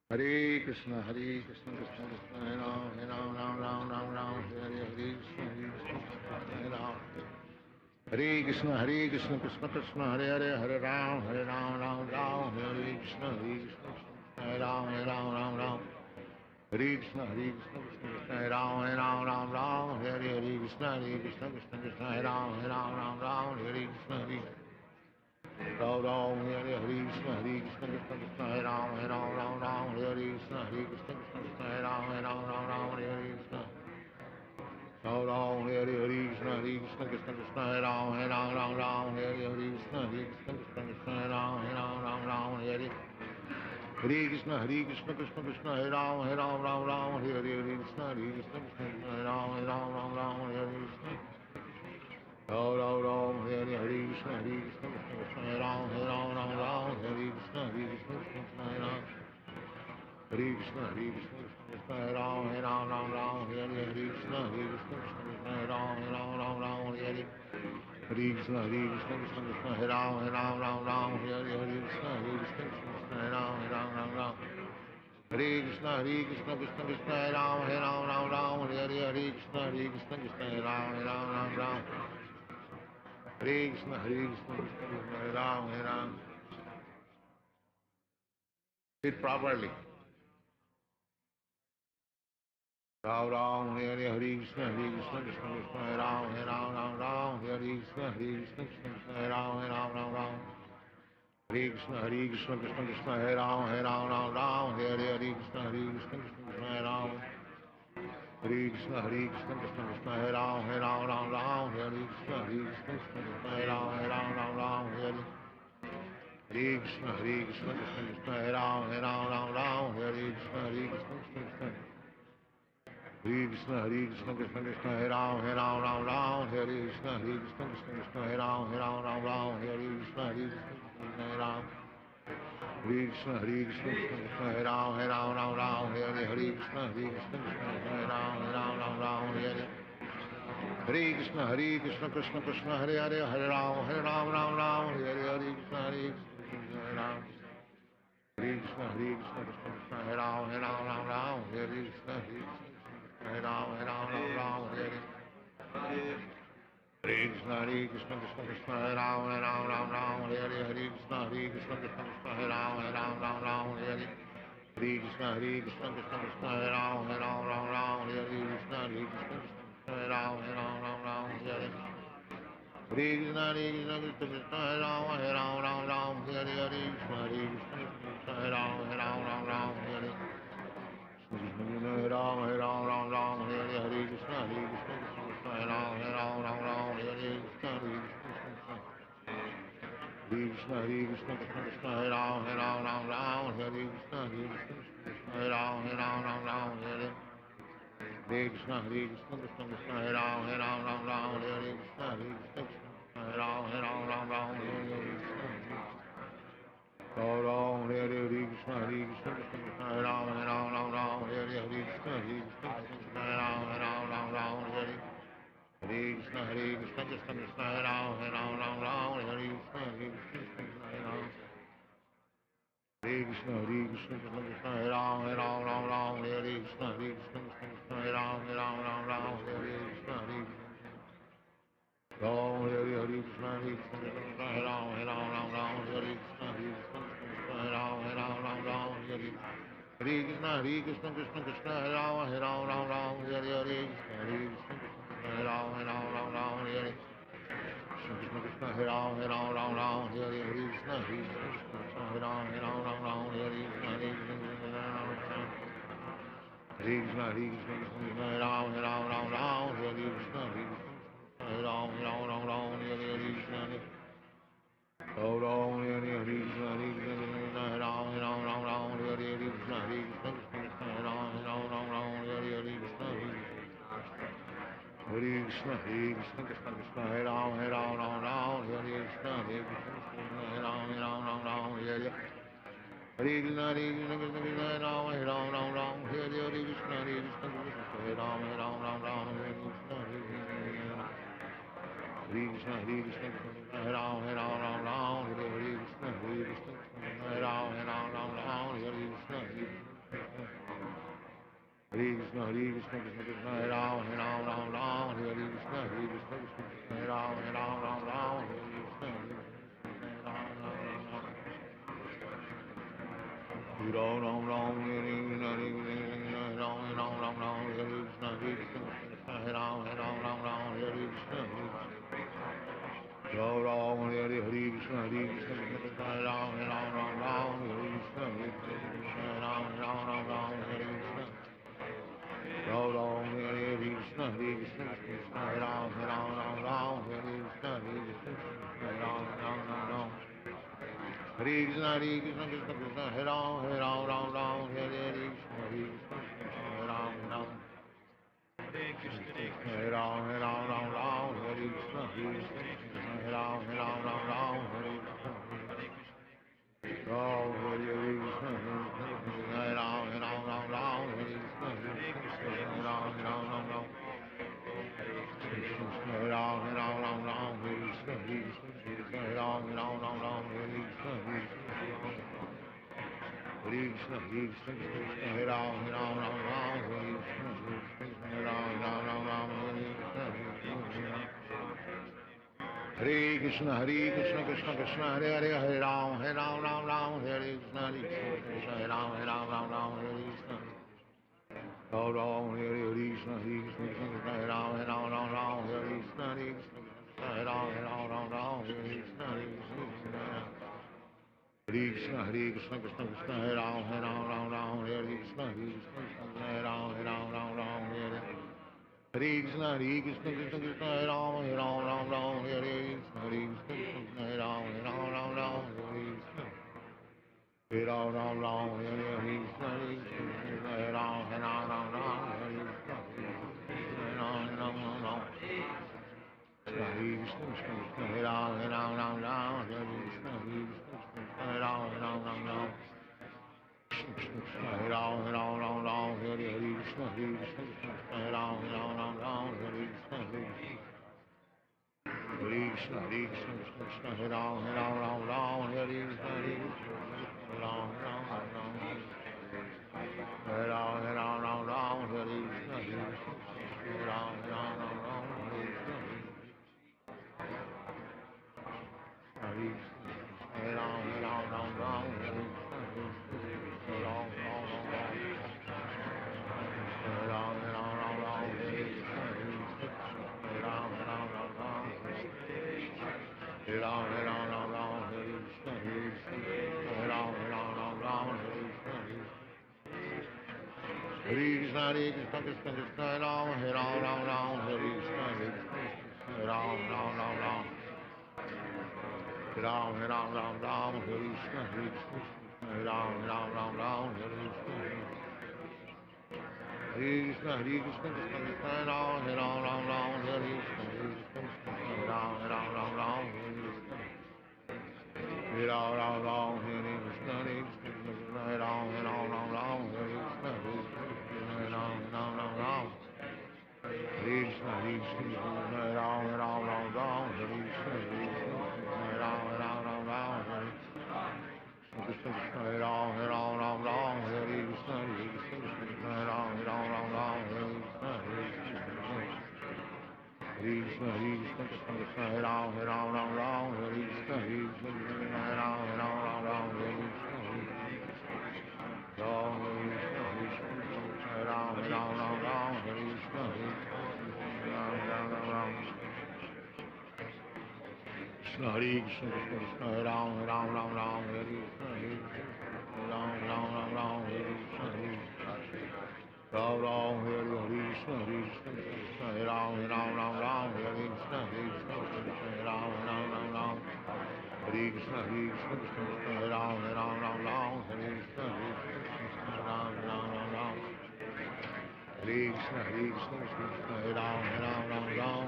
Hare Krishna Hare Krishna Krishna Hare Ram Hare Ram Ram Ram Hare Krishna Krishna Krishna Hare Hare Hare Ram Ram Ram Hare Krishna Krishna Hare Ram Hare Krishna Krishna Hare Ram Ram Ram Hare Krishna Hare Krishna Hare Ram Ram Ram Hare Krishna Hare Krishna Krishna Krishna Hare Ram Ram Ram Hare Krishna Hare Ram Hare Krishna Krishna Krishna Hare Hare Hare Ram Ram Ram Hare Krishna Hare Ram Ram Ram Hare Krishna Krishna Krishna Hare Ram Ram Ram Hare Krishna Krishna Krishna Hare Ram Ram Ram Hare Krishna Ram Ram Hare Krishna Krishna Krishna Hare Ram Ram Hare Krishna Krishna Krishna Hare Ram Ram Hare Krishna Ram Ram Hare Krishna Krishna Krishna Hare Ram Ram Hare Krishna Krishna Krishna Hare Ram Ram Hare Krishna Krishna Krishna Hare Ram Ram Hare Krishna Krishna Krishna Hare Ram Ram Hare Krishna Ram Ram Hare Krishna Krishna Krishna Hare Ram Ram Hare Krishna Krishna Krishna Hare Ram Hare Krishna Krishna Hare Ram Ram Hare Krishna Krishna Krishna Hare Ram Ram Hare Krishna Krishna Hare Ram Ram Hare Krishna Krishna Krishna Hare Ram Ram Hare Krishna Krishna Krishna Hare Ram Ram Hare Krishna Krishna Krishna Hare Ram Ram Hare Krishna Krishna Hare Ram. Sit properly. Ram Ram Hare Hare Krishna Krishna Krishna Hare Ram Ram Hare Krishna Krishna Krishna Hare Ram Ram Hare Krishna Krishna Krishna Hare Ram Ram Hare Krishna Krishna Krishna Hare Ram Hare Krishna Krishna Krishna Hare Ram Ram Hare Krishna Krishna Krishna Hare Ram Ram Hare Krishna Krishna Krishna Hare Ram Hare Krishna Krishna Krishna Hare Krishna Krishna Krishna Hare Ram Ram Hare Krishna Krishna Krishna Hare Ram Ram Hare Krishna Krishna Hare Ram Krishna Krishna Hare Ram Ram Hare Krishna Krishna Krishna Hare Ram Ram Hare Krishna Krishna Krishna Hare Hare Hare Ram Ram Hare Krishna Krishna Hare Ram Krishna Krishna Hare Ram Ram Hare Krishna Hare Ram Hare Krishna Krishna Krishna Hare Ram Ram Hare Krishna Krishna Krishna Hare Ram Ram Hare Krishna Krishna Krishna Hare Ram Ram Hare Krishna Krishna Krishna Hare Ram Hare Krishna Krishna Krishna Hare Ram Ram Hare Krishna Krishna Krishna Hare Ram Ram Hare Hare Ram Hare Krishna Krishna Hare Ram Hare Krishna Krishna Krishna Krishna Hare Ram Hare Krishna Krishna Hare Ram Hare Krishna Krishna Krishna Hare Ram Hare Krishna Krishna Hare Ram Hare Krishna Ram Hare Krishna Krishna Krishna Hare Ram Hare Krishna Krishna Krishna Hare Ram Hare Krishna Krishna Krishna Hare Ram Hare Krishna Krishna Krishna Hare Ram Krishna Krishna Krishna Hare Ram Hare Krishna Krishna Krishna Hare Ram Hare Krishna Ram Hare Krishna Krishna Krishna Hare Ram Hare Krishna Krishna Krishna Hare Ram Hare Krishna Krishna Krishna Hare Ram Hare Krishna Hare Krishna Krishna Hare Ram Hare Krishna Krishna Hare Ram Ram Ram Hare Hare Krishna Krishna Hare Ram Ram Hare Hare Krishna Krishna Hare Ram Ram Hare Krishna Hare Ram Hare Krishna Ram Ram Hare Krishna Hare Ram Hare Krishna Hare Ram Hare Krishna Hare Krishna Krishna Krishna Hare Ram Hare Krishna Hare Ram Hare Krishna Hare Ram Hare Krishna Hare Ram Hare Krishna Hare Krishna Hare Ram Hare Krishna Hare Ram Hare Krishna Hare Krishna Krishna Krishna Hare Ram Hare Krishna Hare Ram Hare Krishna Ram Ram Hare Krishna Ram Hare Krishna Hare Ram Hare Krishna Ram Ram Hare Krishna Hare Ram Hare Krishna Ram Hare Krishna Ram Ram Hare Krishna Hare Ram Hare Krishna Ram Hare Krishna Krishna Hare Ram Hare Krishna Ram Hare Ram Hare Krishna Hare Ram Hare Krishna Ram Hare Krishna Hare Ram Hare Krishna Ram Hare Ram Hare Krishna Hare Ram Hare Krishna Hare Krishna Hare Ram Hare Krishna Hare Ram Hare Krishna Krishna Krishna Hare Hare Hare Ram Hare Krishna Hare Ram Hare Krishna Ram Ram Hare Krishna Hare Ram Hare Krishna Hare Ram Hare Krishna Krishna Krishna Krishna Hare Ram Hare Krishna Hare Ram Hare Krishna Krishna Krishna Hare Ram Hare Krishna Hare Ram Hare Krishna Hare Ram Hare Krishna Hare Ram Hare Krishna Hare Krishna Hare Ram Hare Krishna Hare Ram Hare Ram Hare Krishna Hare Ram Hare Krishna Krishna Krishna Hare Ram Hare Krishna Ram Hare Ram Hare Krishna Ram Hare Krishna Hare Ram Hare Krishna Krishna Ram Hare Krishna Ram Ram Hare Krishna Ram Hare Krishna Hare Krishna Ram Hare Krishna Ram Hare Krishna Hare Ram Hare Krishna Hare Ram Hare Krishna Hare Ram Krishna Krishna Ram Hare Krishna Hare Ram Hare Krishna Hare Ram Hare Krishna Hare Ram Hare Krishna Krishna Hare Ram Hare Krishna Hare Ram Hare Krishna Krishna, Hare Krishna, Krishna Krishna, Hare Ram, Ram Ram, Hare Krishna, Hare Krishna, Ram Ram, Hare Krishna, Hare Krishna, Ram Ram, Hare Krishna, Hare Krishna, Krishna Hare Ram, Ram, Hare Krishna, Hare Krishna, Hare Ram, Ram, Hare Krishna, Krishna Krishna, Hare Ram, Ram,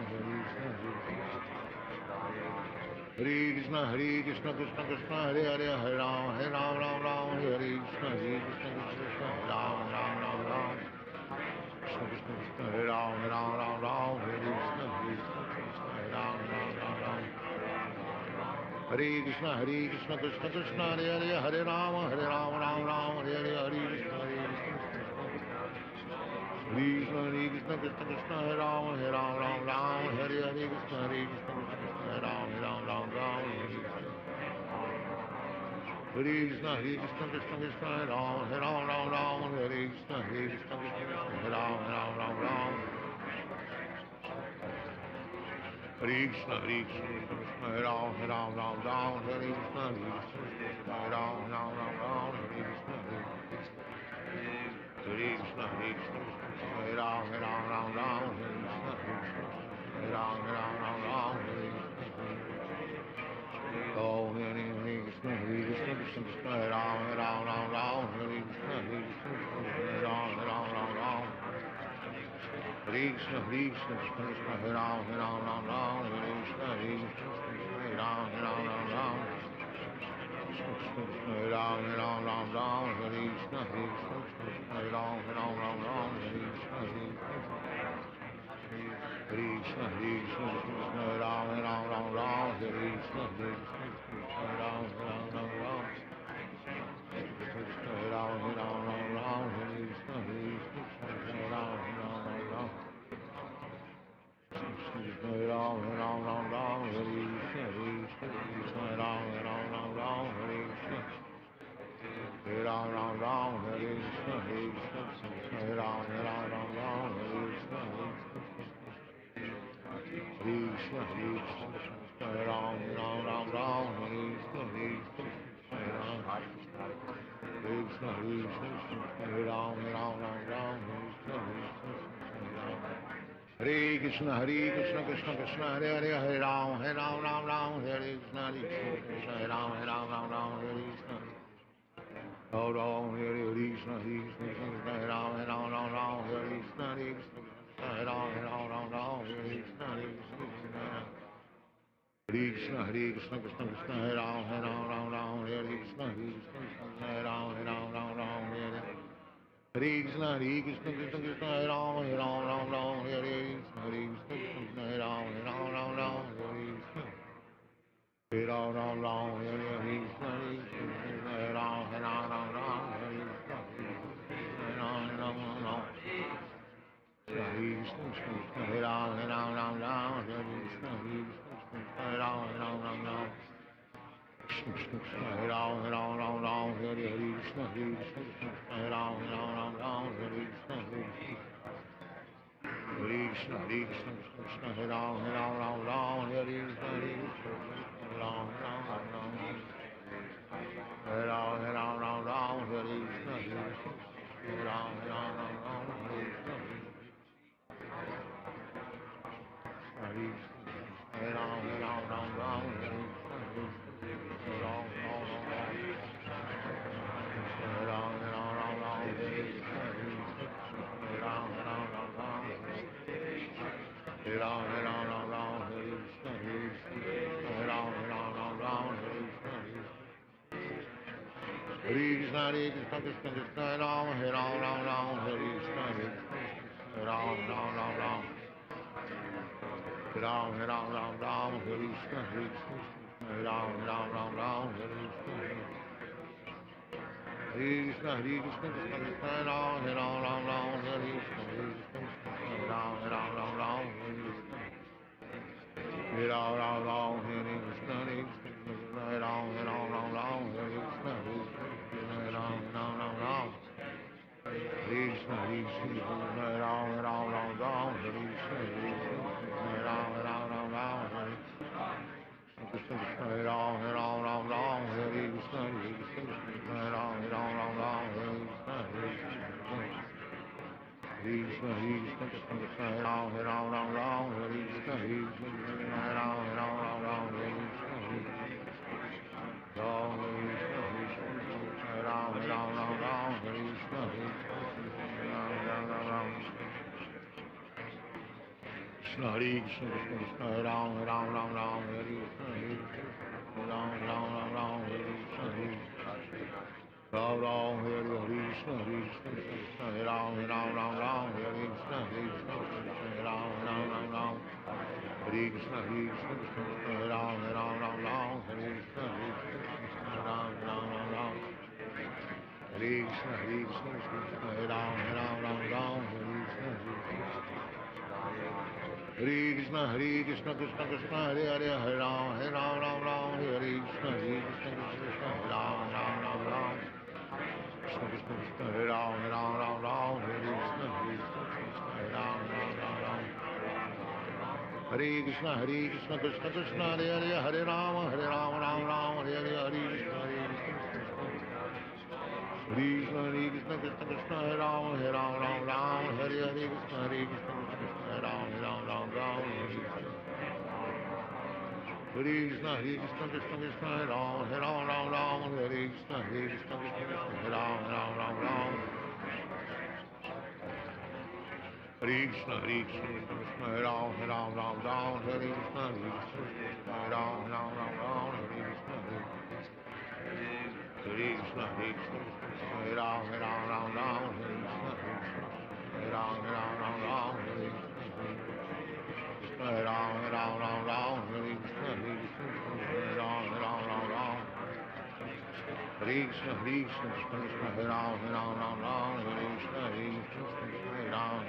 Hare Krishna, Hare Krishna, Ram. Hare Krishna, Krishna Krishna, Hare Ram, Ram, Hare Krishna, Hare Krishna, Krishna Krishna, Hare Hare, Hare Ram, Ram, Hare Krishna, Krishna Krishna, Hare Ram, Krishna Krishna, Hare Ram, Ram, Hare Krishna, Krishna Krishna, Hare Ram. Hare Krishna, Krishna Krishna, Hare Hare, Hare Ram, Ram, Hare Hare, Hare Krishna, Krishna Krishna, Krishna Hare Ram, Ram, Hare Hare, Krishna Krishna, Hare Ram, Ram, Hare Krishna, Krishna Hare Ram, Hare Krishna, Krishna Hare Ram. Hare Krishna, Krishna Hare Ram, Hare Krishna, Krishna Hare Ram, Hare Krishna, Hare Krishna, Hare Ram, Hare Krishna, Hare Ram, Hare Krishna. Oh, Hare Krishna, Krishna Hare Ram, Hare Krishna, Hare Ram. Hare Krishna, Krishna Hare Ram, Hare Krishna, Hare Ram. Krishna Hare Ram, Hare Krishna, Hare Ram, Hare Krishna, Hare Krishna, Hare Ram, Hare Krishna, Hare Ram, Krishna Hare Ram, Hare Krishna, Hare Ram. Hare Ram, Hare Krishna, Hare Ram, Hare Krishna, Hare Ram, Hare Krishna, Hare Ram, Hare Krishna, Krishna, Hare Ram, Hare Krishna, Hare Ram, Krishna, Hare Ram, Hare Krishna, Krishna Krishna, Hare Hare, Hare Ram, Ram, Hare Krishna, Krishna Hare Ram, Hare Krishna, Hare Ram, Hare Krishna, Krishna Hare Ram, Hare Krishna, Hare Ram, Hare Krishna, Krishna, Krishna Hare Ram, Hare Krishna, Hare Ram, Hare Krishna, Krishna Hare Ram, Hare Krishna, Krishna Hare Ram, Hare Krishna, Hare Ram, Hare Krishna, Krishna Hare Ram, Hare Krishna, Hare Ram, Hare Krishna, Hare Ram, Krishna Hare Ram, Hare Krishna, Hare Ram, Hare Krishna, Krishna Hare Ram, Hare Krishna, Hare Ram, Hare Ram, Hare Krishna, Hare Ram, Hare Krishna, Krishna Ram, Hare Ram, Hare Krishna, Hare Ram, Ram, Hare Krishna, Hare Ram, Hare Krishna, Krishna Ram, Hare Ram, Hare Krishna, Hare Ram, Hare Ram, Hare Krishna, Hare Ram, Hare Krishna, Hare Ram, Krishna, Hare Ram, Hare Krishna, Hare Ram, Krishna Hare Ram, Hare Ram, Ram Ram, Hare Krishna, Hare Ram, Hare Ram, Ram Ram, Hare Krishna, Hare Krishna, Krishna Krishna, Hare Ram, Hare Ram, Ram Ram, Hare Krishna, Hare Ram, Hare Ram, Ram Ram, Hare Krishna, Hare Ram, Hare Ram, Ram Ram, Hare Krishna, Hare Ram, Ram Ram. Krishna Hare Krishna, Krishna Krishna, Hare Ram, Ram Ram, Hare Krishna, Hare Ram, Ram Ram, Hare Krishna, Hare Ram Ram, Hare Krishna, Hare Krishna, Krishna Hare Ram, Ram Ram, Hare Krishna, Hare Hare Ram, Ram Ram, Hare Krishna, Hare Krishna, Krishna Krishna, Hare Ram, Ram, Hare Krishna, Hare Ram, Ram. Hare Krishna, Hare Krishna, Krishna Krishna, Hare Ram, Ram, Hare Krishna, Hare Krishna, Hare Krishna, Krishna Krishna, Hare Hare, Hare Ram, Ram Ram, Hare Krishna, Hare Krishna, Krishna Krishna, Hare Ram, Ram. Krishna Krishna, Krishna Hare Ram, Ram Ram, Hare Krishna, Hare Krishna, Hare Ram, Ram. Hare Krishna, Krishna Krishna, Hare Hare, Hare Ram, Ram Ram, Hare Hare, Hare Krishna, Krishna Krishna, Krishna Krishna, Hare Ram, Ram, Hare Hare, Krishna Krishna, Hare Ram, Ram, Hare Krishna, Krishna Krishna, Hare Ram, Ram, Hare Krishna, Krishna, Hare Ram,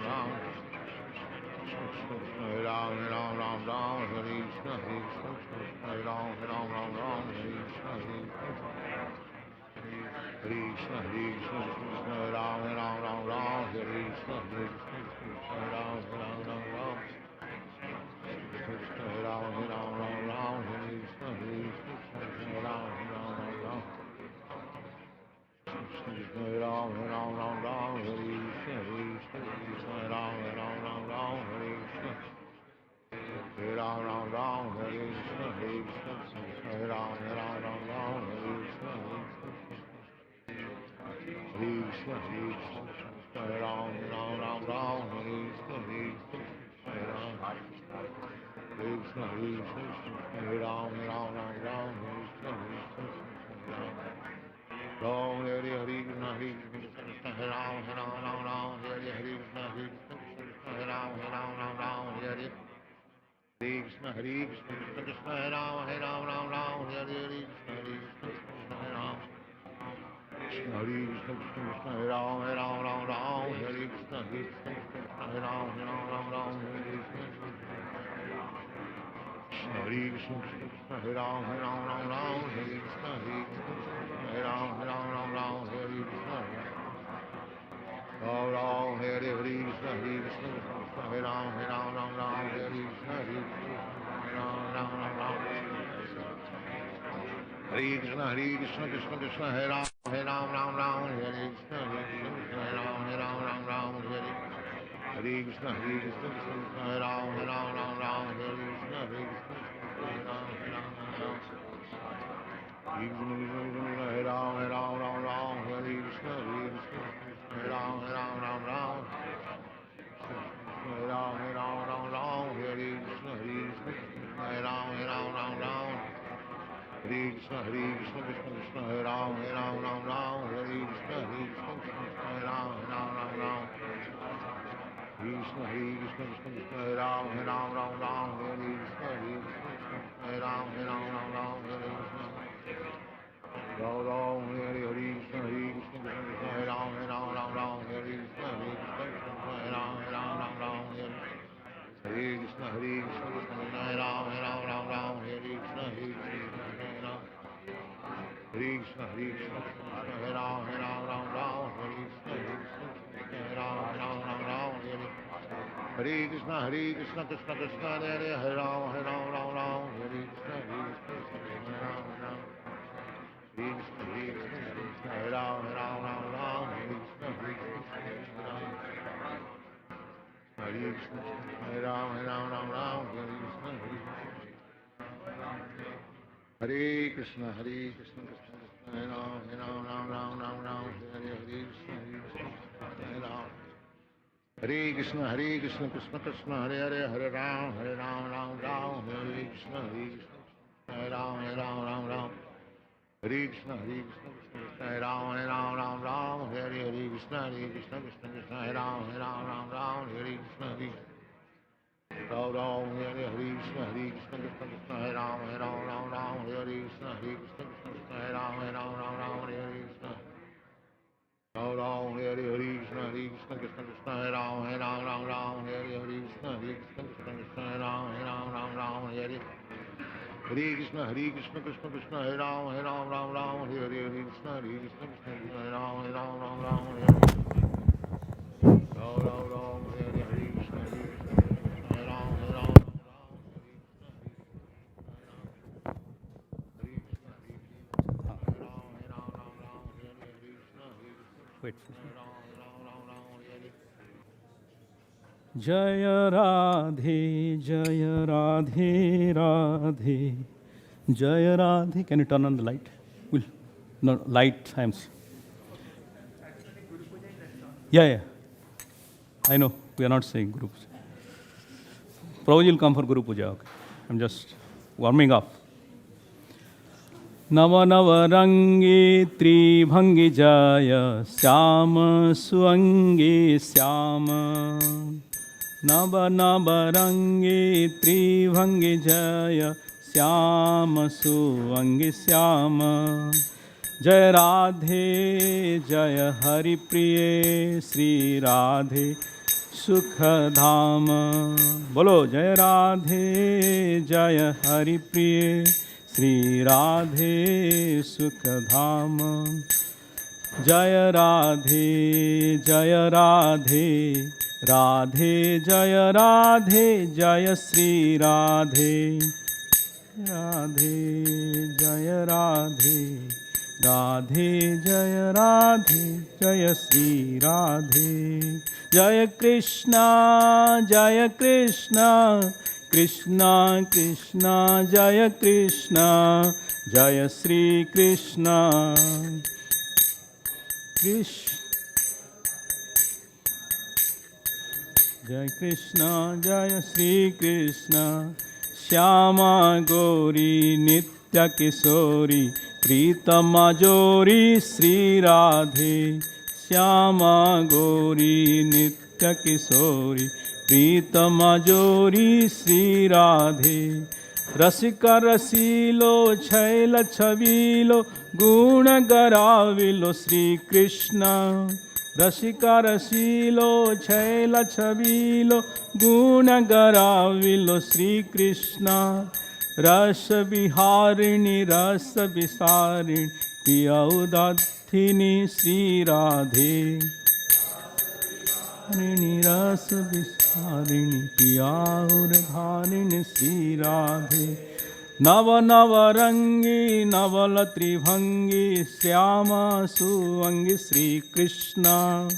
Ram. Hare Krishna, Krishna Krishna, Hare Ram, Ram, Hare Krishna, Hare Ram, Hare Krishna, Hare Krishna, Hare Ram, Hare Krishna, Hare Ram, Hare Krishna, Hare Ram, Hare Krishna, Hare Ram, Hare Krishna, Krishna Krishna, Hare Ram, Hare Krishna, Hare Ram, Hare Ram, Hare Krishna, Hare Ram, Hare Krishna, Krishna, Krishna, Hare Ram, Hare Krishna, Hare Ram, Krishna, Hare Ram, Hare Krishna, Hare Ram, Hare Ram, Hare Krishna, Hare Ram, Hare Krishna, Hare Ram, Hare Krishna, Hare Ram, Hare Krishna, Krishna, Hare Ram, Hare Krishna, Hare Ram, Krishna, Hare Ram, Hare Krishna, Ram, Hare Krishna, Hare Ram, Hare Krishna, Hare Ram, Hare Krishna, Krishna, Hare Ram, Hare Hare Krishna, Hare Ram. Krishna Hare Krishna, Krishna Hare Ram, Hare Krishna, Hare Ram, Hare Krishna. Krishna Hare Krishna, Krishna Hare Ram, Hare Krishna, Hare Ram, Hare Krishna. Ram Ram, Hare Krishna, Krishna Hare Ram, Hare Krishna, Hare Ram, Hare Krishna, Krishna Krishna, Hare Ram, Hare Krishna, Hare Ram, Hare Krishna, Hare Ram, Hare Krishna, Hare Ram, Hare Ram, Hare Krishna, Hare Ram, Hare Ram, Hare Krishna, Hare Ram, Hare Krishna, Krishna Krishna, Hare Ram, Hare Krishna, Hare Ram, Krishna, Krishna Krishna, Hare Ram, Hare Krishna, Hare Ram, Hare Krishna. Ram Ram, Hare Krishna, Krishna Hare Ram, Hare Krishna, Hare Ram, Hare Krishna, Hare Ram, Hare Krishna, Hare Ram. Krishna, Krishna, Hare Ram, Hare Krishna, Hare Ram, Hare Krishna, Krishna Krishna, Hare Hare, Hare Ram, Hare Krishna, Hare Krishna. Hare Krishna, Krishna Krishna, Hare Ram, Ram Ram, Ram, Hare Krishna, Hare Ram. Hare Krishna, Krishna Krishna, Hare Hare, Hare Ram, Ram Ram, Hare Krishna, Hare Ram, Ram Ram. Hare Krishna, Krishna Krishna, Hare Ram, Ram Ram, Hare Krishna, Krishna Krishna, Hare Ram, Ram, Hare Krishna, Ram Ram, Hare Krishna, Krishna Krishna, Hare Ram, Ram, Hare Krishna, Krishna Krishna, Hare Ram, Ram, Hare Krishna. Ram Ram, Hare Krishna, Krishna Krishna, Hare Ram, Ram, Hare Krishna, Krishna Krishna, Hare Ram, Ram, Hare Krishna, Krishna Krishna, Hare Ram, Ram, Hare Krishna, Krishna Krishna, Hare Ram, Ram, Hare Krishna. Wait. Jaya Radhe, Jaya Radhe, Radhe, Jaya Radhe. Can you turn on the light? Will no light. Yeah. I know we are not saying Guru Puja. Prabhuji will come for Guru Puja. Okay. I'm just warming up. Nava Nava Rangi Tribhangi Jaya Syama Swangi Syama. Nava Nava Rangi Tribhangi Jaya Syama Swangi Syama. Jaya Radhe Jaya Hari Priye Sri Radhe Sukha Dhama. Bolo Jaya Radhe Jaya Hari Priye Sri Radhe Sukha Dhama. Jaya Radhe Jaya Radhe Radhe Jaya Radhe Jaya Sri Radhe. Radhe Jaya Radhe Radhe Jaya Radhe Jaya Sri Radhe. Jaya Krishna Jaya Krishna Krishna Krishna Jaya Krishna Jaya Sri Krishna. Jaya Krishna Jaya Sri Krishna. Shyama Gauri Nitya Kisori Krita Majori Sri Radhe. Shyama Gauri Nitya Kisori Krita Majori Sri Radhe. Rasika Rasilo Chaila Chavilo Guna Garavilo Sri Krishna. Rasika Rasilo Chaila Chavilo Guna Garavilo Sri Krishna. Rasa Biharini Rasa Visarini Piya Udathini Sri Radhe. Harini Rasa Visarini Piya Udathini Sri Radhe. Nava Nava Rangi Navala Tribhangi Syama Suvangi Sri Krishna.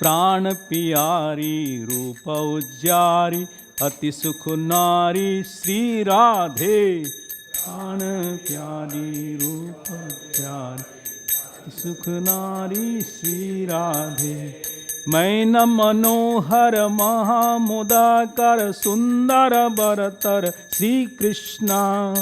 Pran Piyari Rupa Ujjari Ati Sukh Nari Sri Radhe. Pran Piyari Rupa Ujjari Sukh Nari Sri Radhe. Maina Manohar Mahamudakar Sundara Bharatar Sri Krishna.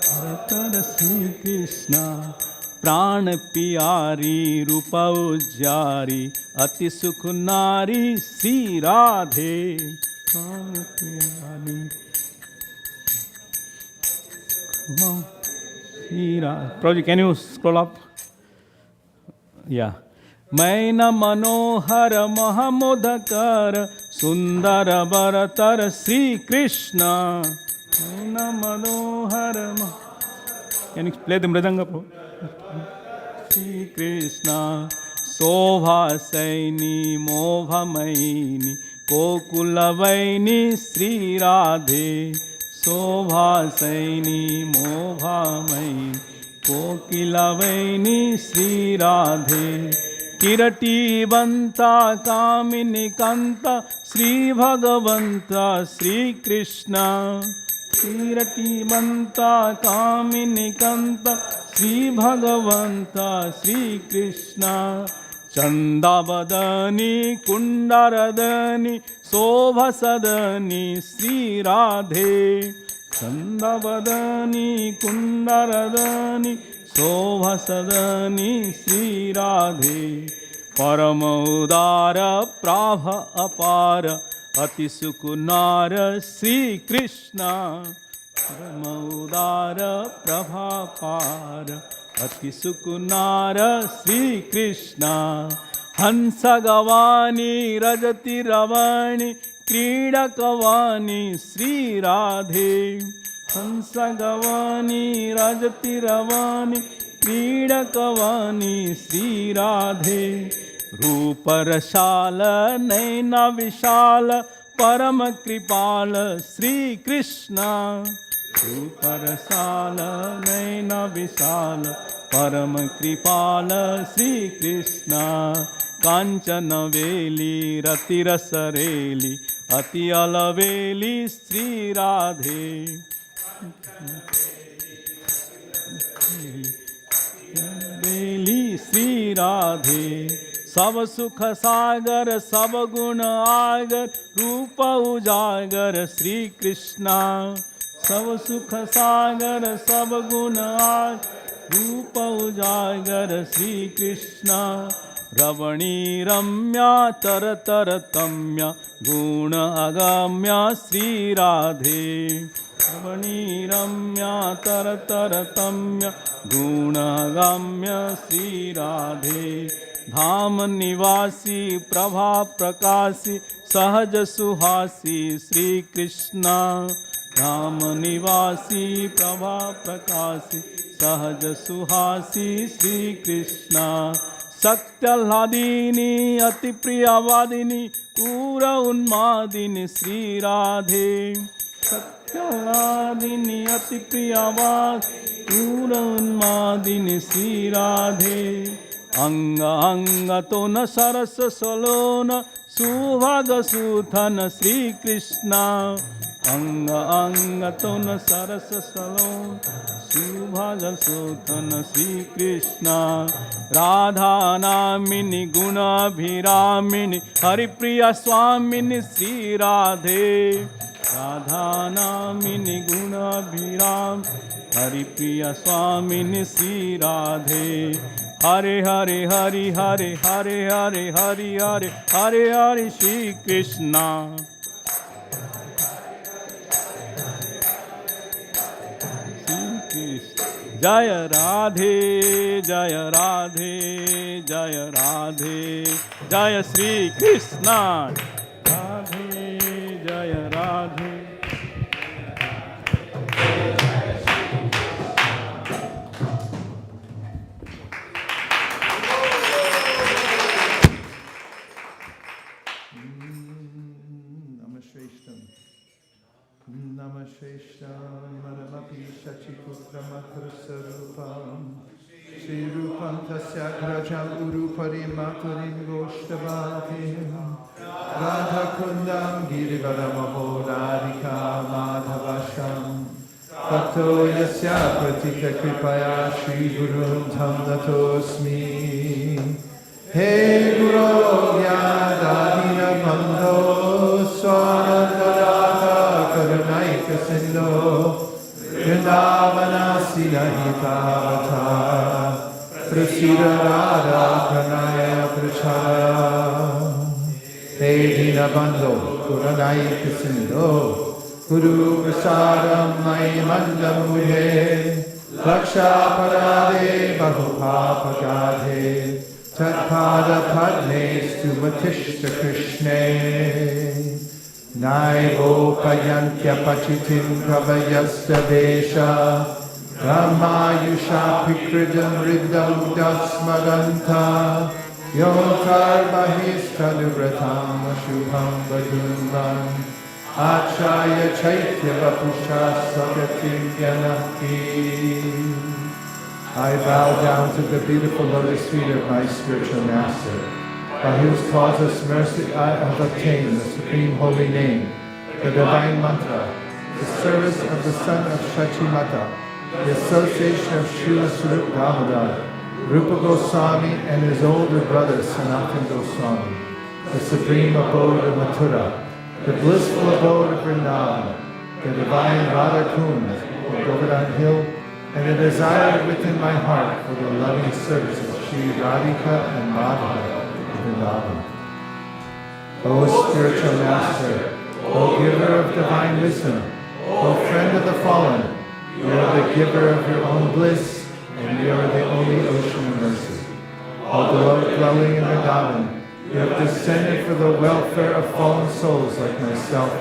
Bharatar Sri Krishna. Pran Piyari Rupa Ujjari Ati Sukh Nari Sri Radhe. Pran Piyari Prabhuji, can you scroll up? Yeah. Maina Manohar Mahamudakar Sundara Bharatar Sri Krishna. Maina Manohar. Can you play the mridanga, Prabhu? Sri Krishna. Sobha Saini Mobha Maini Kokula Vaini Sri Radhe. Sobha Saini Mobha Maini कोकिलवेणी Shri Radhe किरटीवंता कामिनी कांता श्री भगवंता श्री कृष्ण किरटीवंता कामिनी कांता श्री भगवंता श्री कृष्ण चंदावदनी कुंडरदनी शोभसदनी श्री राधे चंदावदनी कुंडरदनी शोभसदनी श्री राधे परम उदार प्राभ अपार अति सुकुनार श्री कृष्ण परम उदार प्रभापार अति सुकुनार श्री कृष्ण हंस गवानी रजति रवाणी क्रीडकवानी श्री राधे हंस गवानी रजति रवानी क्रीडकवानी श्री राधे रूपरसाल नैन विशाल परम कृपाल श्री कृष्ण रूपरसाल नैन विशाल परम कृपाल श्री कृष्ण कांचन वेली रतिरसरेली अति अलवेली श्री राधे बेली श्री राधे सब सुख सागर सब गुण आगर रूप उजागर श्री कृष्ण सब सुख सागर सब गुण आगर रूप उजागर श्री कृष्ण रवणी रम्या तर तर तम्या गुण अगम्या श्री राधे रवणी रम्या तर तर तम्या गुण अगम्य श्री राधे धाम निवासी प्रभा प्रकाशी सहज सुहासी श्री कृष्ण धाम निवासी प्रभा प्रकाशी सहज सुहासी श्री कृष्ण सत्यह्लादिनी अति प्रियवादिनी पूर उन्मादिनी श्री राधे सत्यह्लादिनी अति प्रियवादिनी पूर उन्मादिनी श्री राधे अंग अंग तो न सरस सलोन सुभाग सुथन श्री कृष्ण अंग अंग तो न सरस सलोन सुभाग सुथन श्री कृष्ण राधा नामिनी गुणाभिरामिनी हरिप्रिय स्वामिनी श्री राधे राधा नामिनी गुणाभिराम हरिप्रिय स्वामिनी श्री राधे हरे हरे हरि हरे हरे हरे हरि हरे हरे हरे श्री कृष्णा जय राधे जय राधे जय राधे जय श्री कृष्णा राधे जय Radhe Namasheshtam Madamapi Shachiputramatra-sarupam Shri Rupam Tasya Grajam Urupari Maturim Goshtabhatim Radha Kundam Girivadamaho Radhika Madhavasham Tato Yasya Pratika Kripaya Shri Gurum Tham Natosmi Hey Guru Yadadina Bandho Swanatara Karunaika Sindho Vrindavana Silahitavata Prasira Radha Pranaya Prachaya He Dinabandho Karunaika Sindho Guru Prasadam Mai Mandamudhe Laksha Parade Bahupapagade Tatpada Padme Stumatishta Krishne Naivo Payantya Pachitim Pravayasta Desha Ramayusha Pikridam Riddam Dasmaranta Yonkar Mahista Nuvratam Shubham Vadunvan Acharya Chaitya Vapusha Sagatim Yanaki I bow down to the beautiful lotus feet of my spiritual master, by whose causeless mercy I have obtained the supreme holy name, the divine mantra, the service of the son of Shachimata, the association of Srila Swarup Damodar, Rupa Goswami and his older brother Sanatana Goswami, the supreme abode of Mathura, the blissful abode of Vrindavan, the divine Radha Kund of Govardhan Hill, and the desire within my heart for the loving service of Sri Radhika and Madhava of Vrindavan. O spiritual master, O giver of divine wisdom, O friend of the fallen, you are the giver of your own bliss, and you are the only ocean of mercy. Although dwelling in Vrindavan, you have descended for the welfare of fallen souls like myself,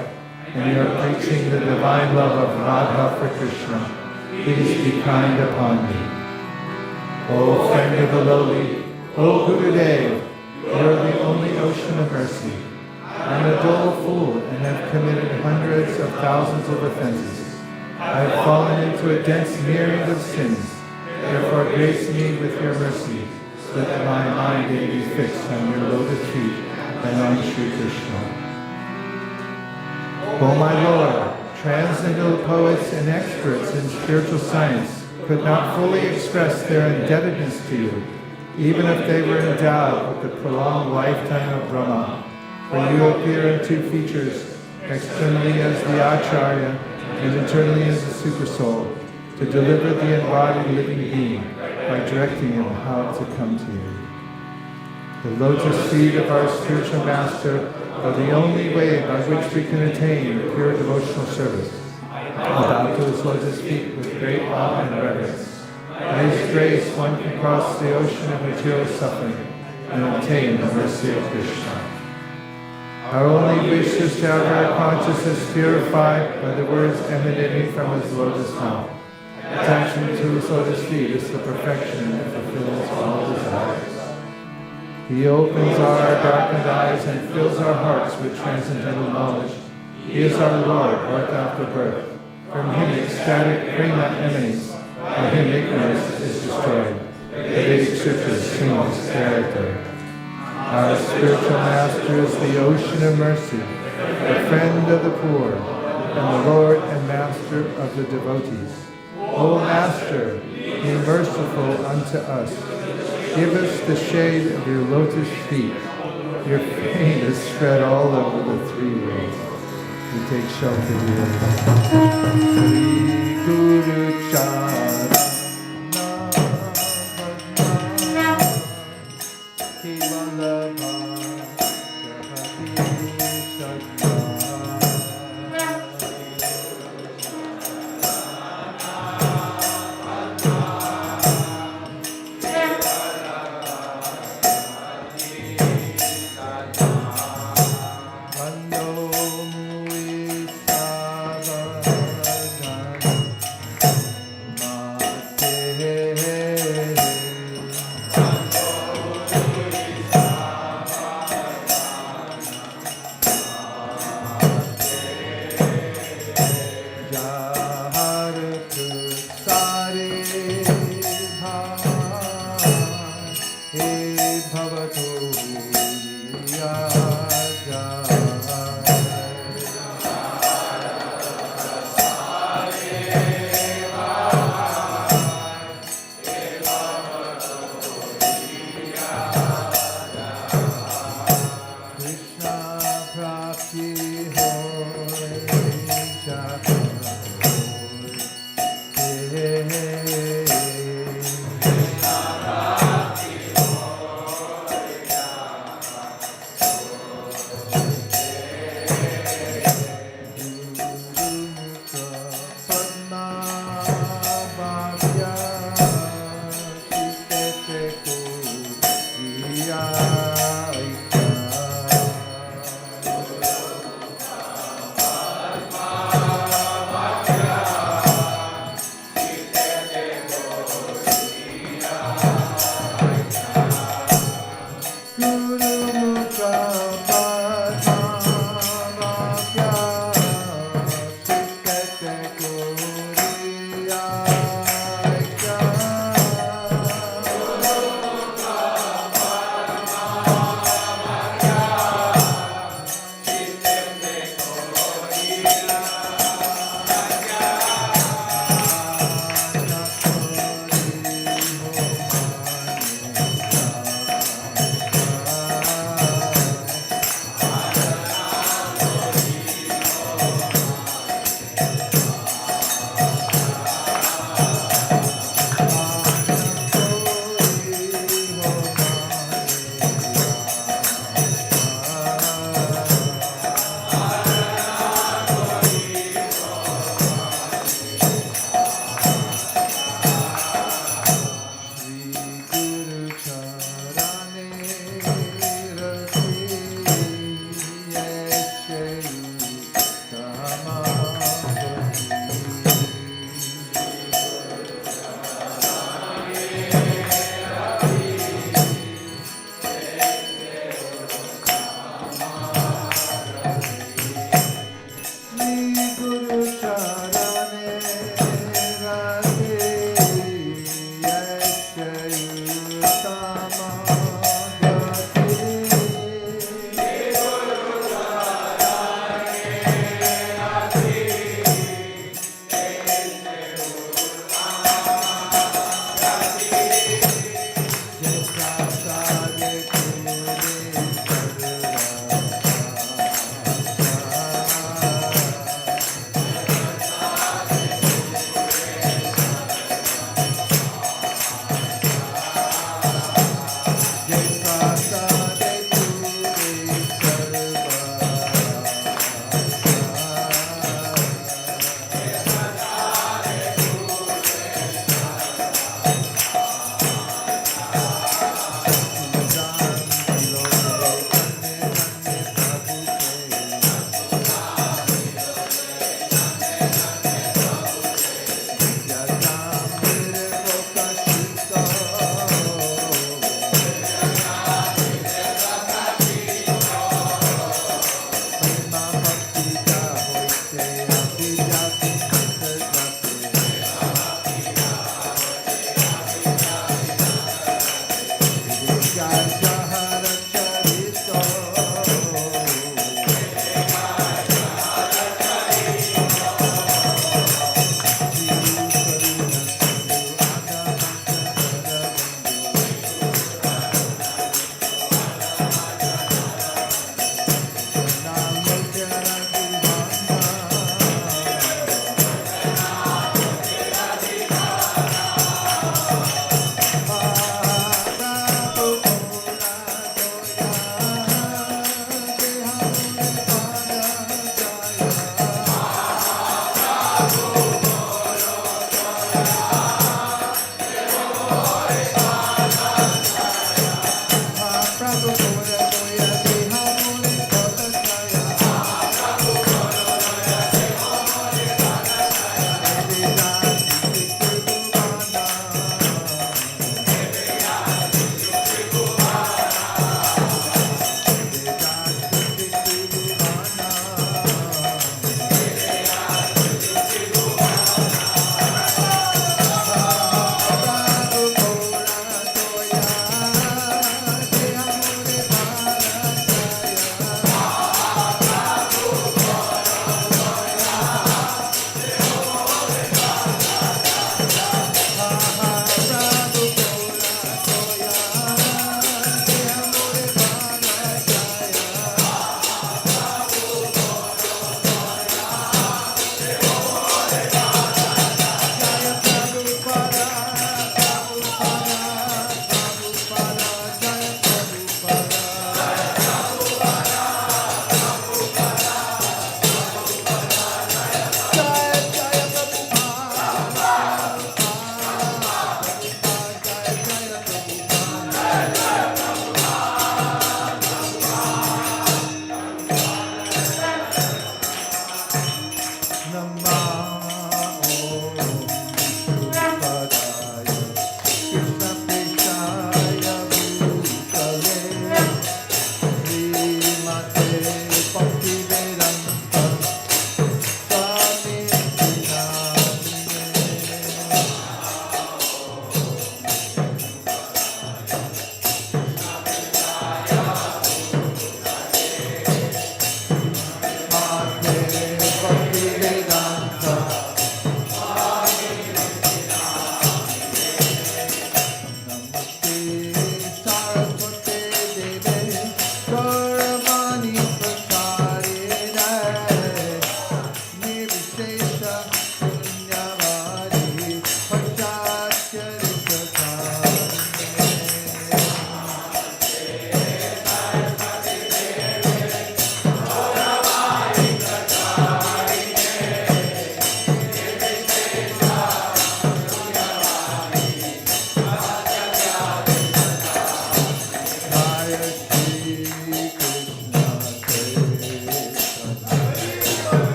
and you are preaching the divine love of Radha for Krishna. Please be kind upon me. O friend of the lowly, O Gurudev, you are the only ocean of mercy. I am a dull fool and have committed hundreds of thousands of offenses. I have fallen into a dense myriad of sins. Therefore grace me with your mercy, so that my mind may be fixed on your lotus feet and on Sri Krishna. O my Lord, transcendental poets and experts in spiritual science could not fully express their indebtedness to you, even if they were endowed with the prolonged lifetime of Brahma. For you appear in two features, externally as the Acharya and internally as the Supersoul, to deliver the embodied living being by directing him how to come to you. The lotus feet of our spiritual master are the only way by which we can attain pure devotional service. I bow to his lotus feet with great awe and reverence. By his grace one can cross the ocean of material suffering and obtain the mercy of Krishna. Our only wish is to have our consciousness purified by the words emanating from his lotus mouth. Attachment to his lotus feet is the perfection that fulfills all desires. He opens our darkened eyes and fills our hearts with transcendental knowledge. He is our Lord, birth after birth. From him ecstatic prema emanates. For him ignorance is destroyed. The Vedic scriptures sing his character. Our spiritual master is the ocean of mercy, the friend of the poor, and the Lord and master of the devotees. O Master, be merciful unto us. Give us the shade of your lotus feet. Your fame is spread all over the three worlds. We take shelter here. Sri Guru Charana.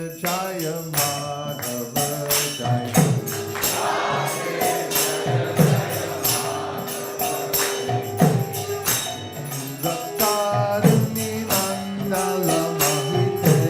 Jaya Madhava Jaya. Raktaruni Mandala Mahite.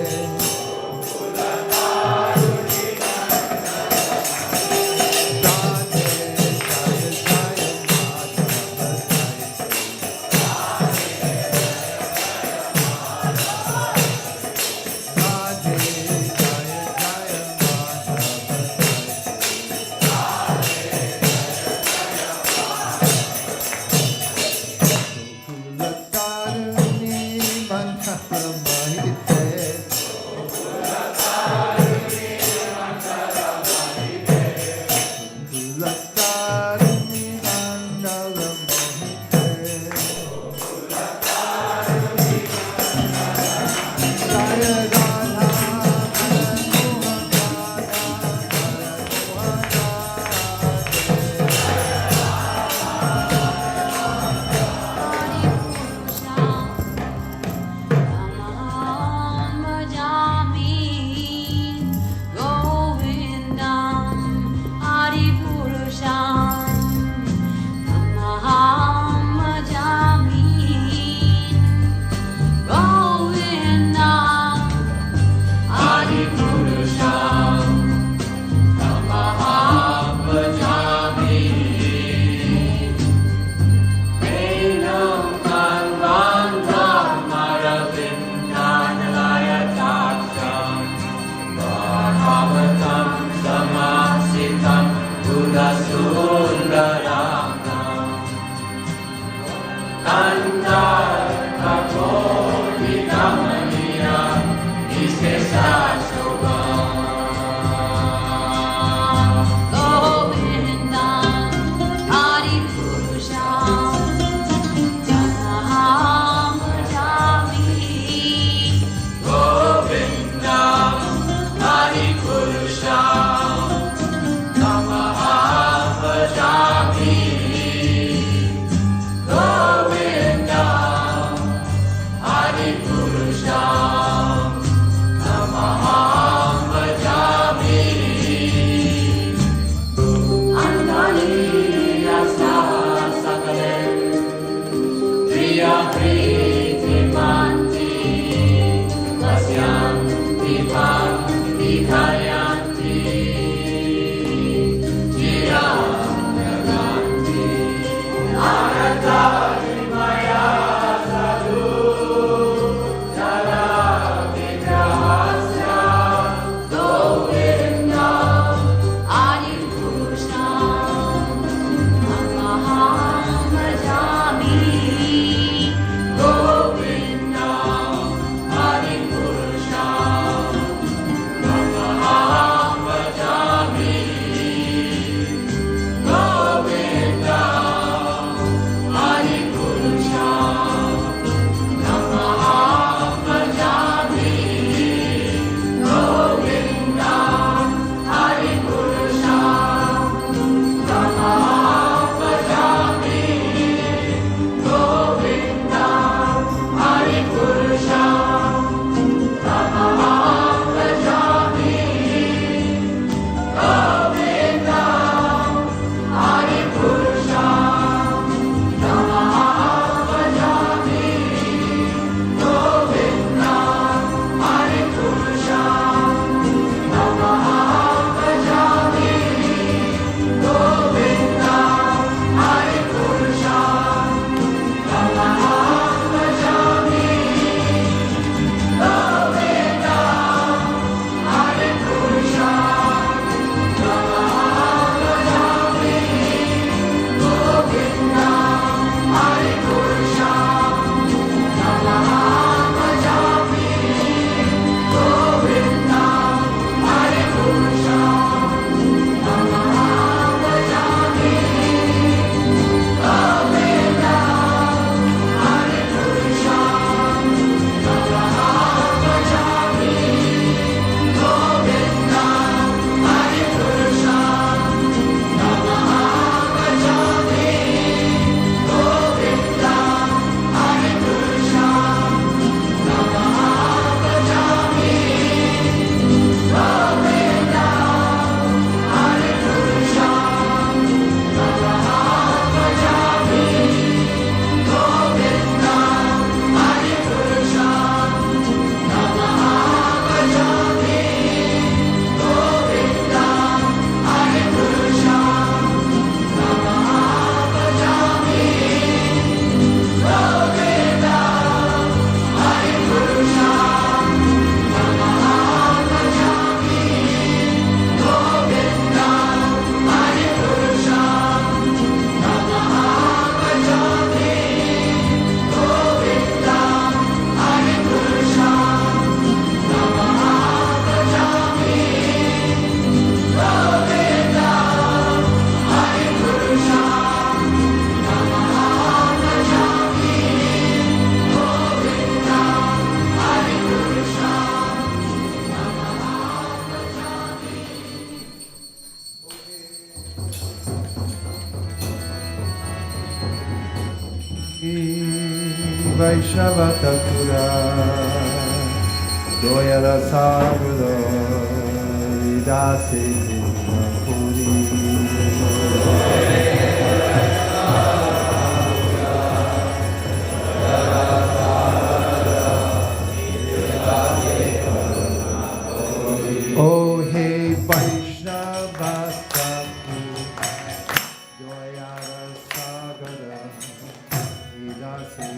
Vaishnava Takura Doyara Sagara Dasi Puri Oh hey Vaishnava Takura Doyara Sagara Dasi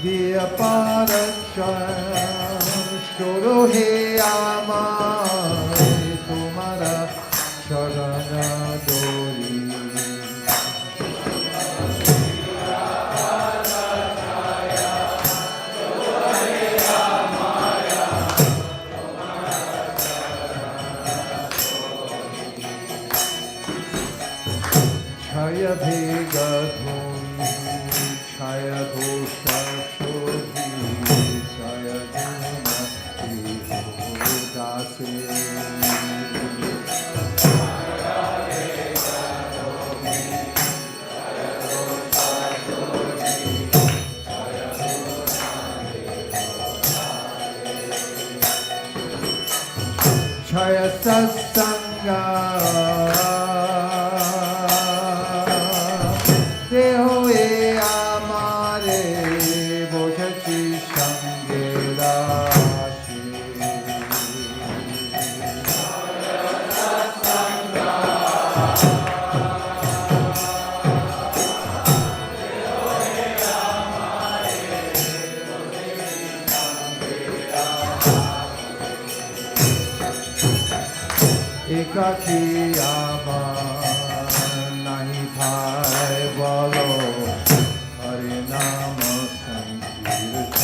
Dia Parashan Shoro He Amai Tumara Sharana Dori Chaya Bhega Dhumi Chaya Dosha Shodhi Chaya Duna Dase Chaya Satsanga Deho e amare Bhojachi Sange Rashi Ekaki Amar Nahi Thai Bolo Harinama Sankirtane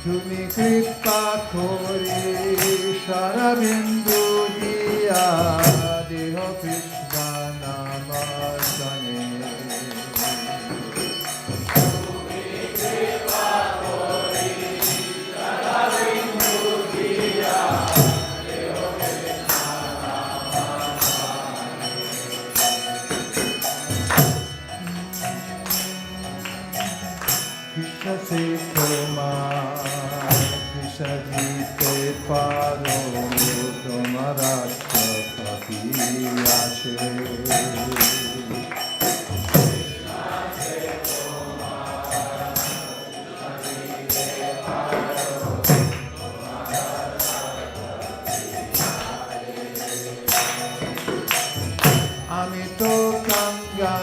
Tumi Kripa Kori Sharabindu Diya Deho Krishna Namasane Krishna se Kumar Krishna ji te paro Tomara Chapati Ashe Amito Kanga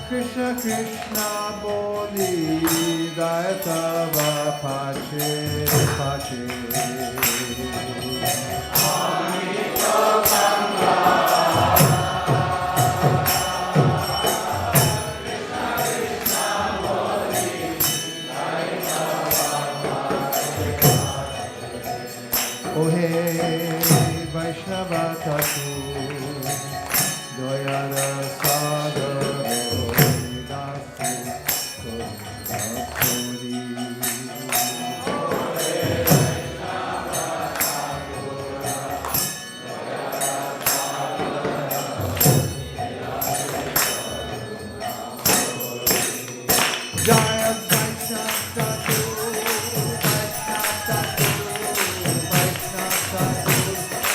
Krishna Krishna Boli Dayatava Pache Pache Oh hey Vaishnava Tatu Doyara Sagara Dasi Kori Jaya Vaishnava Tatu Vaishnava Tatu Vaishnava Tatu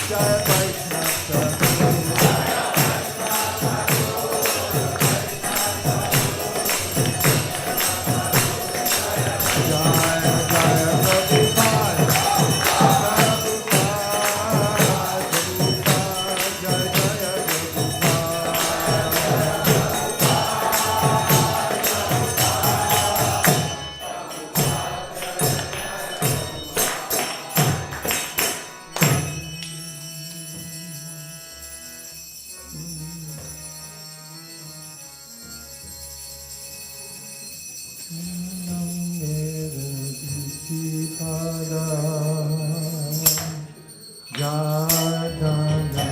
Jaya Vaishnava Tatu Pada Jadana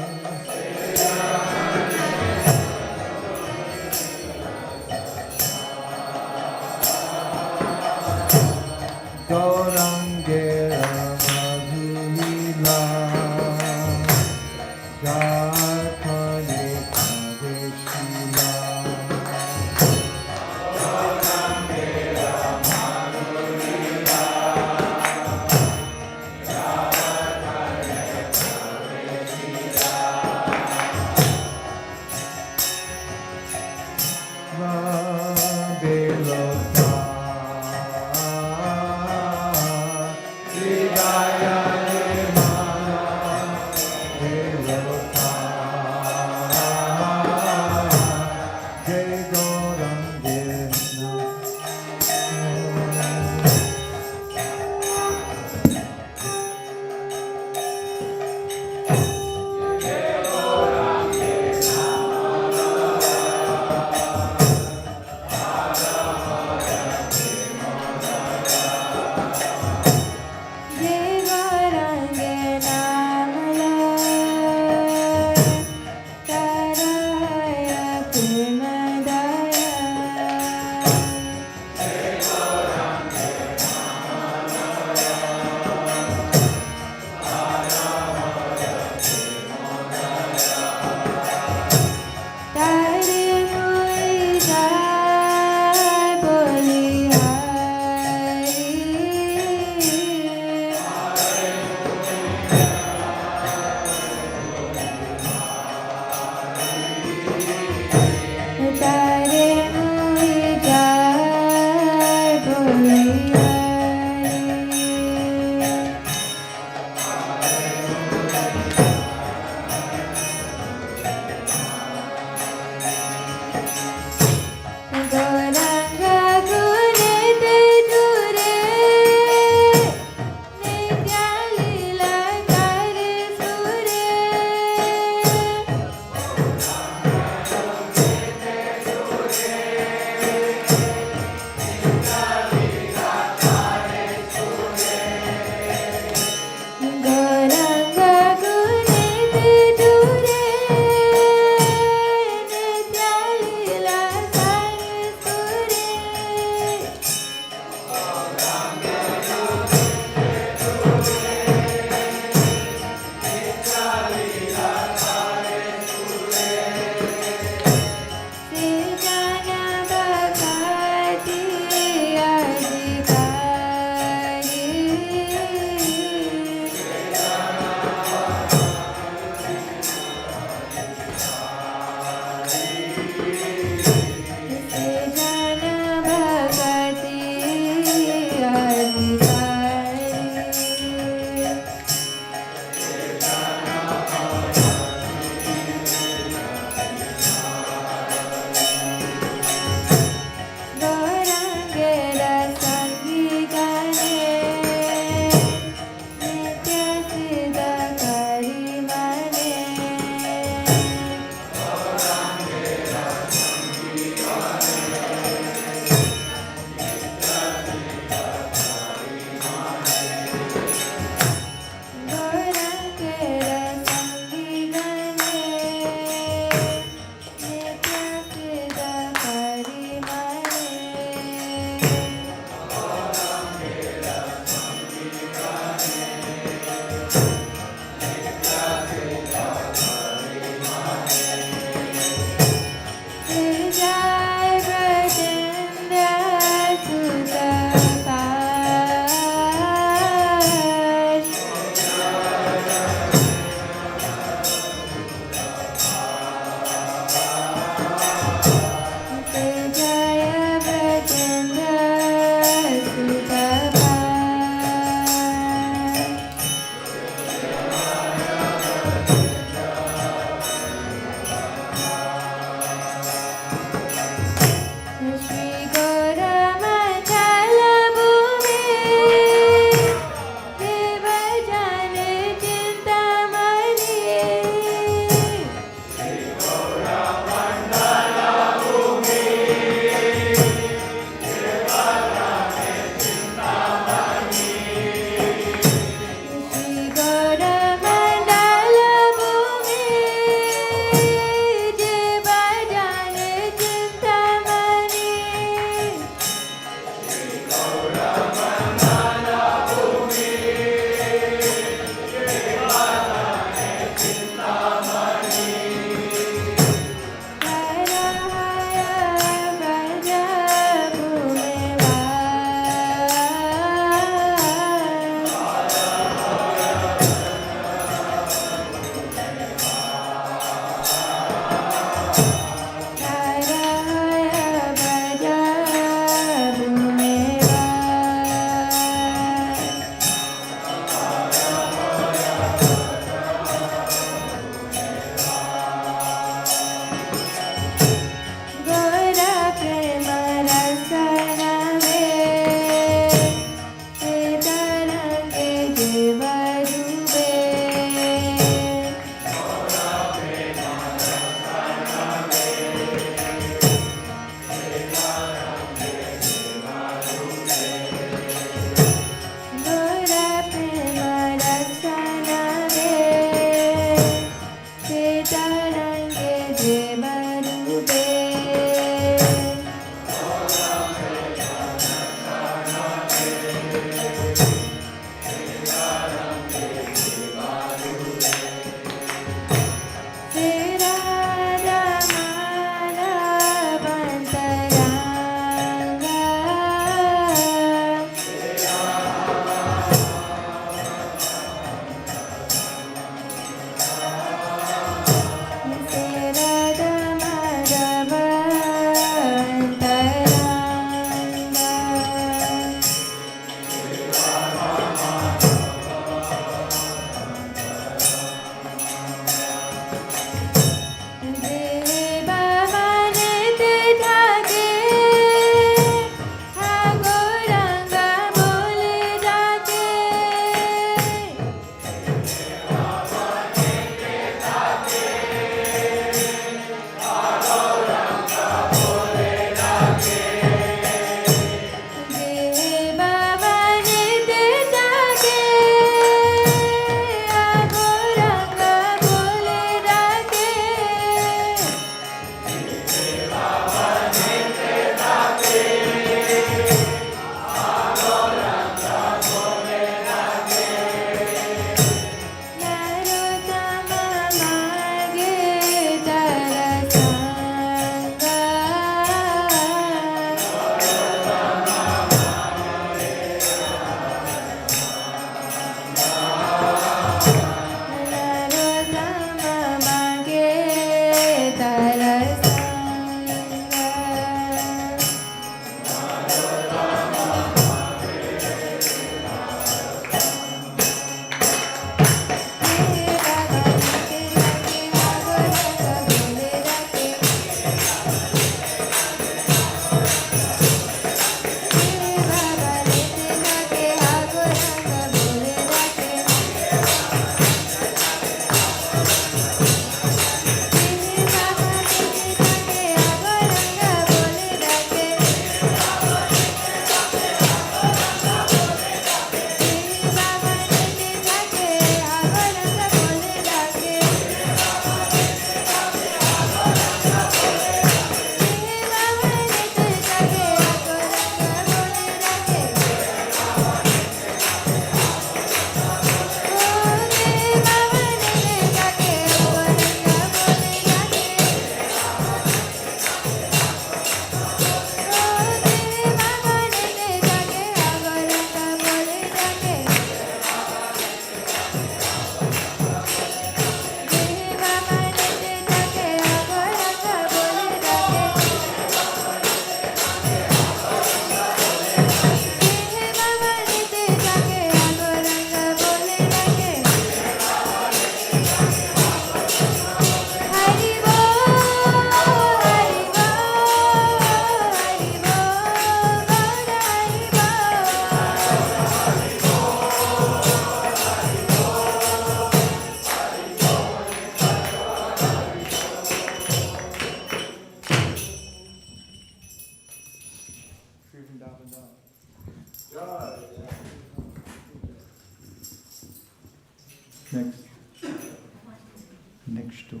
Next two.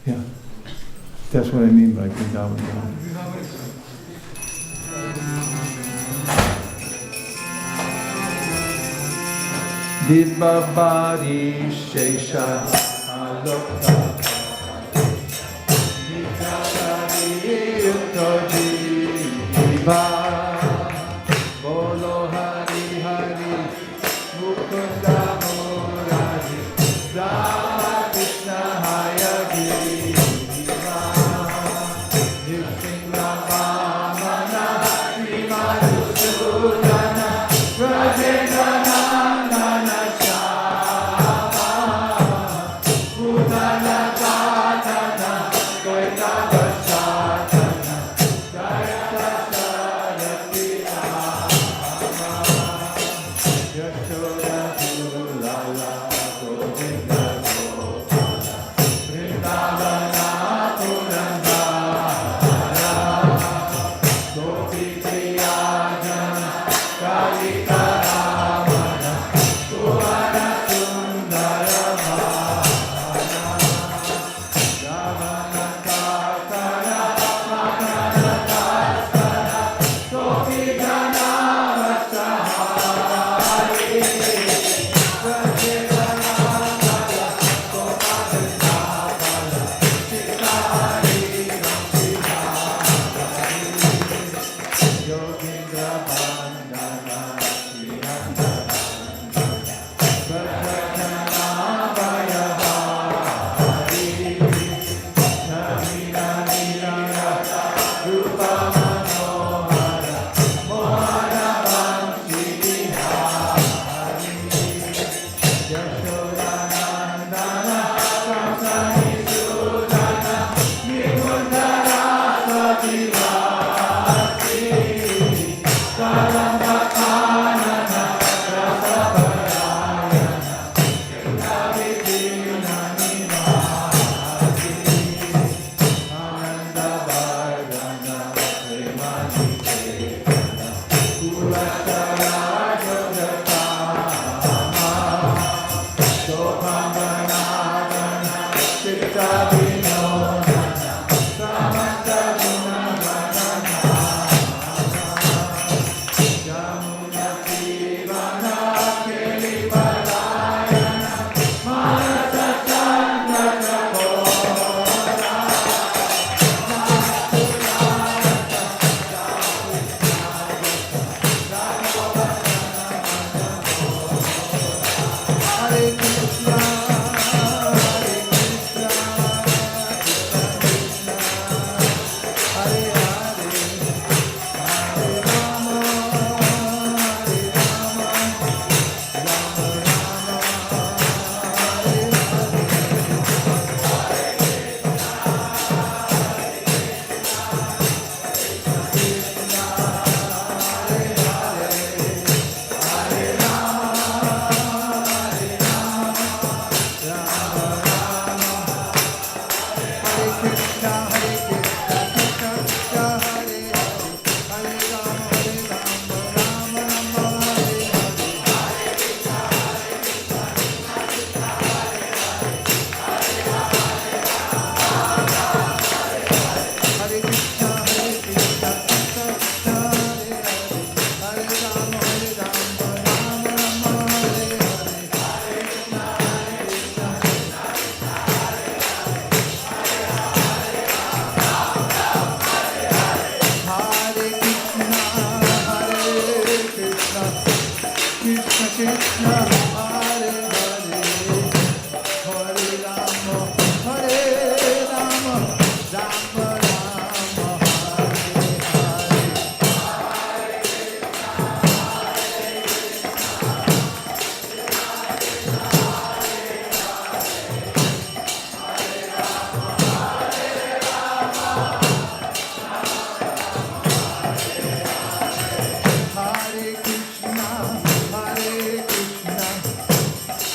Yeah, that's what I mean by Vrindavan. Dibabari Shesha Alokta Nitari Utoji Diva Bolo Hari Hari Mukunda Murari Rama Krishna Haya Giri Diva Nirsinga Vamana Srimadu Sudana Rajendra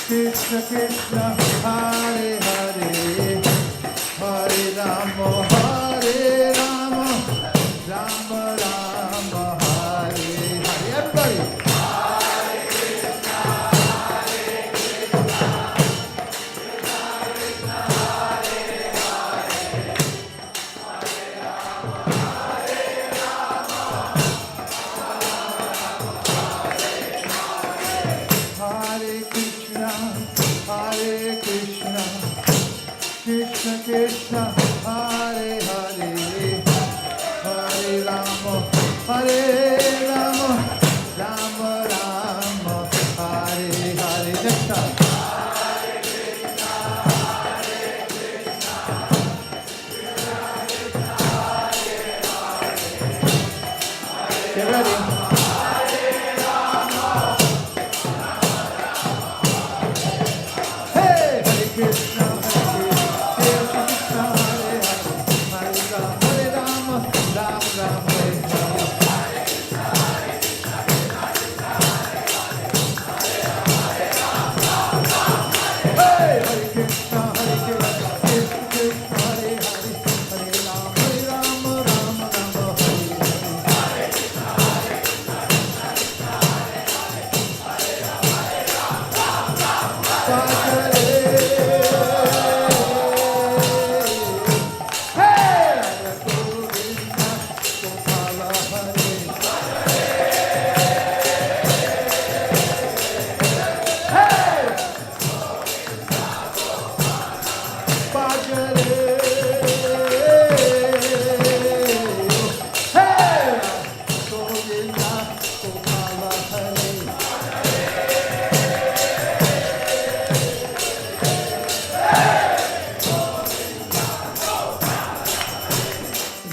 Krishna Krishna Hare Hare Krishna, Hare Hare, Hare Rama, Hare Rama, Rama Rama, Hare Hare. Next time. Get ready. Hey, Hare Krishna, Hare Krishna, Hare Krishna, Hare Rama, Rama Rama, Hare Hare. Hey, Hare Krishna, Hare Krishna, Krishna Krishna, Hare Hare, Hare Rama, Rama Rama, Hare Hare.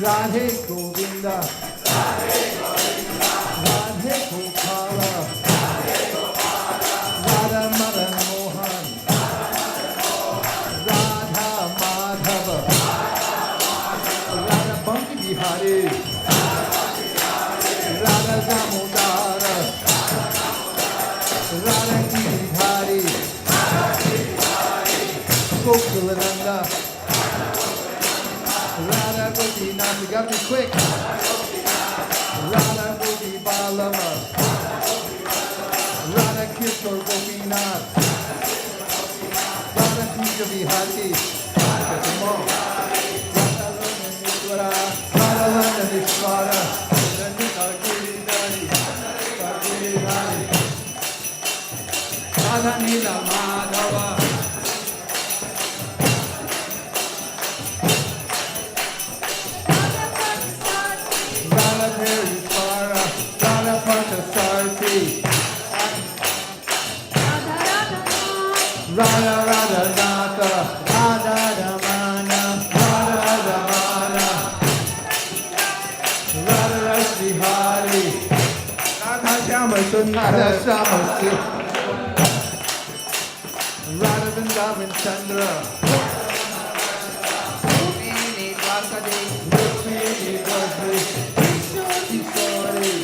Radhe Govinda, Radhe Gopala, Radha Madan Mohan, Radha Madhava, Radha Bhakti Bihari, Radha Damodara, Radha Giridhari, Gokulananda, Radha Gopinath, you got to be quick. Radha Gopi Balama, Radha Kishore Gopinath, Radha Puja Vihari, get them all. Radha Landanishwara, Radha Landanishwara, Radha Giridhari, Radha Nila Madhava. Radha Radha Nata, Radha Ramana, Radha Ramana, Radha Rasbihari, Radha Shama Sundara, Shama Radha Vrindavan Chandra, Rukmini Dwakade, Rukmini Dwakade, Kishori,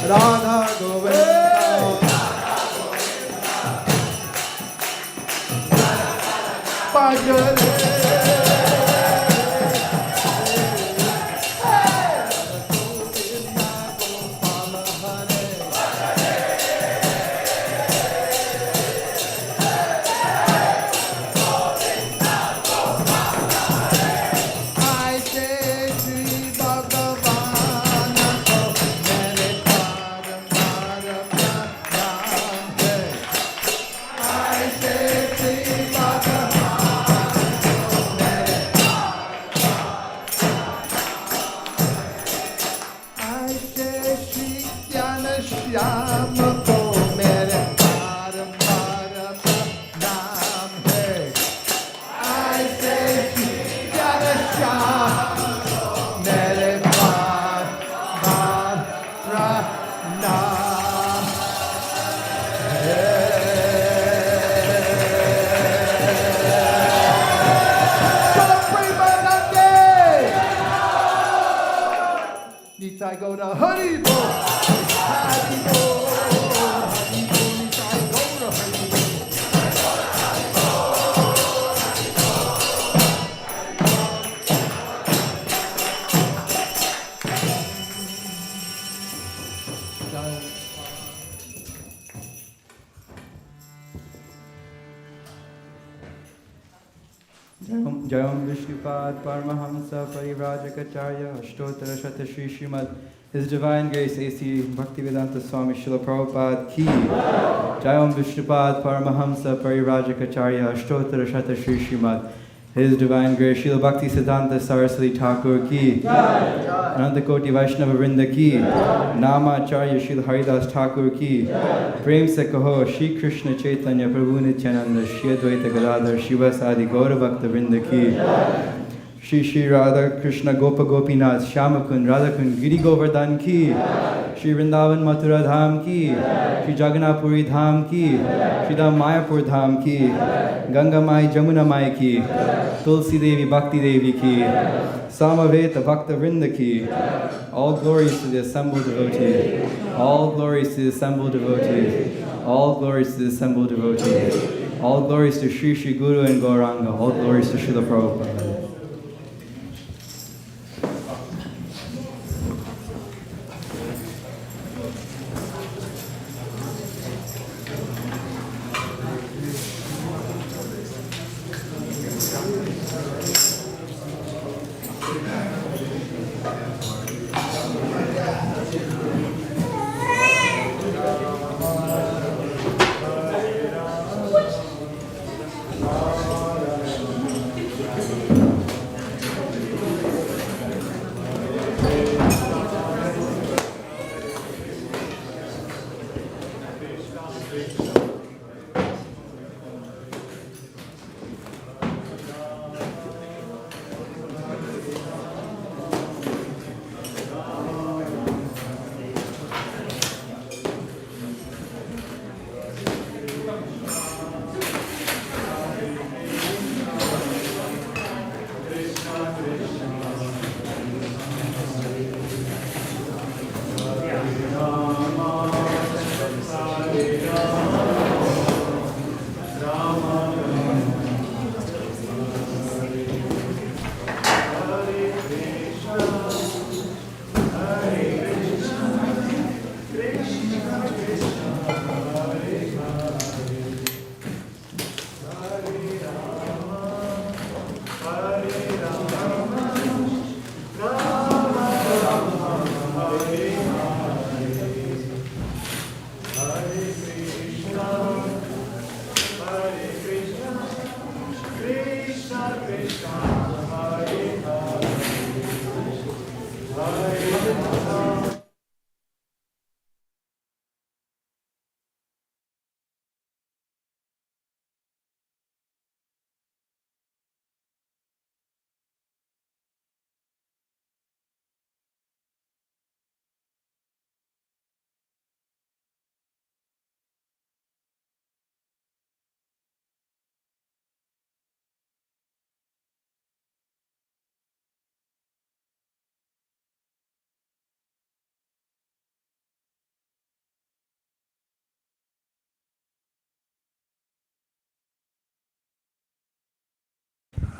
Radha Govinda. I go to Haribo, Haribo, Haribo, I go to Haribo. Jayam Vishnupad Paramahamsa Parivrajacharya Ashtotara Shata Shri Srimad His Divine Grace A.C. Bhaktivedanta Swami Srila Prabhupada ki. Jayam Vishnupad Paramahamsa Parivrajacharya Ashtottara Shata Shri Srimad. His Divine Grace Srila Bhakti Siddhanta Saraswati Thakur ki. Anantakoti Vaishnava Vrinda ki. Nama Acharya Srila Haridas Thakur ki. Prem se kaho Shri Krishna Chaitanya Prabhu Nityananda Shri Advaita Gadadhar Shiva Sadi Gaura Bhakta Vrinda ki. Shri Shri Radha Krishna Gopa Gopinath Shyamakun Radhakun Giri Govardhan ki. Shri Vrindavan Mathura Dham ki. Shri Jagannath Puri Dham ki. Shri Dham Mayapur Dham ki. Ganga Mai Jamuna Mai ki. Tulsi Devi Bhakti Devi ki. Samaveta Bhakta Vrinda ki. All glories to the assembled devotee. All glories to the assembled devotee. All glories to the assembled devotee. All glories to Shri Shri Guru and Gauranga. All glories to Srila Prabhupada.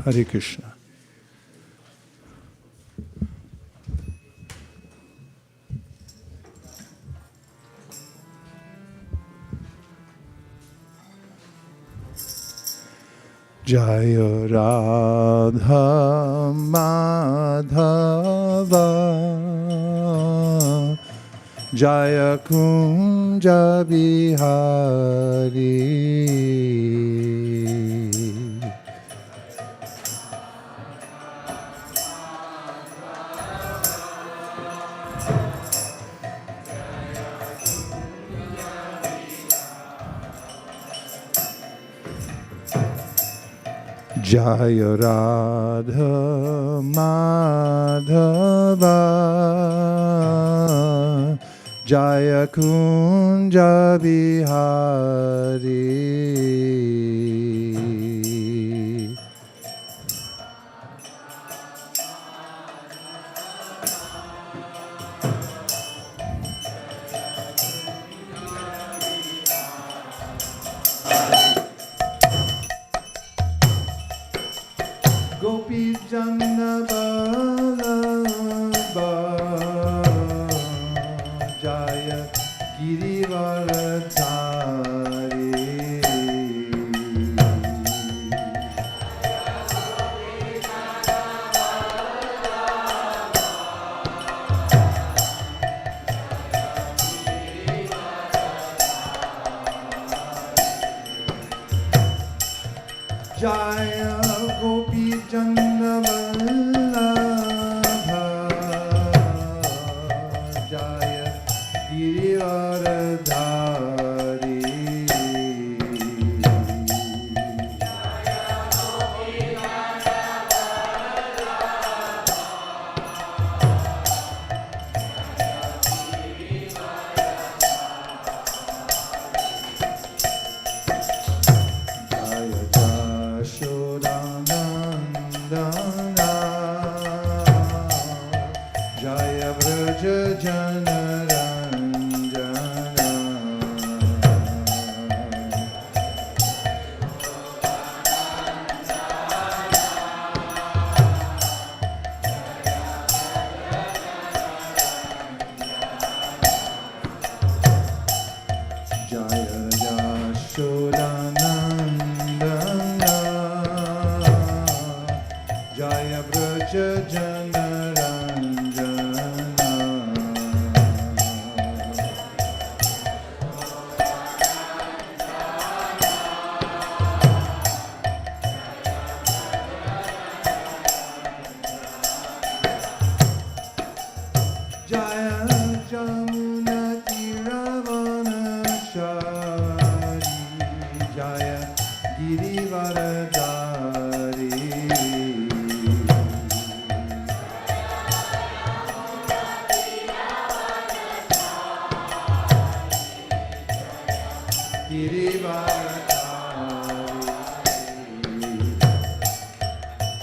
Hare Krishna. Jaya Radha Madhava Jaya Kunja Bihari Jaya Radha Madhava Jaya Kunja Bihari Gopis Janna Balaba Jaya Girivaradhari Jaya Gopi Jannavallabha Jaya Girivaradhari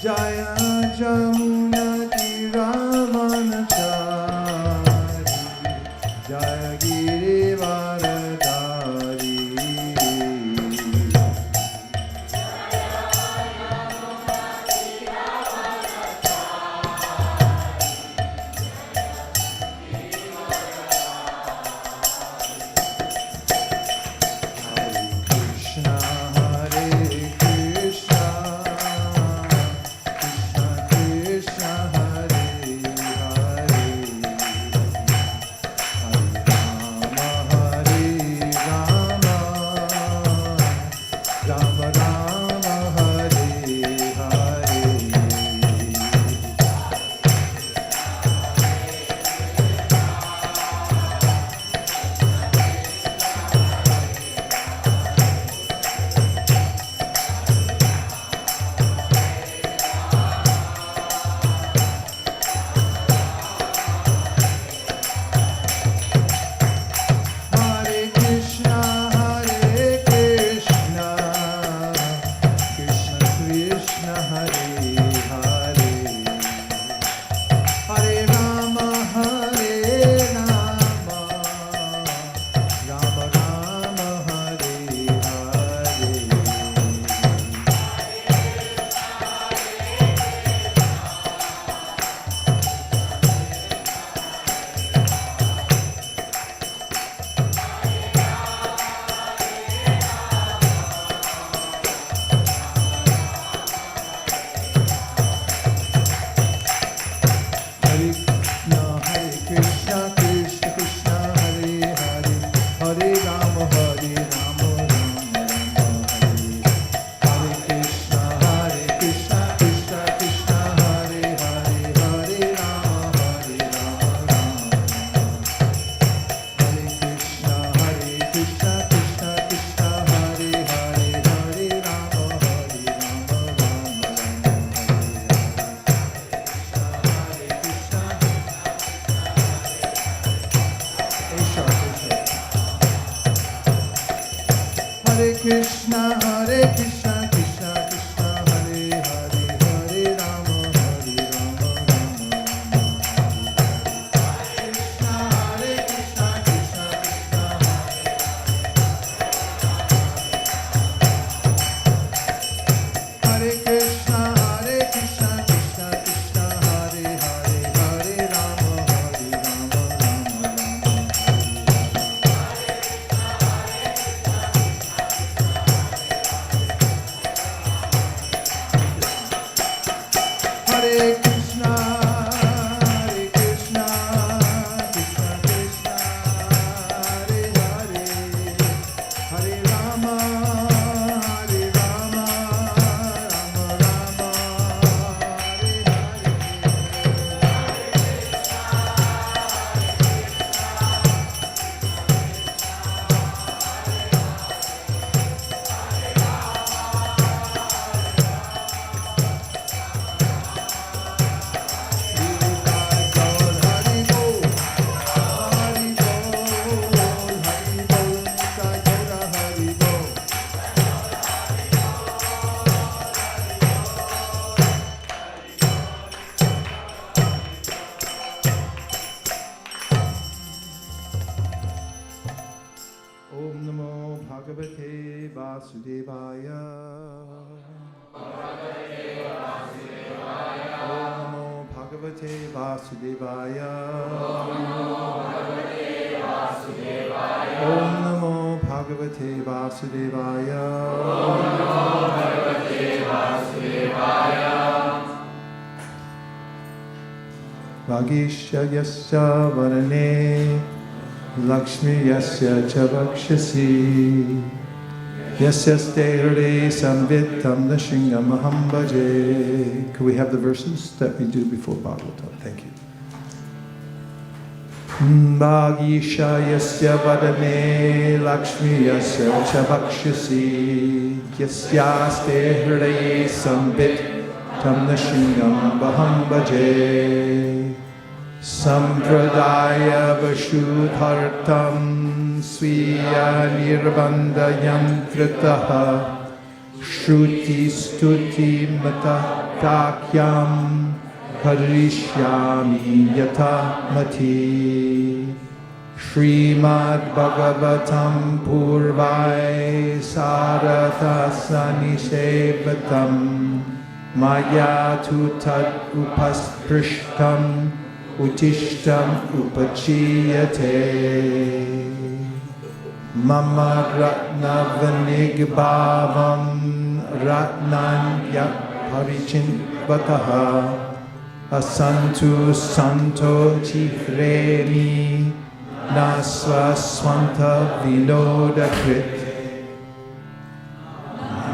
Jaya Jamuna Tiravanachari Jaya Girivaradhari Krishna Hare Krishna Krishna Hare Hare Hare Rama Rama Rama Hare Hare Hare Krishna Krishna Krishna Hare Hare Hare Rama Rama Rama Hare Hare Hare Krishna Krishna Krishna Hare Hare Hare Rama Rama Hare Hare Krishna Krishna Krishna Hare Hare Hare Rama Rama Hare Krishna Krishna Krishna Hare Hare Hare Rama Hare Krishna Krishna Krishna Hare Hare Hare Rama Krishna Krishna Krishna Hare Krishna Krishna Krishna Hare Hare Hare Rama Hare Krishna Krishna Krishna Hare Hare Hare Rama Bhagavate Vasudevaya. Om Namo Bhagavate Vasudevaya. Vagisha yasya varane Lakshmi yasya chavakshasi Yasyaste hriday samvitam nashingam aham bhaje. Could we have the verses that we do before Bhagavatam? Thank you. Vagisha yasya vadane Lakshmi yasya chavakshasi Yasyaste hriday samvitam nashingam aham bhaje. Sampradaya Vashudhartam Sviya Nirbandha Yantritaha Shruti Stuti Mata Takyam Karishyami Yata Mati Srimad Bhagavatam Purvai Sarathasani Sevatam Maya tu tad upasprishtam Utishtam upachiyate Mama ratna vanigbavam Ratnanya parichinvataha Asantu santo chifreni Nasva swanta vinodakrit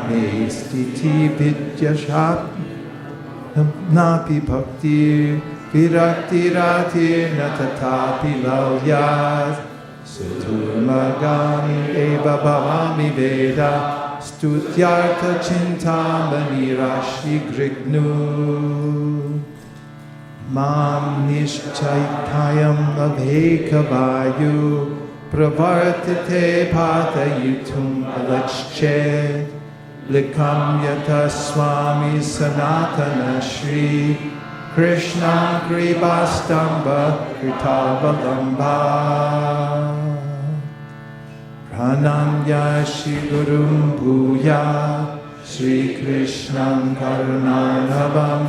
Nestiti vidyashat Napi bhakti Virakti rati natatapi lalyas Suturmagami eva bhavami veda Stutyartha chintamani rashi grignu Mam nishchaitayam abhekavayu Pravartate patayutum alachchet Likam yata swami sanatana shri Krishna Kribastamba Kritavalamba Pranamya Shri Gurum Bhuya Shri Krishnam Karunarnavam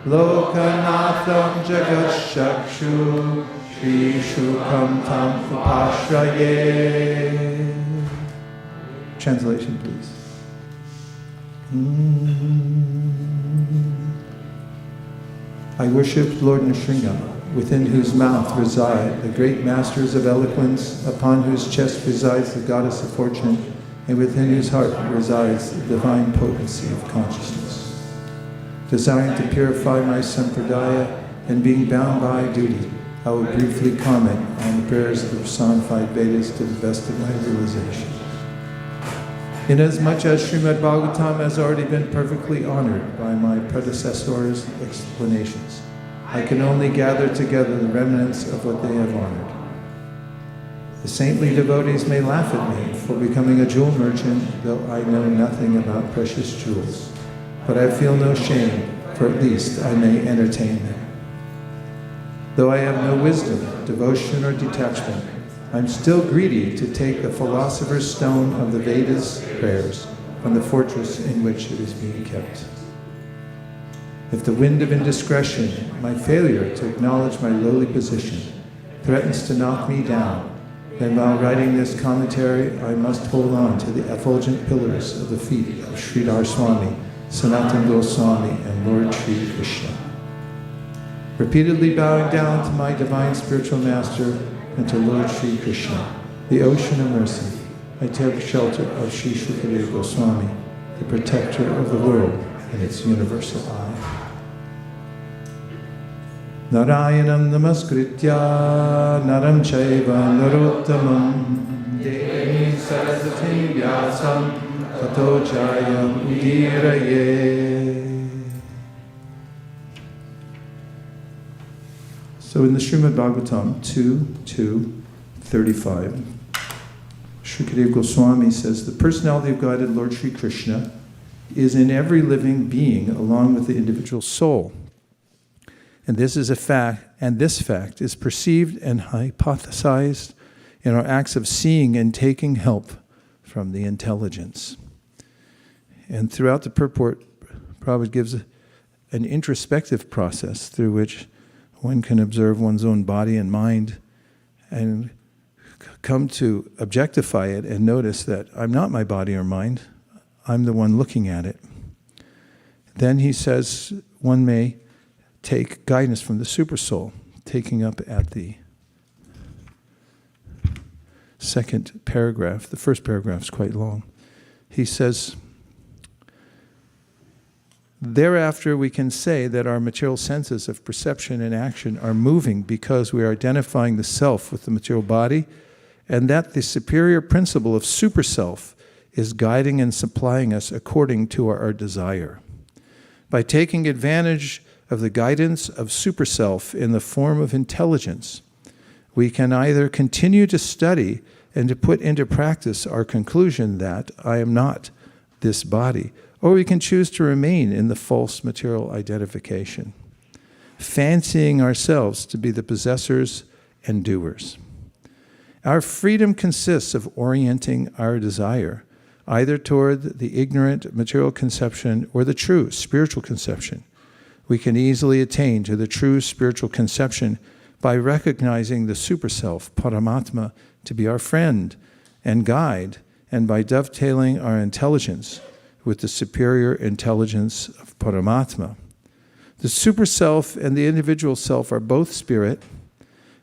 Lokanatham Jagat Shakshu Shri Shukam Tam Upashraye. Translation please. I worship Lord Nrsimha, within whose mouth reside the great masters of eloquence, upon whose chest resides the goddess of fortune, and within whose heart resides the divine potency of consciousness. Desiring to purify my sampradaya and being bound by duty, I will briefly comment on the prayers of the personified Vedas to the best of my realization. Inasmuch as Srimad Bhagavatam has already been perfectly honored by my predecessors' explanations, I can only gather together the remnants of what they have honored. The saintly devotees may laugh at me for becoming a jewel merchant, though I know nothing about precious jewels. But I feel no shame, for at least I may entertain them. Though I have no wisdom, devotion, or detachment, I'm still greedy to take the philosopher's stone of the Vedas prayers from the fortress in which it is being kept. If the wind of indiscretion, my failure to acknowledge my lowly position, threatens to knock me down, then while writing this commentary, I must hold on to the effulgent pillars of the feet of Sridhar Swami, Sanatana Goswami, and Lord Sri Krishna. Repeatedly bowing down to my divine spiritual master and to Lord Sri Krishna, the ocean of mercy, I take shelter of Sri Shukadeva Goswami, the protector of the world in its universal eye. Narayanam namaskritya naram chaiva narottamam devim saraswatim vyasam tato jayam udiraye. So in the Srimad Bhagavatam 2:2-35, Shukadeva Goswami says, the personality of God and Lord Sri Krishna is in every living being along with the individual soul. And this is a fact, and this fact is perceived and hypothesized in our acts of seeing and taking help from the intelligence. And throughout the purport, Prabhupada gives an introspective process through which one can observe one's own body and mind and come to objectify it and notice that I'm not my body or mind, I'm the one looking at it. Then he says one may take guidance from the Supersoul, taking up at the second paragraph. The first paragraph is quite long. He says, thereafter we can say that our material senses of perception and action are moving because we are identifying the self with the material body, and that the superior principle of super-self is guiding and supplying us according to our desire. By taking advantage of the guidance of super-self in the form of intelligence, we can either continue to study and to put into practice our conclusion that I am not this body, or we can choose to remain in the false material identification, fancying ourselves to be the possessors and doers. Our freedom consists of orienting our desire either toward the ignorant material conception or the true spiritual conception. We can easily attain to the true spiritual conception by recognizing the super-self, Paramatma, to be our friend and guide, and by dovetailing our intelligence with the superior intelligence of Paramatma. The super-self and the individual self are both spirit,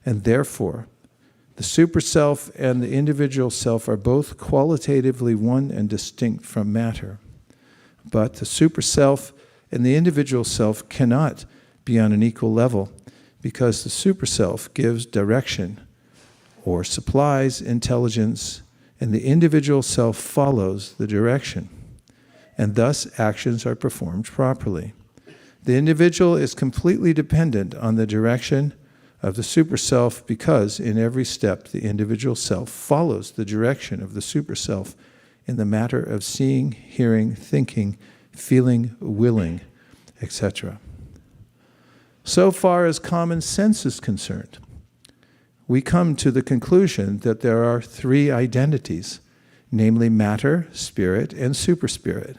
and therefore the super-self and the individual self are both qualitatively one and distinct from matter. But the super-self and the individual self cannot be on an equal level because the super-self gives direction or supplies intelligence, and the individual self follows the direction, and thus actions are performed properly. The individual is completely dependent on the direction of the super-self because in every step the individual self follows the direction of the super-self in the matter of seeing, hearing, thinking, feeling, willing, etc. So far as common sense is concerned, we come to the conclusion that there are three identities, namely matter, spirit, and superspirit.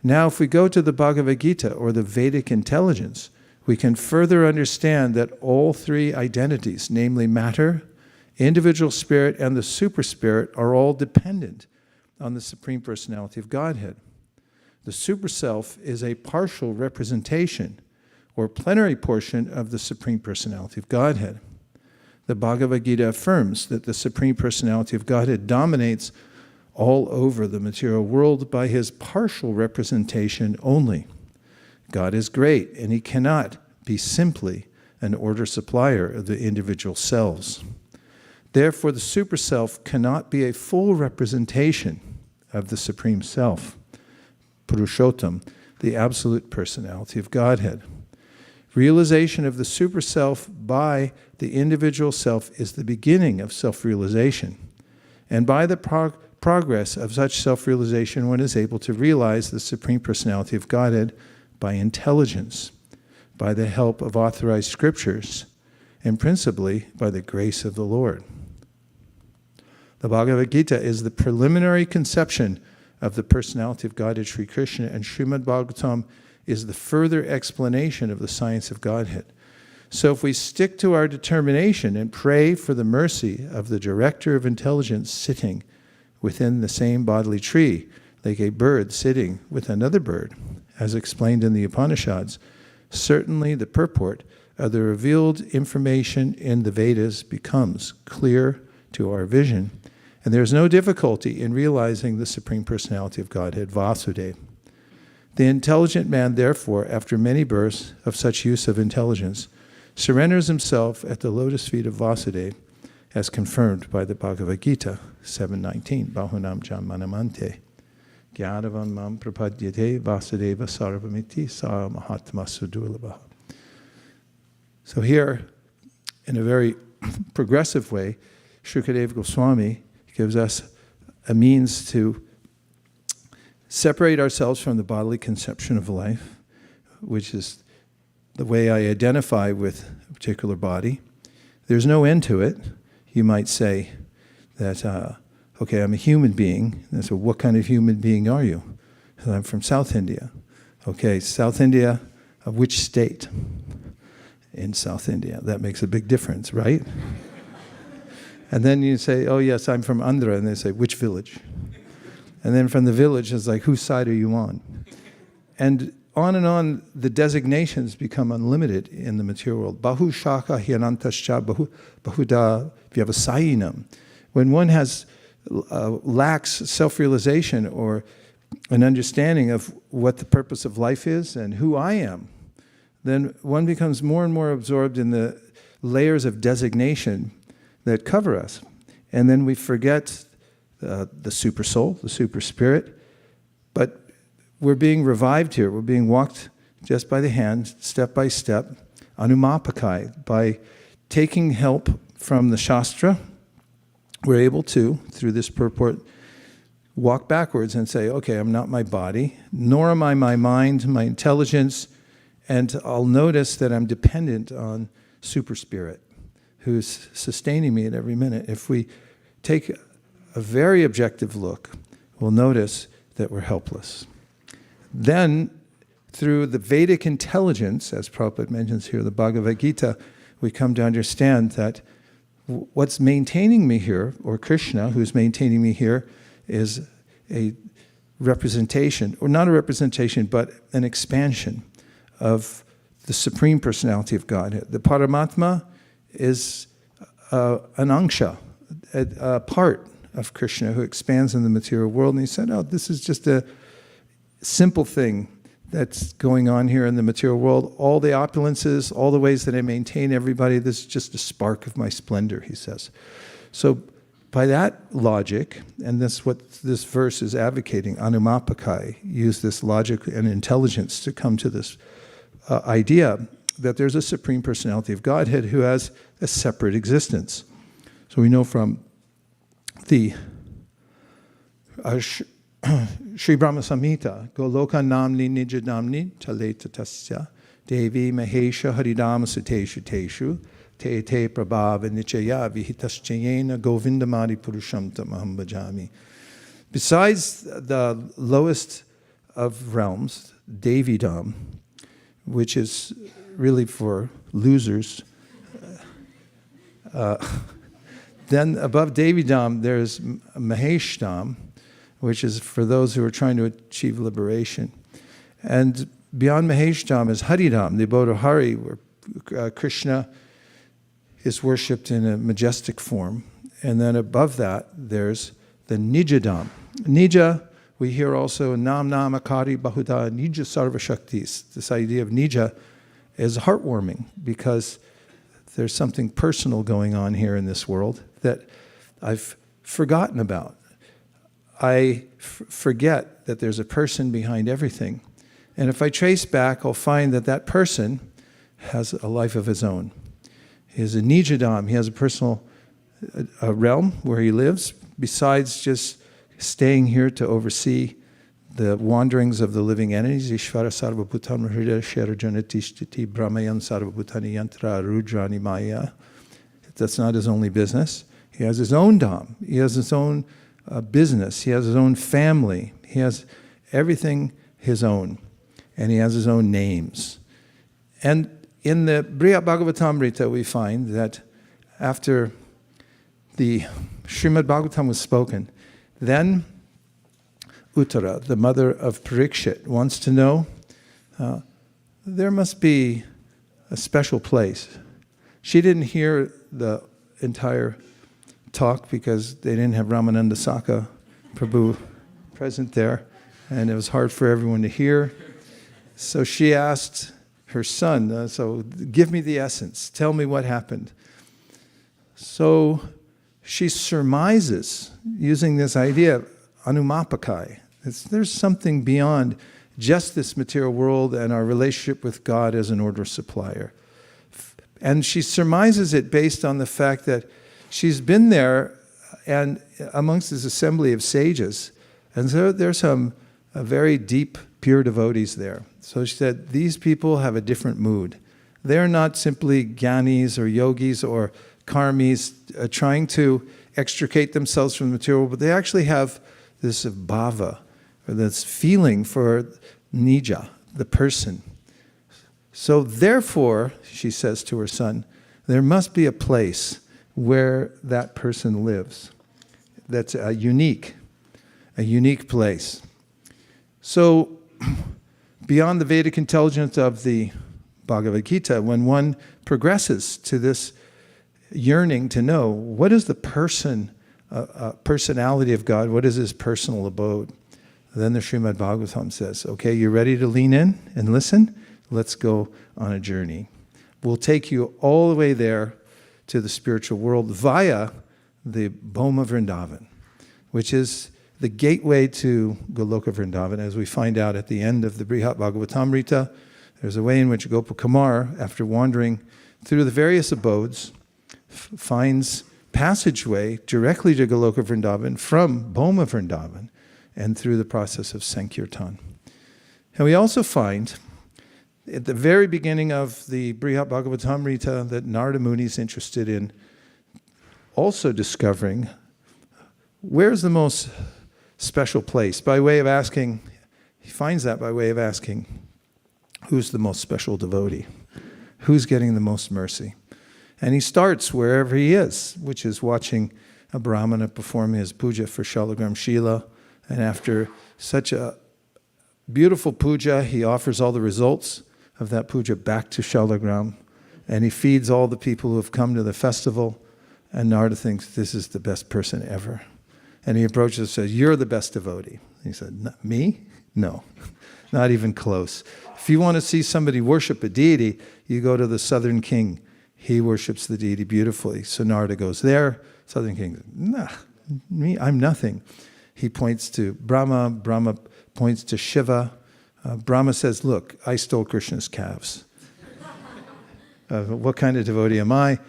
Now, if we go to the Bhagavad Gita or the Vedic intelligence, we can further understand that all three identities, namely matter, individual spirit, and the superspirit, are all dependent on the Supreme Personality of Godhead. The superself is a partial representation or plenary portion of the Supreme Personality of Godhead. The Bhagavad Gita affirms that the Supreme Personality of Godhead dominates all over the material world by his partial representation only. God is great, and he cannot be simply an order supplier of the individual selves. Therefore, the superself cannot be a full representation of the Supreme Self, Purushottam, the absolute personality of Godhead. Realization of the superself by the individual self is the beginning of self-realization. And by the progress of such self-realization, one is able to realize the Supreme Personality of Godhead by intelligence, by the help of authorized scriptures, and principally by the grace of the Lord. The Bhagavad Gita is the preliminary conception of the personality of Godhead Sri Krishna, and Srimad Bhagavatam is the further explanation of the science of Godhead. So if we stick to our determination and pray for the mercy of the director of intelligence sitting within the same bodily tree, like a bird sitting with another bird, as explained in the Upanishads, certainly the purport of the revealed information in the Vedas becomes clear to our vision, and there is no difficulty in realizing the Supreme Personality of Godhead, Vasudeva. The intelligent man, therefore, after many births of such use of intelligence, surrenders himself at the lotus feet of Vasudeva, as confirmed by the Bhagavad Gita 7:19, Bahunam Janmanamante. Gyadavam mam prapadyate Vasudeva sarvamiti sa mahatma sudurlabha. So here, in a very progressive way, Shukadeva Goswami gives us a means to separate ourselves from the bodily conception of life, which is the way I identify with a particular body. There's no end to it. You might say that, okay, I'm a human being. And so what kind of human being are you? And I'm from South India. Okay, South India, Of which state? In South India. That makes a big difference, right? And then you say, oh yes, I'm from Andhra. And they say, which village? And then from the village, it's like, whose side are you on? And on, the designations become unlimited in the material world. Bahu shaka hyanantascha bahuda vyavasayinam. When one lacks self-realization or an understanding of what the purpose of life is and who I am, then one becomes more and more absorbed in the layers of designation that cover us. And then we forget the super soul, the super spirit. But we're being revived here. We're being walked just by the hand, step by step, anumapakai. By taking help from the Shastra, we're able to, through this purport, walk backwards and say, okay, I'm not my body, nor am I my mind, my intelligence, and I'll notice that I'm dependent on super spirit, who's sustaining me at every minute. If we take a very objective look, we'll notice that we're helpless. Then, through the Vedic intelligence, as Prabhupada mentions here, the Bhagavad Gita, we come to understand that what's maintaining me here, or Krishna, who's maintaining me here, is a representation, or not a representation, but an expansion of the Supreme Personality of God. The Paramatma is an angsha, a part of Krishna who expands in the material world. And he said, oh, this is just a simple thing that's going on here in the material world. All the opulences, all the ways that I maintain everybody, this is just a spark of my splendor, he says. So by that logic, and that's what this verse is advocating, anumapakai, use this logic and intelligence to come to this idea that there's a Supreme Personality of Godhead who has a separate existence. So we know from the Sri Brahma Samhita, Goloka Namni Nija Namni Taleta Tasya Devi Mahesha Haridama Suteshu Teshu Te Te Prabhava Nichaya Vihitaschayena Govindamadi Purusham Tamaham Bhajami. Besides the lowest of realms, Devidam, which is really for losers, then above Devidam there's Maheshdam, which is for those who are trying to achieve liberation. And beyond Maheshdam is Haridam, the abode of Hari, where Krishna is worshipped in a majestic form. And then above that, there's the Nijadam. Nija, we hear also Nam Namakari Bahuda Nija Sarva Shaktis. This idea of Nija is heartwarming because there's something personal going on here in this world that I've forgotten about. I forget that there's a person behind everything. And if I trace back, I'll find that that person has a life of his own. He is a Nijadam. He has a personal realm where he lives, besides just staying here to oversee the wanderings of the living entities. Ishvara sarvabhutan hridaya sharajanatishti brahmayan sarvabhutani yantra rudrani maya. That's not his only business. He has his own dham. He has his own business. He has his own family. He has everything his own. And he has his own names. And in the Brihad Bhagavatamrita, we find that after the Srimad Bhagavatam was spoken, then Uttara, the mother of Parikshit, wants to know, there must be a special place. She didn't hear the entire talk because they didn't have Ramananda Saka Prabhu present there, and it was hard for everyone to hear. So she asked her son, so give me the essence, tell me what happened. So she surmises, using this idea of anumapakai. There's something beyond just this material world and our relationship with God as an order supplier. And she surmises it based on the fact that she's been there and amongst this assembly of sages, and so there's some very deep, pure devotees there. So she said, these people have a different mood. They're not simply jnanis or yogis or karmis trying to extricate themselves from the material, but they actually have this bhava, or this feeling for nija, the person. So therefore, she says to her son, there must be a place where that person lives. That's a unique place. So beyond the Vedic intelligence of the Bhagavad Gita, when one progresses to this yearning to know what is the personality of God, what is his personal abode, then the Srimad Bhagavatam says, okay, you ready to lean in and listen? Let's go on a journey. We'll take you all the way there to the spiritual world via the Boma Vrindavan, which is the gateway to Goloka Vrindavan, as we find out at the end of the Brihat Bhagavatamrita. There's a way in which Gopakumar, after wandering through the various abodes, finds passageway directly to Goloka Vrindavan from Boma Vrindavan and through the process of Sankirtan. And we also find at the very beginning of the Brihat Bhagavatamrita that Narada Muni is interested in also discovering where's the most special place. By way of asking, he finds that by way of asking, who's the most special devotee? Who's getting the most mercy? And he starts wherever he is, which is watching a Brahmana perform his puja for Shalagram Shila. And after such a beautiful puja, he offers all the results of that puja back to Shalagram. And he feeds all the people who have come to the festival. And Narada thinks this is the best person ever. And he approaches and says, you're the best devotee. He said, me? No, not even close. If you want to see somebody worship a deity, you go to the Southern King. He worships the deity beautifully. So Narada goes there. Southern King says, nah, me, I'm nothing. He points to Brahma. Brahma points to Shiva. Brahma says, look, I stole Krishna's calves. What kind of devotee am I?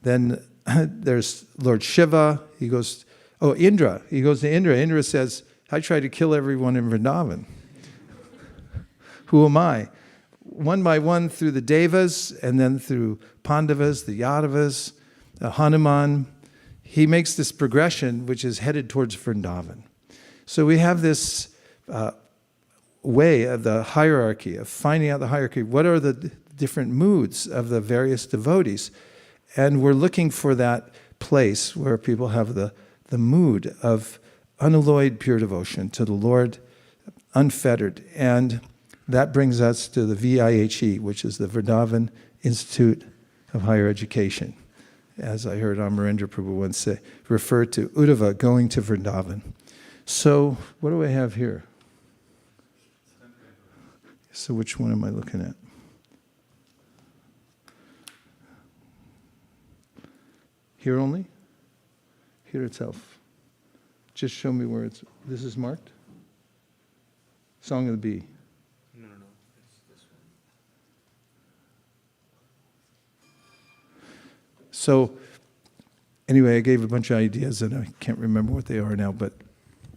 Then there's Lord Shiva. He goes, Indra. He goes to Indra. Indra says, I tried to kill everyone in Vrindavan. Who am I? One by one through the Devas, and then through Pandavas, the Yadavas, Hanuman. He makes this progression which is headed towards Vrindavan. So we have this way of the hierarchy, of finding out the hierarchy. What are the different moods of the various devotees? And we're looking for that place where people have the mood of unalloyed pure devotion to the Lord, unfettered. And that brings us to the VIHE, which is the Vrindavan Institute of Higher Education. As I heard Amarendra Prabhu once say, refer to Uddhava going to Vrindavan. So what do I have here? So which one am I looking at? Here only? Here itself. Just show me where it's... This is marked? Song of the Bee. No. It's this one. So, anyway, I gave a bunch of ideas and I can't remember what they are now, but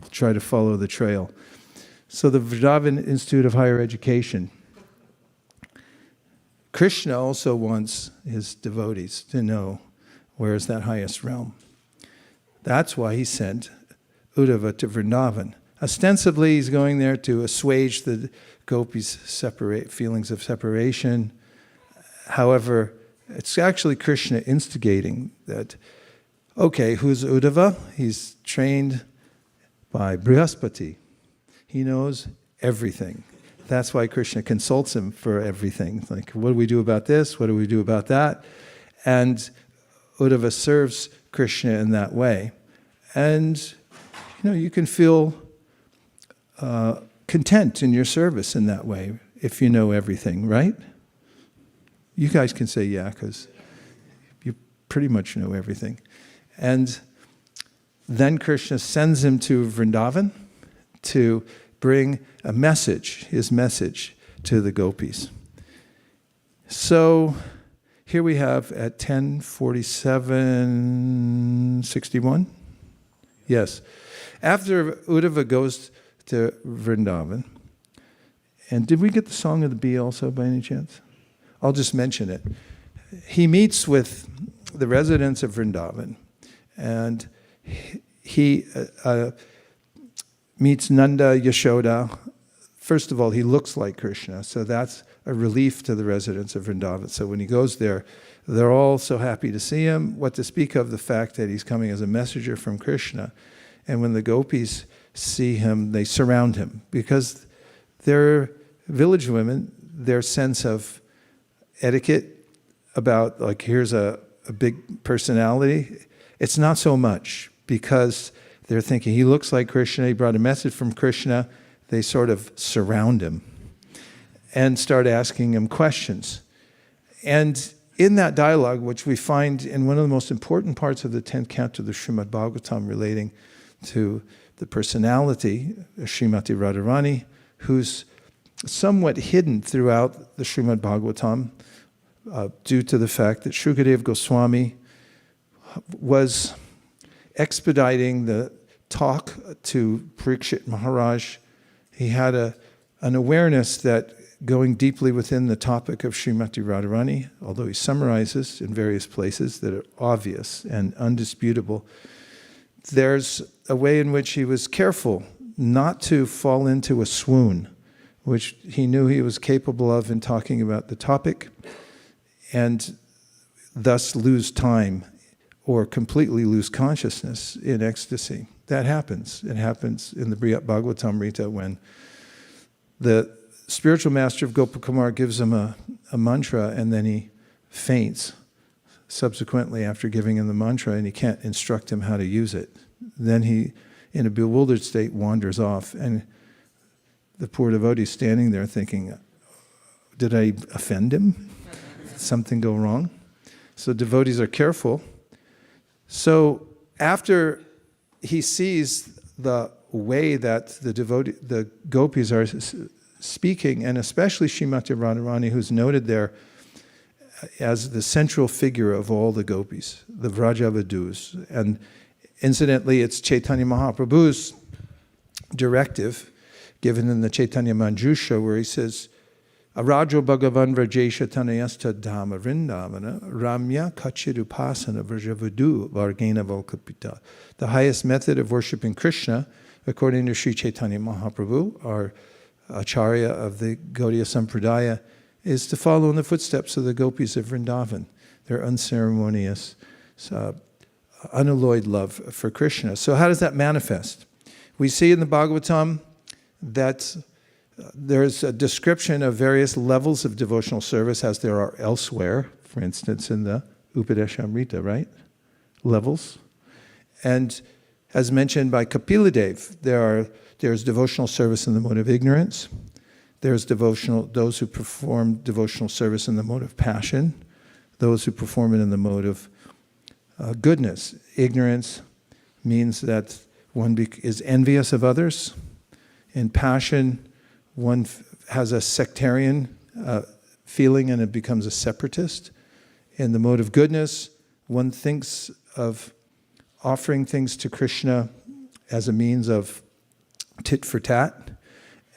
I'll try to follow the trail. So the Vrindavan Institute of Higher Education. Krishna also wants his devotees to know where is that highest realm. That's why he sent Uddhava to Vrindavan. Ostensibly, he's going there to assuage the gopis' feelings of separation. However, it's actually Krishna instigating that, okay, who's Uddhava? He's trained by Brihaspati. He knows everything. That's why Krishna consults him for everything. Like, what do we do about this? What do we do about that? And Uddhava serves Krishna in that way. And, you can feel content in your service in that way if you know everything, right? You guys can say yeah, because you pretty much know everything. And then Krishna sends him to Vrindavan to bring a message, his message, to the gopis. So here we have at 10:47:61. Yes. After Uddhava goes to Vrindavan, and did we get the Song of the Bee also by any chance? I'll just mention it. He meets with the residents of Vrindavan, and he meets Nanda, Yashoda, first of all, he looks like Krishna, so that's a relief to the residents of Vrindavan. So when he goes there, they're all so happy to see him. What to speak of the fact that he's coming as a messenger from Krishna. And when the gopis see him, they surround him because they're village women. Their sense of etiquette about, like, here's a big personality, it's not so much, because they're thinking, he looks like Krishna, he brought a message from Krishna. They sort of surround him and start asking him questions. And in that dialogue, which we find in one of the most important parts of the 10th canto of the Srimad Bhagavatam relating to the personality of Srimati Radharani, who's somewhat hidden throughout the Srimad Bhagavatam due to the fact that Shukadeva Goswami was expediting the talk to Parikshit Maharaj. He had an awareness that going deeply within the topic of Srimati Radharani, although he summarizes in various places that are obvious and undisputable, there's a way in which he was careful not to fall into a swoon, which he knew he was capable of in talking about the topic, and thus lose time or completely lose consciousness in ecstasy. That happens. It happens in the Bhagavatamrita when the spiritual master of Gopakumar gives him a mantra and then he faints subsequently after giving him the mantra, and he can't instruct him how to use it. Then he, in a bewildered state, wanders off, and the poor devotee is standing there thinking, did I offend him? Did something go wrong? So devotees are careful. So after he sees the way that the gopis are speaking, and especially Srimati Radharani, who's noted there as the central figure of all the gopis, the Vrajavadus. And incidentally, it's Chaitanya Mahaprabhu's directive given in the Chaitanya Manjusha, where he says, Arajo Bhagavan Vrajesha Tanayasta Dhamma Vrindavana Ramya Kachirupasana Vrajavadu Vargena Volkapita. The highest method of worshiping Krishna, according to Sri Chaitanya Mahaprabhu, our Acharya of the Gaudiya Sampradaya, is to follow in the footsteps of the gopis of Vrindavan, their unceremonious, unalloyed love for Krishna. So how does that manifest? We see in the Bhagavatam that there's a description of various levels of devotional service as there are elsewhere, for instance in the Upadeshamrita, right? Levels. And as mentioned by Kapila Dev, there's devotional service in the mode of ignorance. There's those who perform devotional service in the mode of passion, those who perform it in the mode of goodness. Ignorance means that one is envious of others. In passion, one has a sectarian feeling and it becomes a separatist. In the mode of goodness, one thinks of offering things to Krishna as a means of tit for tat.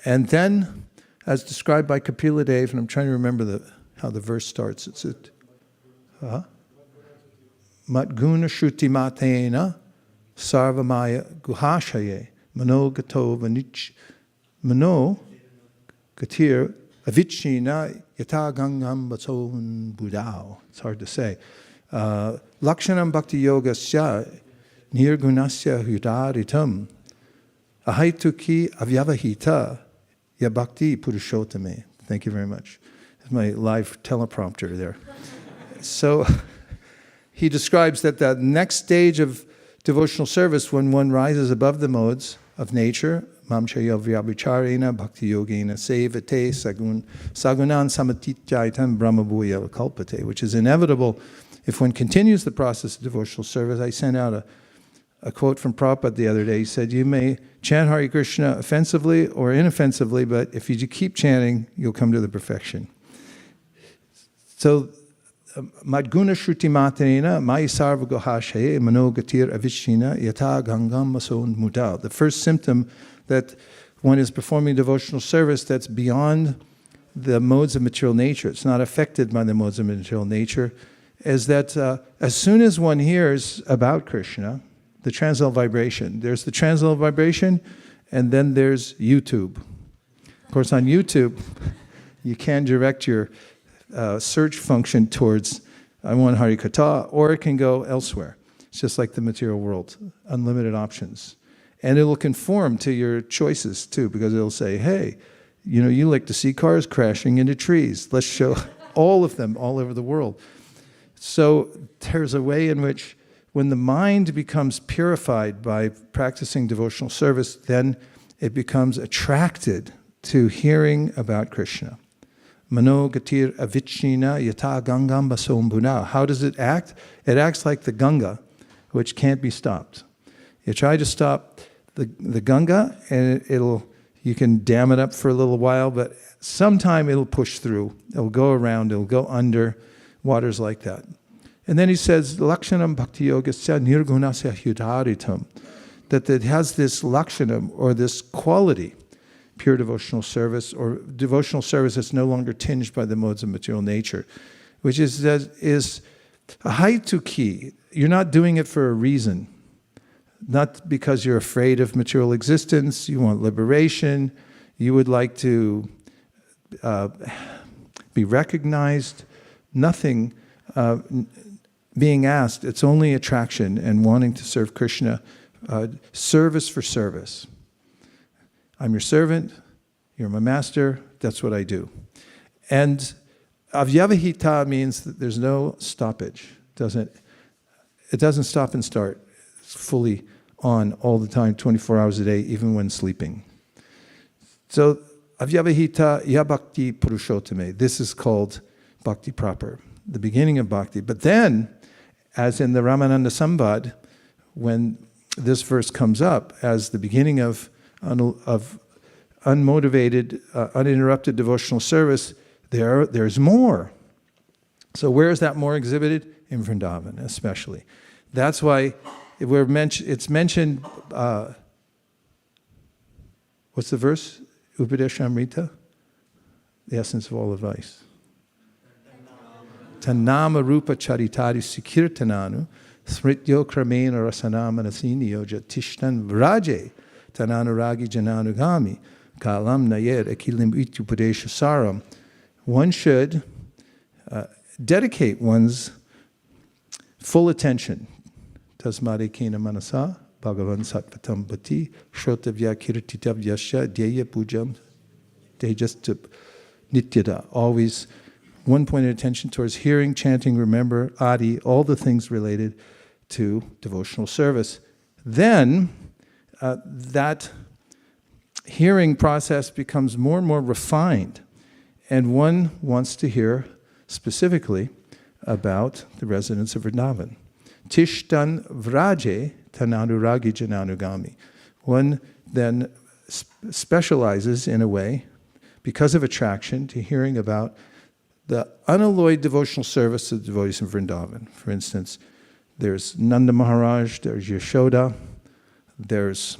And then, as described by Kapila Dev, and I'm trying to remember how the verse starts. It's Matguna Shruti Matena Sarvamaya Guhashaye Mano Gato Vanich Mano Gatir Avichina Yata Gangam Baton Budao. It's hard to say. Lakshanam Bhakti Yoga Sya Nirgunasya Hudaritam Ahaituki Avyavahita Yabhakti Purushottame. Thank you very much. That's my live teleprompter there. So he describes that the next stage of devotional service, when one rises above the modes of nature, Mamchaya Vyabhicharena Bhakti Yogena Sevate Sagunan Samatitjaitam Brahmabhuya Kalpate, which is inevitable if one continues the process of devotional service. I sent out a quote from Prabhupada the other day. He said, you may chant Hare Krishna offensively or inoffensively, but if you keep chanting, you'll come to the perfection. So, Madguna Shruti Matrena, Mai Sarva Gohashaye, Mano Gatir Avishina, Yata Gangam Mason Mudal. The first symptom that one is performing devotional service that's beyond the modes of material nature, it's not affected by the modes of material nature, is that as soon as one hears about Krishna, the transcendental vibration. There's the transcendental vibration, and then there's YouTube. course, on YouTube, you can direct your search function towards I want Harikatha, or it can go elsewhere. It's just like the material world, unlimited options. And it will conform to your choices too, because it'll say, hey, you know, you like to see cars crashing into trees. Let's show all of them all over the world. So there's a way in which when the mind becomes purified by practicing devotional service, then it becomes attracted to hearing about Krishna. Mano gatir avichnina yata gangam basombuna. How does it act? It acts like the Ganga, which can't be stopped. You try to stop the Ganga, and you can dam it up for a little while, but sometime it'll push through. It'll go around, it'll go under, waters like that. And then he says, Lakshanam Bhakti Yogasya Nirgunasya Hyudharitam, that it has this lakshanam, or this quality, pure devotional service, or devotional service that's no longer tinged by the modes of material nature, which is a haitu key. You're not doing it for a reason. Not because you're afraid of material existence, you want liberation, you would like to be recognized, nothing being asked. It's only attraction and wanting to serve Krishna, service for service. I'm your servant, you're my master, that's what I do. And avyavahita means that there's no stoppage. It doesn't stop and start. It's fully on all the time, 24 hours a day, even when sleeping. So, avyavahita ya bhakti purushottame. This is called bhakti proper, the beginning of bhakti. But then, as in the Ramananda Sambad, when this verse comes up as the beginning of unmotivated, uninterrupted devotional service, there's more. So where is that more exhibited? In Vrindavan, especially. That's why it's mentioned, what's the verse? Upadeshamrita? The essence of all advice. Tanama rupa charitari sikirtananu smrityo kramena rasanamanasinio jatishtan vraje tananuragi jananugami kalam nayed akilim itupadesha saram. One should dedicate one's full attention. Tasmade kena manasa bhagavan sattvatam bhati shrotavya kirtitavyasya dhyaya pujam tejastup nityada. Always one pointed attention towards hearing, chanting, remember, adi, all the things related to devotional service. Then that hearing process becomes more and more refined, and one wants to hear specifically about the residents of Vrindavan. Tishtan vraje tananuragi jananugami. One then specializes in a way, because of attraction, to hearing about the unalloyed devotional service of the devotees in Vrindavan. For instance, there's Nanda Maharaj, there's Yashoda, there's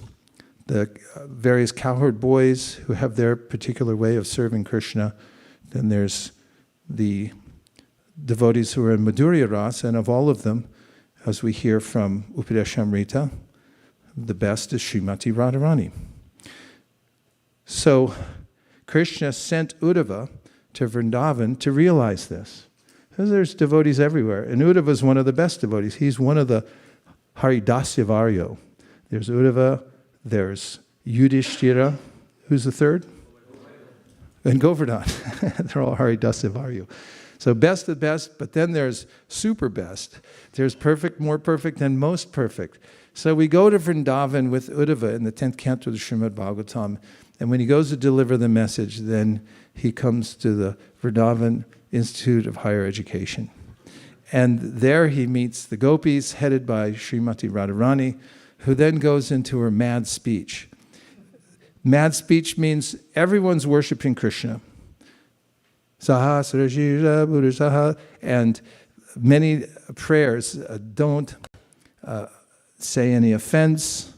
the various cowherd boys who have their particular way of serving Krishna. Then there's the devotees who are in Madhurya Rasa, and of all of them, as we hear from Upadeshamrita, the best is Srimati Radharani. So Krishna sent Uddhava to Vrindavan to realize this. Because there's devotees everywhere, and Uddhava is one of the best devotees. He's one of the Haridasya Varyo. There's Uddhava, there's Yudhishthira, who's the third? And Govardhan. They're all Haridasya Varyo. So best of best, but then there's super best. There's perfect, more perfect, and most perfect. So we go to Vrindavan with Uddhava in the 10th canto of the Srimad Bhagavatam, and when he goes to deliver the message, then he comes to the Vrindavan Institute of Higher Education. And there he meets the gopis, headed by Srimati Radharani, who then goes into her mad speech. Mad speech means everyone's worshiping Krishna. Sahasrajira Buddha, and many prayers don't say any offense.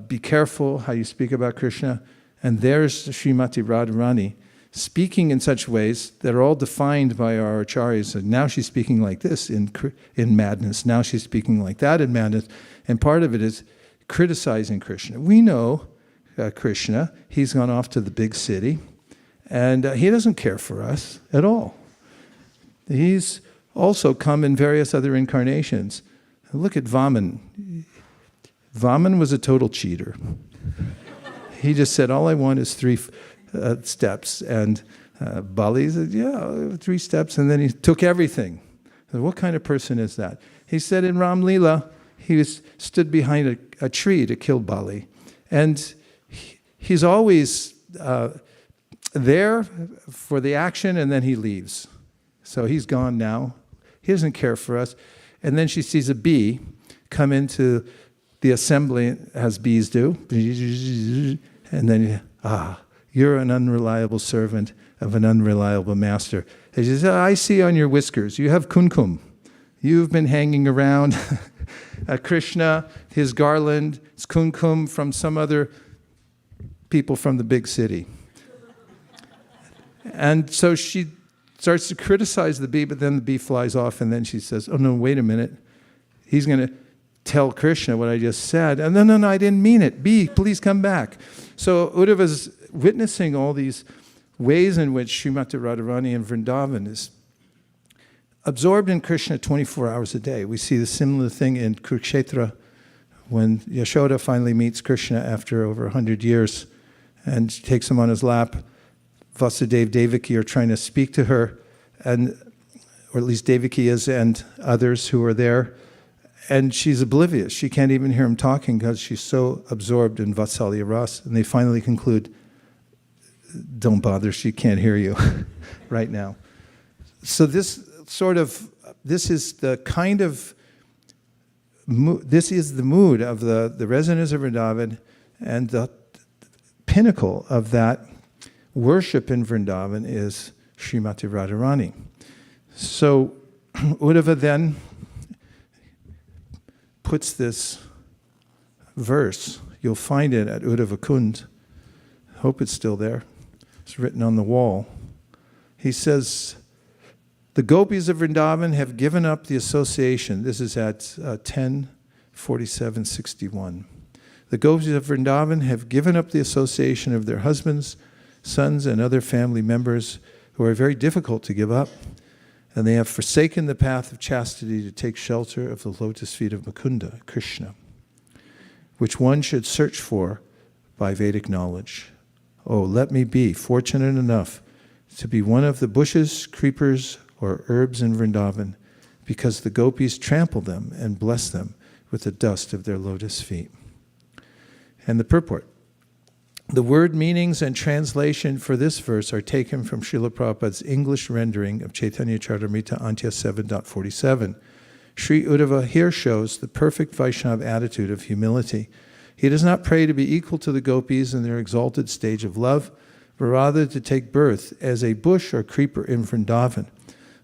Be careful how you speak about Krishna. And there's Srimati Radharani speaking in such ways that are all defined by our acharyas. And now she's speaking like this in madness. Now she's speaking like that in madness. And part of it is criticizing Krishna. We know Krishna. He's gone off to the big city, and he doesn't care for us at all. He's also come in various other incarnations. Look at Vaman. Vaman was a total cheater. He just said, all I want is 3 steps. And Bali said, yeah, 3 steps. And then he took everything. Said, what kind of person is that? He said in Ram Leela, he stood behind a tree to kill Bali. And he's always there for the action, and then he leaves. So he's gone now. He doesn't care for us. And then she sees a bee come into the assembly, as bees do. And then, you're an unreliable servant of an unreliable master. And she says, I see on your whiskers, you have kumkum. You've been hanging around Krishna, his garland, it's kumkum from some other people from the big city. And so she starts to criticize the bee, but then the bee flies off, and then she says, oh no, wait a minute. He's going to tell Krishna what I just said. And no, I didn't mean it. Bee, please come back. So Uddhava's witnessing all these ways in which Srimati Radharani in Vrindavan is absorbed in Krishna 24 hours a day. We see the similar thing in Kurukshetra when Yashoda finally meets Krishna after over 100 years and she takes him on his lap. Vasudeva, Devaki are trying to speak to her, or at least Devaki is, and others who are there. And she's oblivious. She can't even hear him talking because she's so absorbed in Vatsalya Ras. And they finally conclude, don't bother, she can't hear you right now. So this is the mood of the residents of Vrindavan, and the pinnacle of that worship in Vrindavan is Srimati Radharani. So Uddhava then puts this verse, you'll find it at Uddhava Kund, hope it's still there, it's written on the wall. He says, the gopis of Vrindavan have given up the association, this is at 10:47:61. The gopis of Vrindavan have given up the association of their husbands, sons, and other family members who are very difficult to give up, and they have forsaken the path of chastity to take shelter of the lotus feet of Mukunda, Krishna, which one should search for by Vedic knowledge. Oh, let me be fortunate enough to be one of the bushes, creepers, or herbs in Vrindavan, because the gopis trample them and bless them with the dust of their lotus feet. And the purport. The word meanings and translation for this verse are taken from Srila Prabhupada's English rendering of Chaitanya Charitamrita Antya 7.47. Sri Uddhava here shows the perfect Vaishnava attitude of humility. He does not pray to be equal to the gopis in their exalted stage of love, but rather to take birth as a bush or creeper in Vrindavan,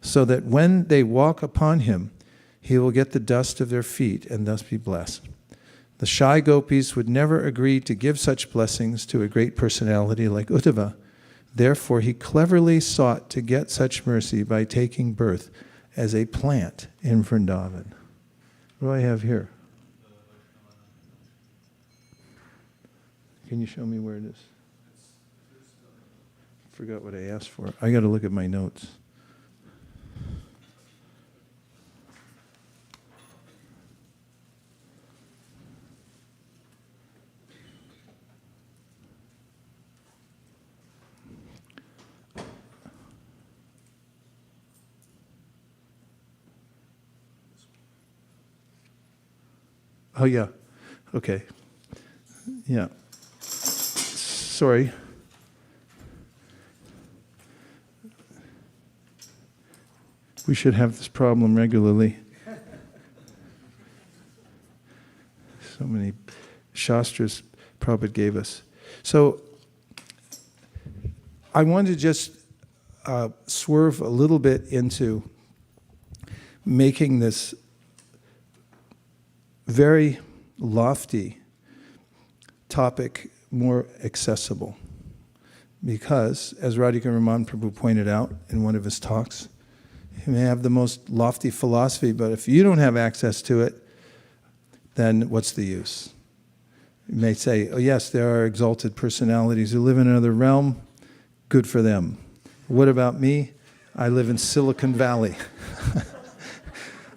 so that when they walk upon him, he will get the dust of their feet and thus be blessed. The shy gopis would never agree to give such blessings to a great personality like Uddhava. Therefore, he cleverly sought to get such mercy by taking birth as a plant in Vrindavan. What do I have here? Can you show me where it is? Forgot what I asked for. I got to look at my notes. Oh, yeah. Okay. Yeah. Sorry. We should have this problem regularly. So many Shastras Prabhupada gave us. So I want to just swerve a little bit into making this very lofty topic more accessible. Because, as Radhika Raman Prabhu pointed out in one of his talks, you may have the most lofty philosophy, but if you don't have access to it, then what's the use? You may say, oh yes, there are exalted personalities who live in another realm. Good for them. What about me? I live in Silicon Valley.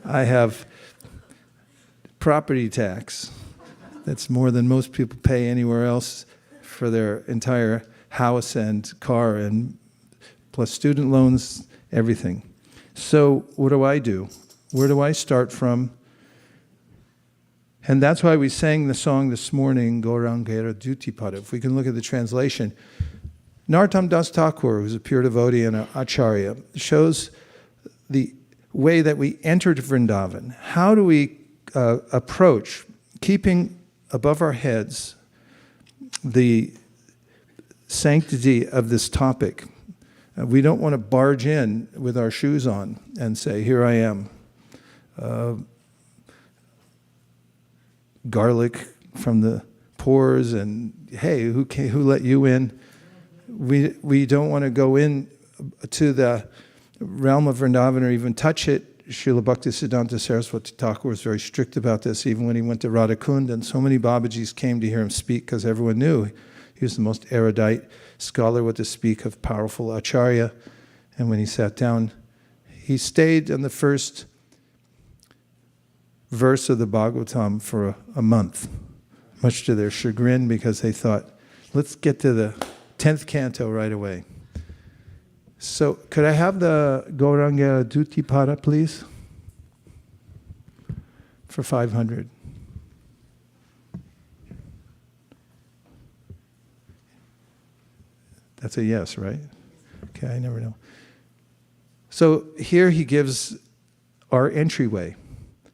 I have property tax that's more than most people pay anywhere else for their entire house and car, and plus student loans, everything. So what do? Where do I start from? And that's why we sang the song this morning, Gaurangera Dutipada. If we can look at the translation, Narottam Das Thakur, who's a pure devotee and an acharya, shows the way that we entered Vrindavan. How do we approach, keeping above our heads the sanctity of this topic? We don't want to barge in with our shoes on and say, here I am. Garlic from the pores, and hey, who let you in? We don't want to go in to the realm of Vrindavan or even touch it. Srila Bhaktisiddhanta Saraswati Thakur was very strict about this, even when he went to Radhakund, and so many Babajis came to hear him speak because everyone knew he was the most erudite scholar with to speak of powerful acharya. And when he sat down, he stayed on the first verse of the Bhagavatam for a month, much to their chagrin, because they thought, let's get to the 10th canto right away. So could I have the Gauranga Dutipada, please? For 500. That's a yes, right? Okay, I never know. So here he gives our entryway.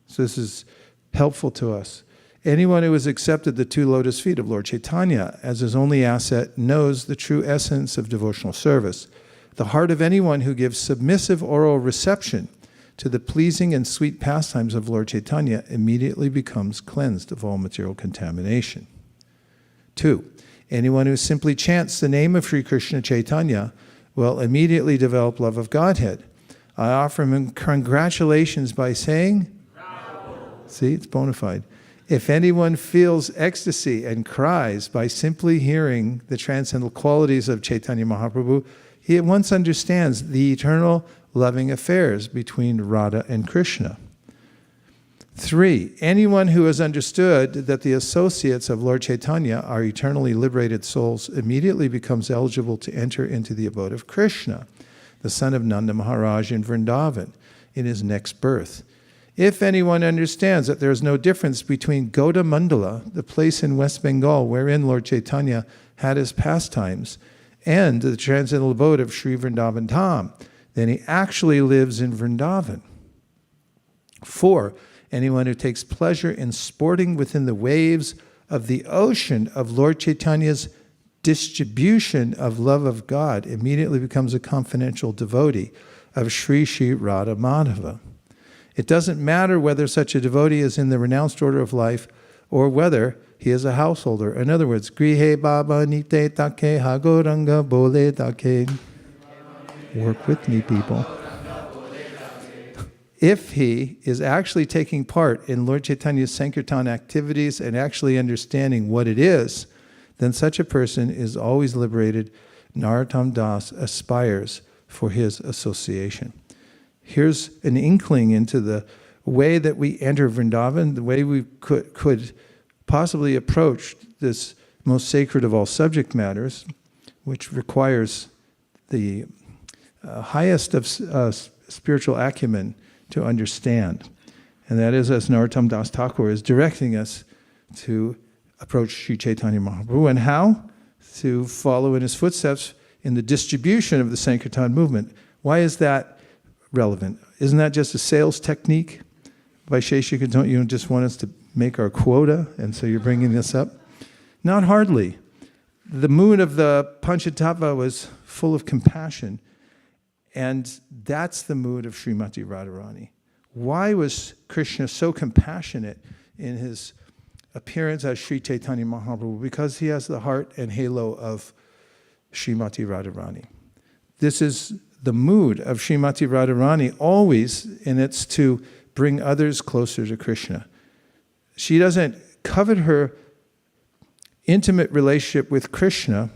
So this is helpful to us. Anyone who has accepted the two lotus feet of Lord Chaitanya as his only asset knows the true essence of devotional service. The heart of anyone who gives submissive oral reception to the pleasing and sweet pastimes of Lord Chaitanya immediately becomes cleansed of all material contamination. 2. Anyone who simply chants the name of Sri Krishna Chaitanya will immediately develop love of Godhead. I offer him congratulations by saying, see, it's bona fide. If anyone feels ecstasy and cries by simply hearing the transcendental qualities of Chaitanya Mahaprabhu, he at once understands the eternal loving affairs between Radha and Krishna. 3. Anyone who has understood that the associates of Lord Chaitanya are eternally liberated souls immediately becomes eligible to enter into the abode of Krishna, the son of Nanda Maharaj in Vrindavan, in his next birth. If anyone understands that there is no difference between Gauda Mandala, the place in West Bengal wherein Lord Chaitanya had his pastimes, and the transcendental abode of Sri Vrindavan Dham, then he actually lives in Vrindavan. 4. Anyone who takes pleasure in sporting within the waves of the ocean of Lord Chaitanya's distribution of love of God immediately becomes a confidential devotee of Sri Sri Radha Madhava. It doesn't matter whether such a devotee is in the renounced order of life or whether he is a householder. In other words, Grihe Baba Nite Take Hagoranga Bole Take. Work with me, people. If he is actually taking part in Lord Chaitanya's Sankirtan activities and actually understanding what it is, then such a person is always liberated. Narottam Das aspires for his association. Here's an inkling into the way that we enter Vrindavan, the way we could possibly approach this most sacred of all subject matters, which requires the highest of spiritual acumen to understand. And that is, as Narottam Das Thakur is directing us to approach Sri Chaitanya Mahaprabhu, and how to follow in his footsteps in the distribution of the Sankirtan movement. Why is that relevant? Isn't that just a sales technique? Vaisesika, don't you just want us to make our quota, and so you're bringing this up? Not hardly. The mood of the Panchatattva was full of compassion, and that's the mood of Srimati Radharani. Why was Krishna so compassionate in his appearance as Sri Chaitanya Mahaprabhu? Because he has the heart and halo of Srimati Radharani. This is the mood of Srimati Radharani always, and it's to bring others closer to Krishna. She doesn't covet her intimate relationship with Krishna,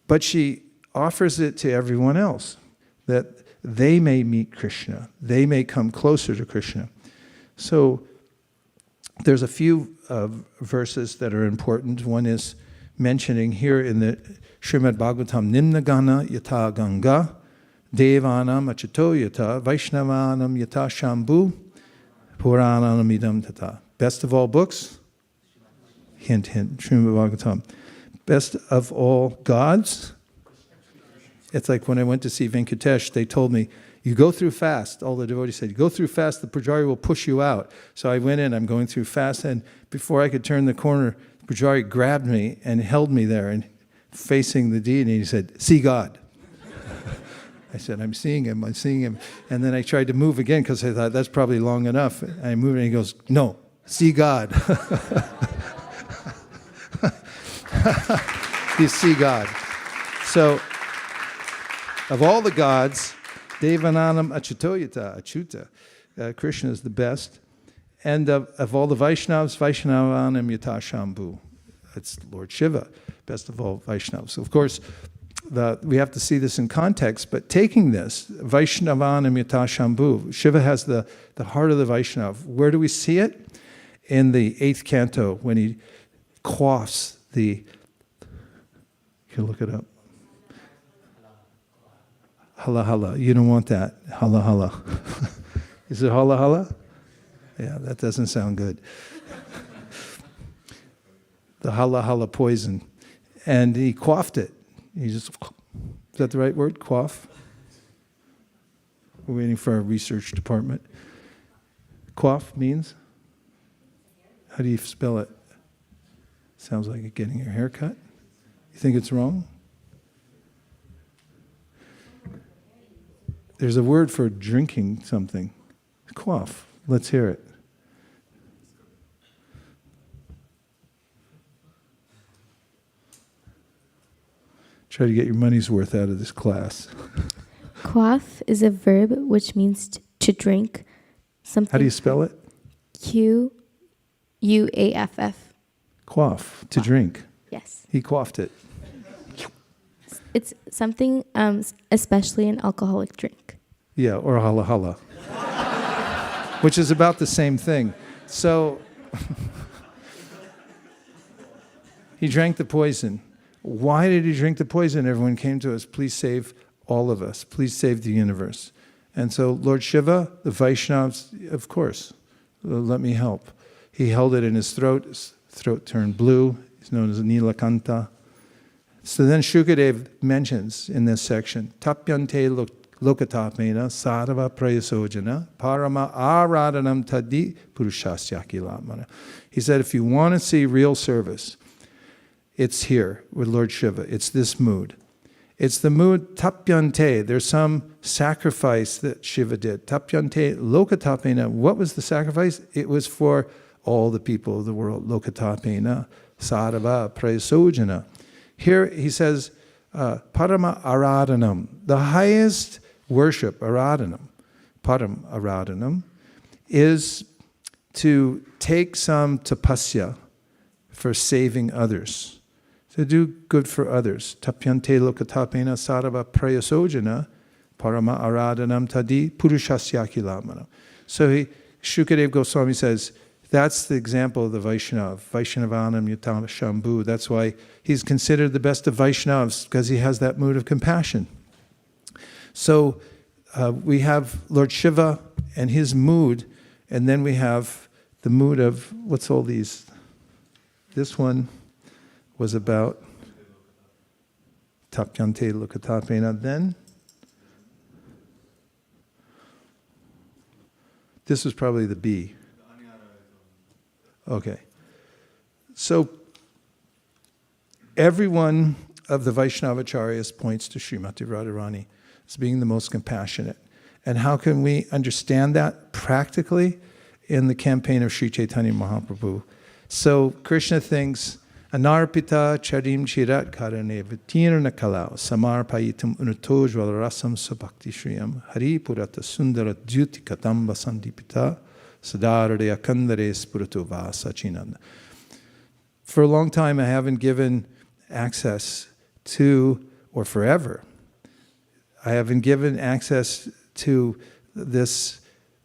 but she offers it to everyone else, that they may meet Krishna, they may come closer to Krishna. So there's a few verses that are important. One is mentioning here in the Srimad Bhagavatam, Nimna Gana Yata Ganga, Devanam Achato Yata, Vaishnavanam Yata Shambhu, Purananam Idam Tata. Best of all books? Hint, hint, Srimad Bhagavatam. Best of all gods? It's like when I went to see Venkatesh, they told me, you go through fast. All the devotees said, you go through fast, the Pujari will push you out. So I went in, I'm going through fast, and before I could turn the corner, the Pujari grabbed me and held me there and facing the deity, and he said, see God. I said, I'm seeing him. And then I tried to move again because I thought that's probably long enough. And I moved and he goes, no, see God. You see God. So, of all the gods, Devananam Achyutoyata, Achyuta, Krishna is the best. And of all the Vaishnavas, Vaishnavanam Yata Shambhu. It's Lord Shiva, best of all Vaishnavas. Of course, we have to see this in context, but taking this, Vaishnavanam Yata Shambhu, Shiva has the heart of the Vaishnav. Where do we see it? In the 8th canto, when he quaffs the, you can look it up. Hala hala. You don't want that. Hala hala. Is it hala hala? Yeah, that doesn't sound good. The hala hala poison. And he quaffed it. He just, is that the right word? Quaff? We're waiting for our research department. Quaff means? How do you spell it? Sounds like getting your hair cut. You think it's wrong? There's a word for drinking something. Quaff. Let's hear it. Try to get your money's worth out of this class. Quaff is a verb which means to drink something. How do you spell it? Q-U-A-F-F. Quaff, to drink. Yes. He quaffed it. It's something, especially an alcoholic drink. Yeah, or hala hala. Which is about the same thing. So, he drank the poison. Why did he drink the poison? Everyone came to us, please save all of us. Please save the universe. And so Lord Shiva, the Vaishnavas, of course, let me help. He held it in his throat turned blue. He's known as Nilakanta. So then Shukadev mentions in this section, Tapyante lokatapena sarva prayasojana parama aradanam tadi purushasyaki. He said, if you want to see real service, it's here with Lord Shiva. It's this mood. It's the mood tapyante. There's some sacrifice that Shiva did. Tapyante lokatapena. What was the sacrifice? It was for all the people of the world. Lokatapena sarva prayasojana. Here he says, Parama Aradanam, the highest worship, Aradanam, Param Aradanam, is to take some tapasya for saving others, to do good for others. Tapyante lokatapena sarva prayasojana, Parama Aradanam tadi purushasyaki lamana. So Shukadev Goswami says, that's the example of the Vaishnav, Vaishnavanam Yatam Shambhu. That's why he's considered the best of Vaishnavas, because he has that mood of compassion. So we have Lord Shiva and his mood, and then we have the mood of, what's all these? This one was about Tapyante Lokatapena. Then this was probably the B. Okay. So every one of the Vaishnavacharyas points to Srimati Radharani as being the most compassionate. And how can we understand that practically? In the campaign of Sri Chaitanya Mahaprabhu. So Krishna thinks, Anarpita charim chirat karane vitirna kalau samarpayitum unutojval rasam sabhakti shriyam hari purata sundara dyuti katamba sandipita sadarade akandare spuratu vasa chinanda. For a long time, I haven't given access to, or forever, I haven't given access to this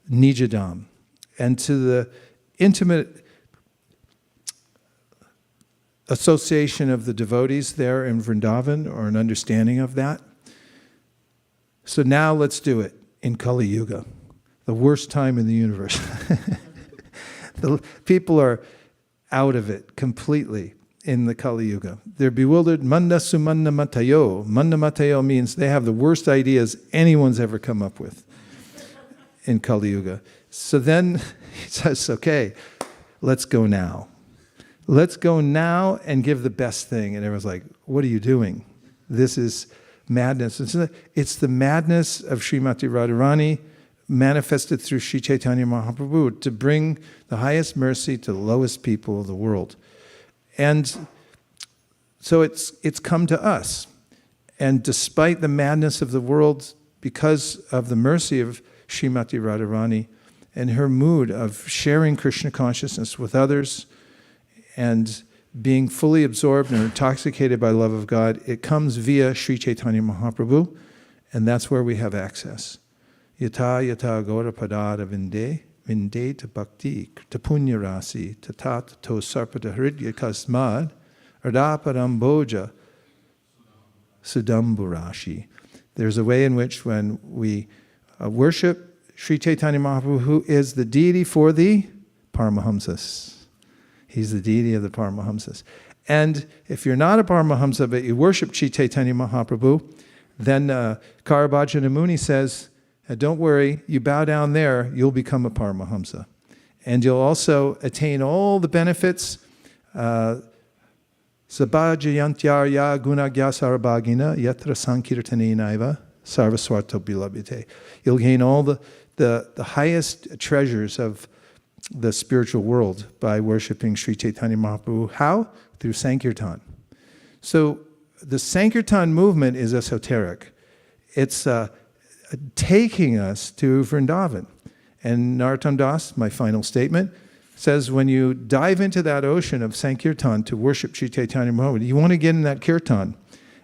Nijadam and to the intimate association of the devotees there in Vrindavan, or an understanding of that. So now let's do it in Kali Yuga, the worst time in the universe. The people are out of it completely in the Kali Yuga. They're bewildered. Manda sumanna matayo. Manda matayo means they have the worst ideas anyone's ever come up with in Kali Yuga. So then he says, okay, let's go now. Let's go now and give the best thing. And everyone's like, what are you doing? This is madness. It's the madness of Srimati Radharani manifested through Sri Chaitanya Mahaprabhu to bring the highest mercy to the lowest people of the world. And so it's come to us. And despite the madness of the world, because of the mercy of Srimati Radharani and her mood of sharing Krishna consciousness with others and being fully absorbed and intoxicated by the love of God, it comes via Sri Chaitanya Mahaprabhu, and that's where we have access. Yata yata gora padada vinde ta bhakti ta punya rasi ta tat to sarpata hridya kasmad ardaparam boja sudamburashi. There's a way in which when we worship Sri Chaitanya Mahaprabhu, who is the deity for the Paramahamsas. He's the deity of the Paramahamsas. And if you're not a Paramahamsa, but you worship Sri Chaitanya Mahaprabhu, then Karabhajana Muni says, don't worry, you bow down there, you'll become a Paramahamsa. And you'll also attain all the benefits. Sabhajayantyarya gunagya sarabhagina yatra sankirtane naiva sarvaswarto bilabhite. You'll gain all the highest treasures of the spiritual world by worshiping Sri Chaitanya Mahaprabhu. How? Through Sankirtan. So the Sankirtan movement is esoteric. It's taking us to Vrindavan. And Narottam Das, my final statement, says when you dive into that ocean of Sankirtan to worship Sri Chaitanya Mahaprabhu, you want to get in that kirtan.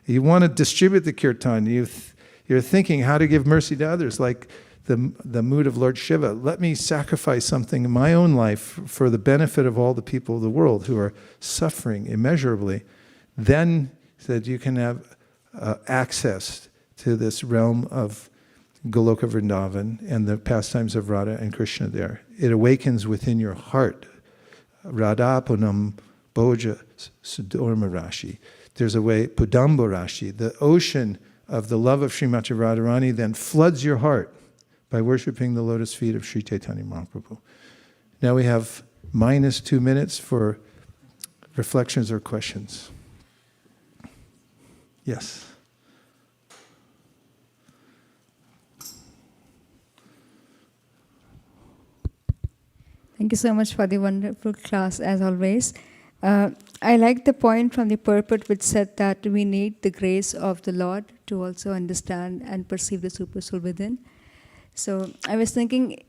You want to distribute the kirtan. You're thinking how to give mercy to others, like the mood of Lord Shiva. Let me sacrifice something in my own life for the benefit of all the people of the world who are suffering immeasurably. Then that you can have access to this realm of Goloka Vrindavan and the pastimes of Radha and Krishna there. It awakens within your heart. Radha Punam Boja Sudorma Rashi. There's a way, Pudamba Rashi, the ocean of the love of Srimati Radharani then floods your heart by worshiping the lotus feet of Sri Chaitanya Mahaprabhu. Now we have -2 minutes for reflections or questions. Yes. Thank you so much for the wonderful class, as always. I like the point from the purport which said that we need the grace of the Lord to also understand and perceive the super soul within. So I was thinking,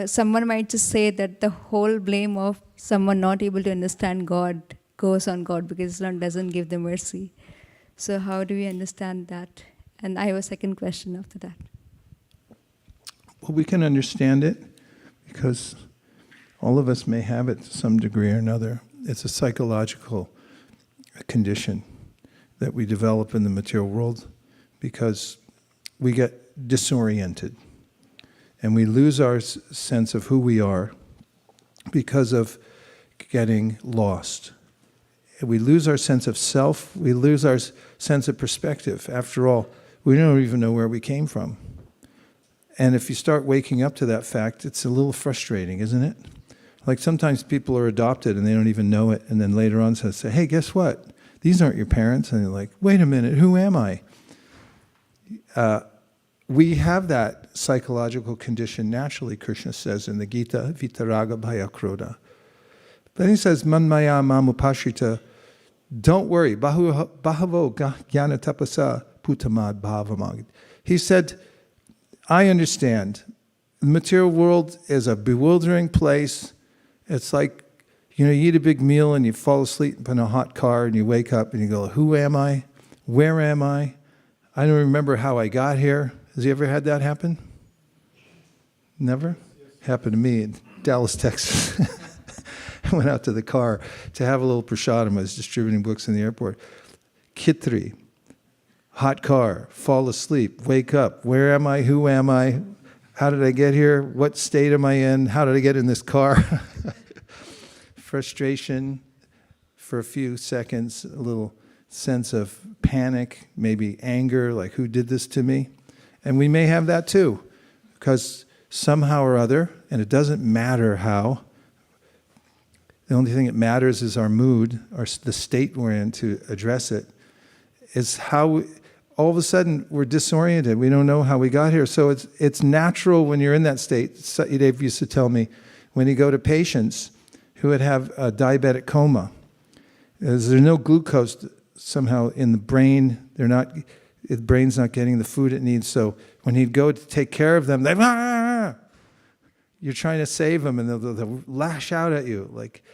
someone might just say that the whole blame of someone not able to understand God goes on God because Islam doesn't give the mercy. So how do we understand that? And I have a second question after that. Well, we can understand it because all of us may have it to some degree or another. It's a psychological condition that we develop in the material world because we get disoriented and we lose our sense of who we are because of getting lost. We lose our sense of self, we lose our sense of perspective. After all, we don't even know where we came from. And if you start waking up to that fact, it's a little frustrating, isn't it? Like sometimes people are adopted and they don't even know it, and then later on say, hey, guess what? These aren't your parents. And they're like, wait a minute, who am I? We have that psychological condition naturally, Krishna says in the Gita, Vitaraga Bhayakroda. Then he says, Manmaya Mamupashrita, don't worry, Bahavo Jnana Tapasa Putamad Bhavamag. He said, I understand. The material world is a bewildering place. It's like You know, you eat a big meal and you fall asleep in a hot car and you wake up and you go, who am I? Where am I? I don't remember how I got here. Has you ever had that happen? Never? Happened to me in Dallas, Texas. I went out to the car to have a little prasadam. I was distributing books in the airport. Kitri, hot car, fall asleep, wake up. Where am I? Who am I? How did I get here? What state am I in? How did I get in this car? Frustration for a few seconds, a little sense of panic, maybe anger, like who did this to me? And we may have that too, because somehow or other, and it doesn't matter how, the only thing that matters is our mood, or the state we're in to address it, is how all of a sudden we're disoriented. We don't know how we got here. So it's natural when you're in that state. Satyadev used to tell me, when you go to patients who would have a diabetic coma, there's no glucose somehow in the brain. The brain's not getting the food it needs. So when he'd go to take care of them, you're trying to save them, and they'll lash out at you like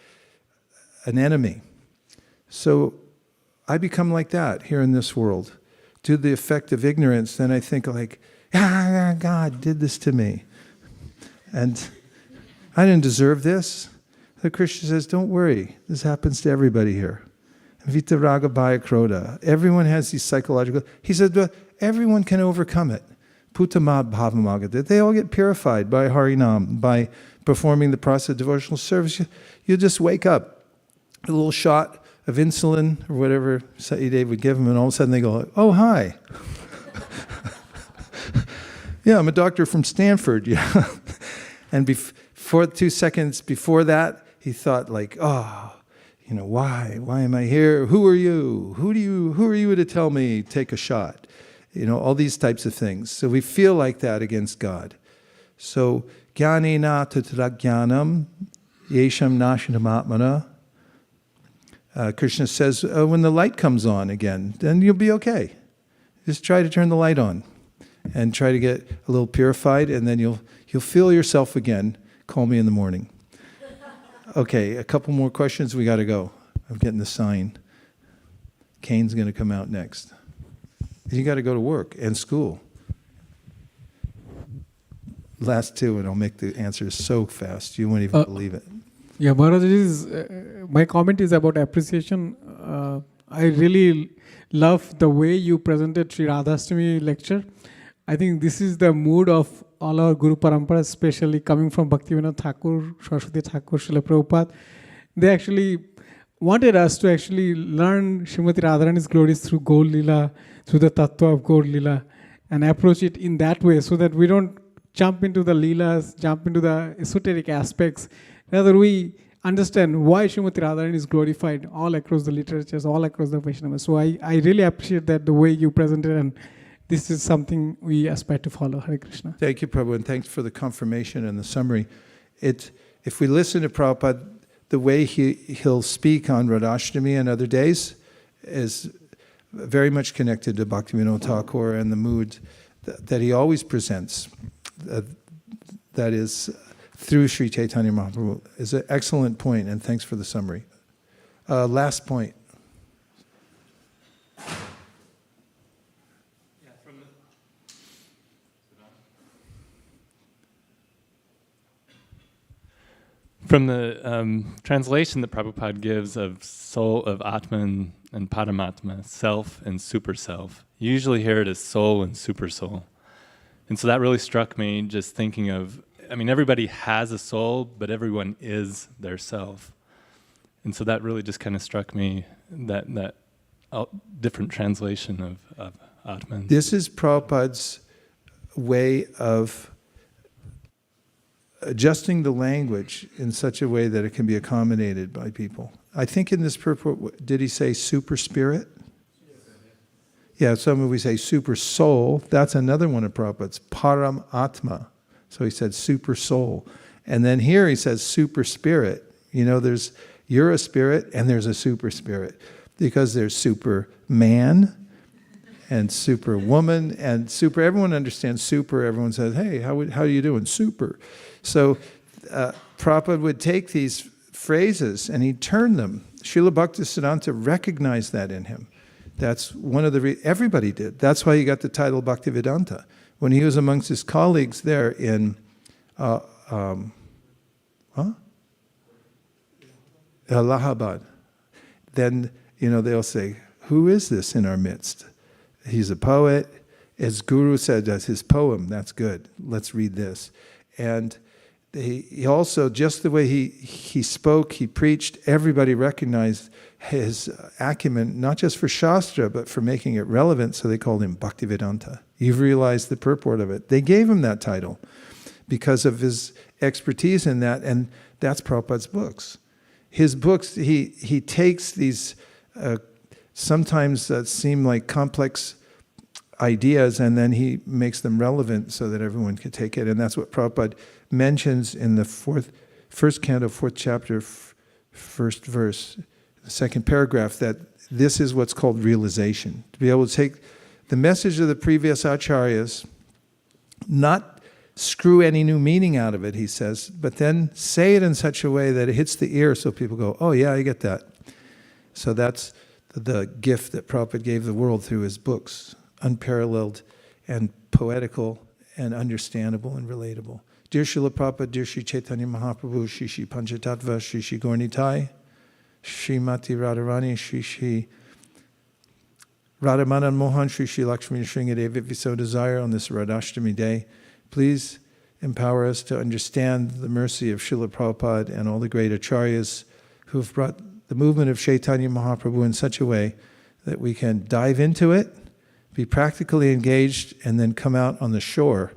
an enemy. So I become like that here in this world. Due to the effect of ignorance, then I think like, God did this to me. And I didn't deserve this. The Krishna says, don't worry, this happens to everybody here. Vita raga bhaya krodha. Everyone has these psychological, he said, but everyone can overcome it. Putamad bhavamagata. They all get purified by Harinam, by performing the process of devotional service. You just wake up, a little shot of insulin or whatever Satyadev would give them, and all of a sudden they go, oh, hi. Yeah, I'm a doctor from Stanford. Yeah. And for 2 seconds before that, he thought like, oh, you know, why? Why am I here? Who are you? Who are you to tell me take a shot? You know, all these types of things. So we feel like that against God. So, jnanena tatrajnanam yesham nashinam atmana. Krishna says, when the light comes on again, then you'll be okay. Just try to turn the light on and try to get a little purified, and then you'll feel yourself again. Call me in the morning. Okay, a couple more questions. We got to go. I'm getting the sign. Kane's going to come out next. You got to go to work and school. Last two, and I'll make the answers so fast you won't even believe it. Yeah, Maharaj, my comment is about appreciation. I really love the way you presented Sri Radhashtami lecture. I think this is the mood of all our Guru Parampara, especially coming from Bhaktivinoda Thakur, Saraswati Thakur, Srila Prabhupada. They actually wanted us to actually learn Srimati Radharani's glories through Gaur Lila, through the Tattva of Gaur Lila, and approach it in that way so that we don't jump into the Leelas, jump into the esoteric aspects. Rather, we understand why Srimati Radharani is glorified all across the literatures, all across the Vaishnavas. So I really appreciate that the way you presented, and this is something we aspire to follow. Hare Krishna. Thank you, Prabhu, and thanks for the confirmation and the summary. If we listen to Prabhupada, the way he'll speak on Radhashtami and other days is very much connected to Bhaktivinoda Thakur and the mood that he always presents. That is through Sri Chaitanya Mahaprabhu is an excellent point, and thanks for the summary. Last point. From the translation that Prabhupada gives of soul, of Atman and Paramatma, self and super self, you usually hear it as soul and super soul. And so that really struck me, just thinking of, I mean, everybody has a soul, but everyone is their self. And so that really just kind of struck me, that different translation of Atman. This is Prabhupada's way of adjusting the language in such a way that it can be accommodated by people. I think in this purport, did he say super spirit? Yeah, some we say super soul. That's another one of Prabhupada's, Param Atma. So he said super soul. And then here he says super spirit. You know, you're a spirit and there's a super spirit. Because there's super man and super woman and super, everyone understands super. Everyone says, hey, how are you doing? Super. So Prabhupada would take these phrases and he turned them. Srila Bhaktisiddhanta recognized that in him. That's one of the, everybody did. That's why he got the title Bhaktivedanta. When he was amongst his colleagues there in Allahabad, then, they'll say, who is this in our midst? He's a poet. As Guru said, that's his poem. That's good. Let's read this. And he also, just the way he spoke, he preached, everybody recognized his acumen, not just for Shastra, but for making it relevant, so they called him Bhaktivedanta. You've realized the purport of it. They gave him that title because of his expertise in that, and that's Prabhupada's books. His books, he takes these sometimes that seem like complex ideas, and then he makes them relevant so that everyone can take it. And that's what Prabhupada mentions in the first canto, 4th chapter, first verse, the second paragraph, that this is what's called realization. To be able to take the message of the previous acharyas, not screw any new meaning out of it, he says, but then say it in such a way that it hits the ear so people go, oh yeah, I get that. So that's the gift that Prabhupada gave the world through his books, unparalleled and poetical and understandable and relatable. Dear Srila Prabhupada, dear Sri Chaitanya Mahaprabhu, Shri Shri Panchatattva, Shri Shri Gaurnitai, Srimati Radharani, Shri Radhamanan Mohan, Shri Shri Lakshmi Sringadevi, if you so desire, on this Radhashtami day, please empower us to understand the mercy of Srila Prabhupada and all the great acharyas who have brought the movement of Chaitanya Mahaprabhu in such a way that we can dive into it, be practically engaged, and then come out on the shore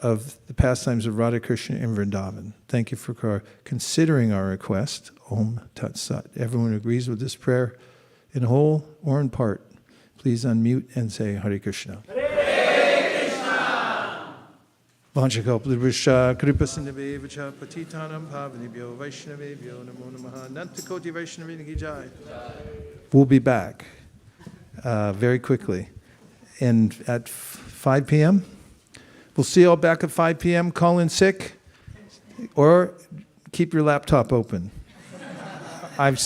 of the pastimes of Radha Krishna in Vrindavan. Thank you for considering our request. Om Tat Sat. Everyone who agrees with this prayer in whole or in part, please unmute and say Hare Krishna. Hare Krishna. Vanchakalpalibhusha kripasindavevacha patitanam pavanibhyo vaishnavebhyo namo namaha nantakoti vaishnavinaki jai. We'll be back very quickly. And at 5 p.m., we'll see you all back at 5 p.m. Call in sick or keep your laptop open. I know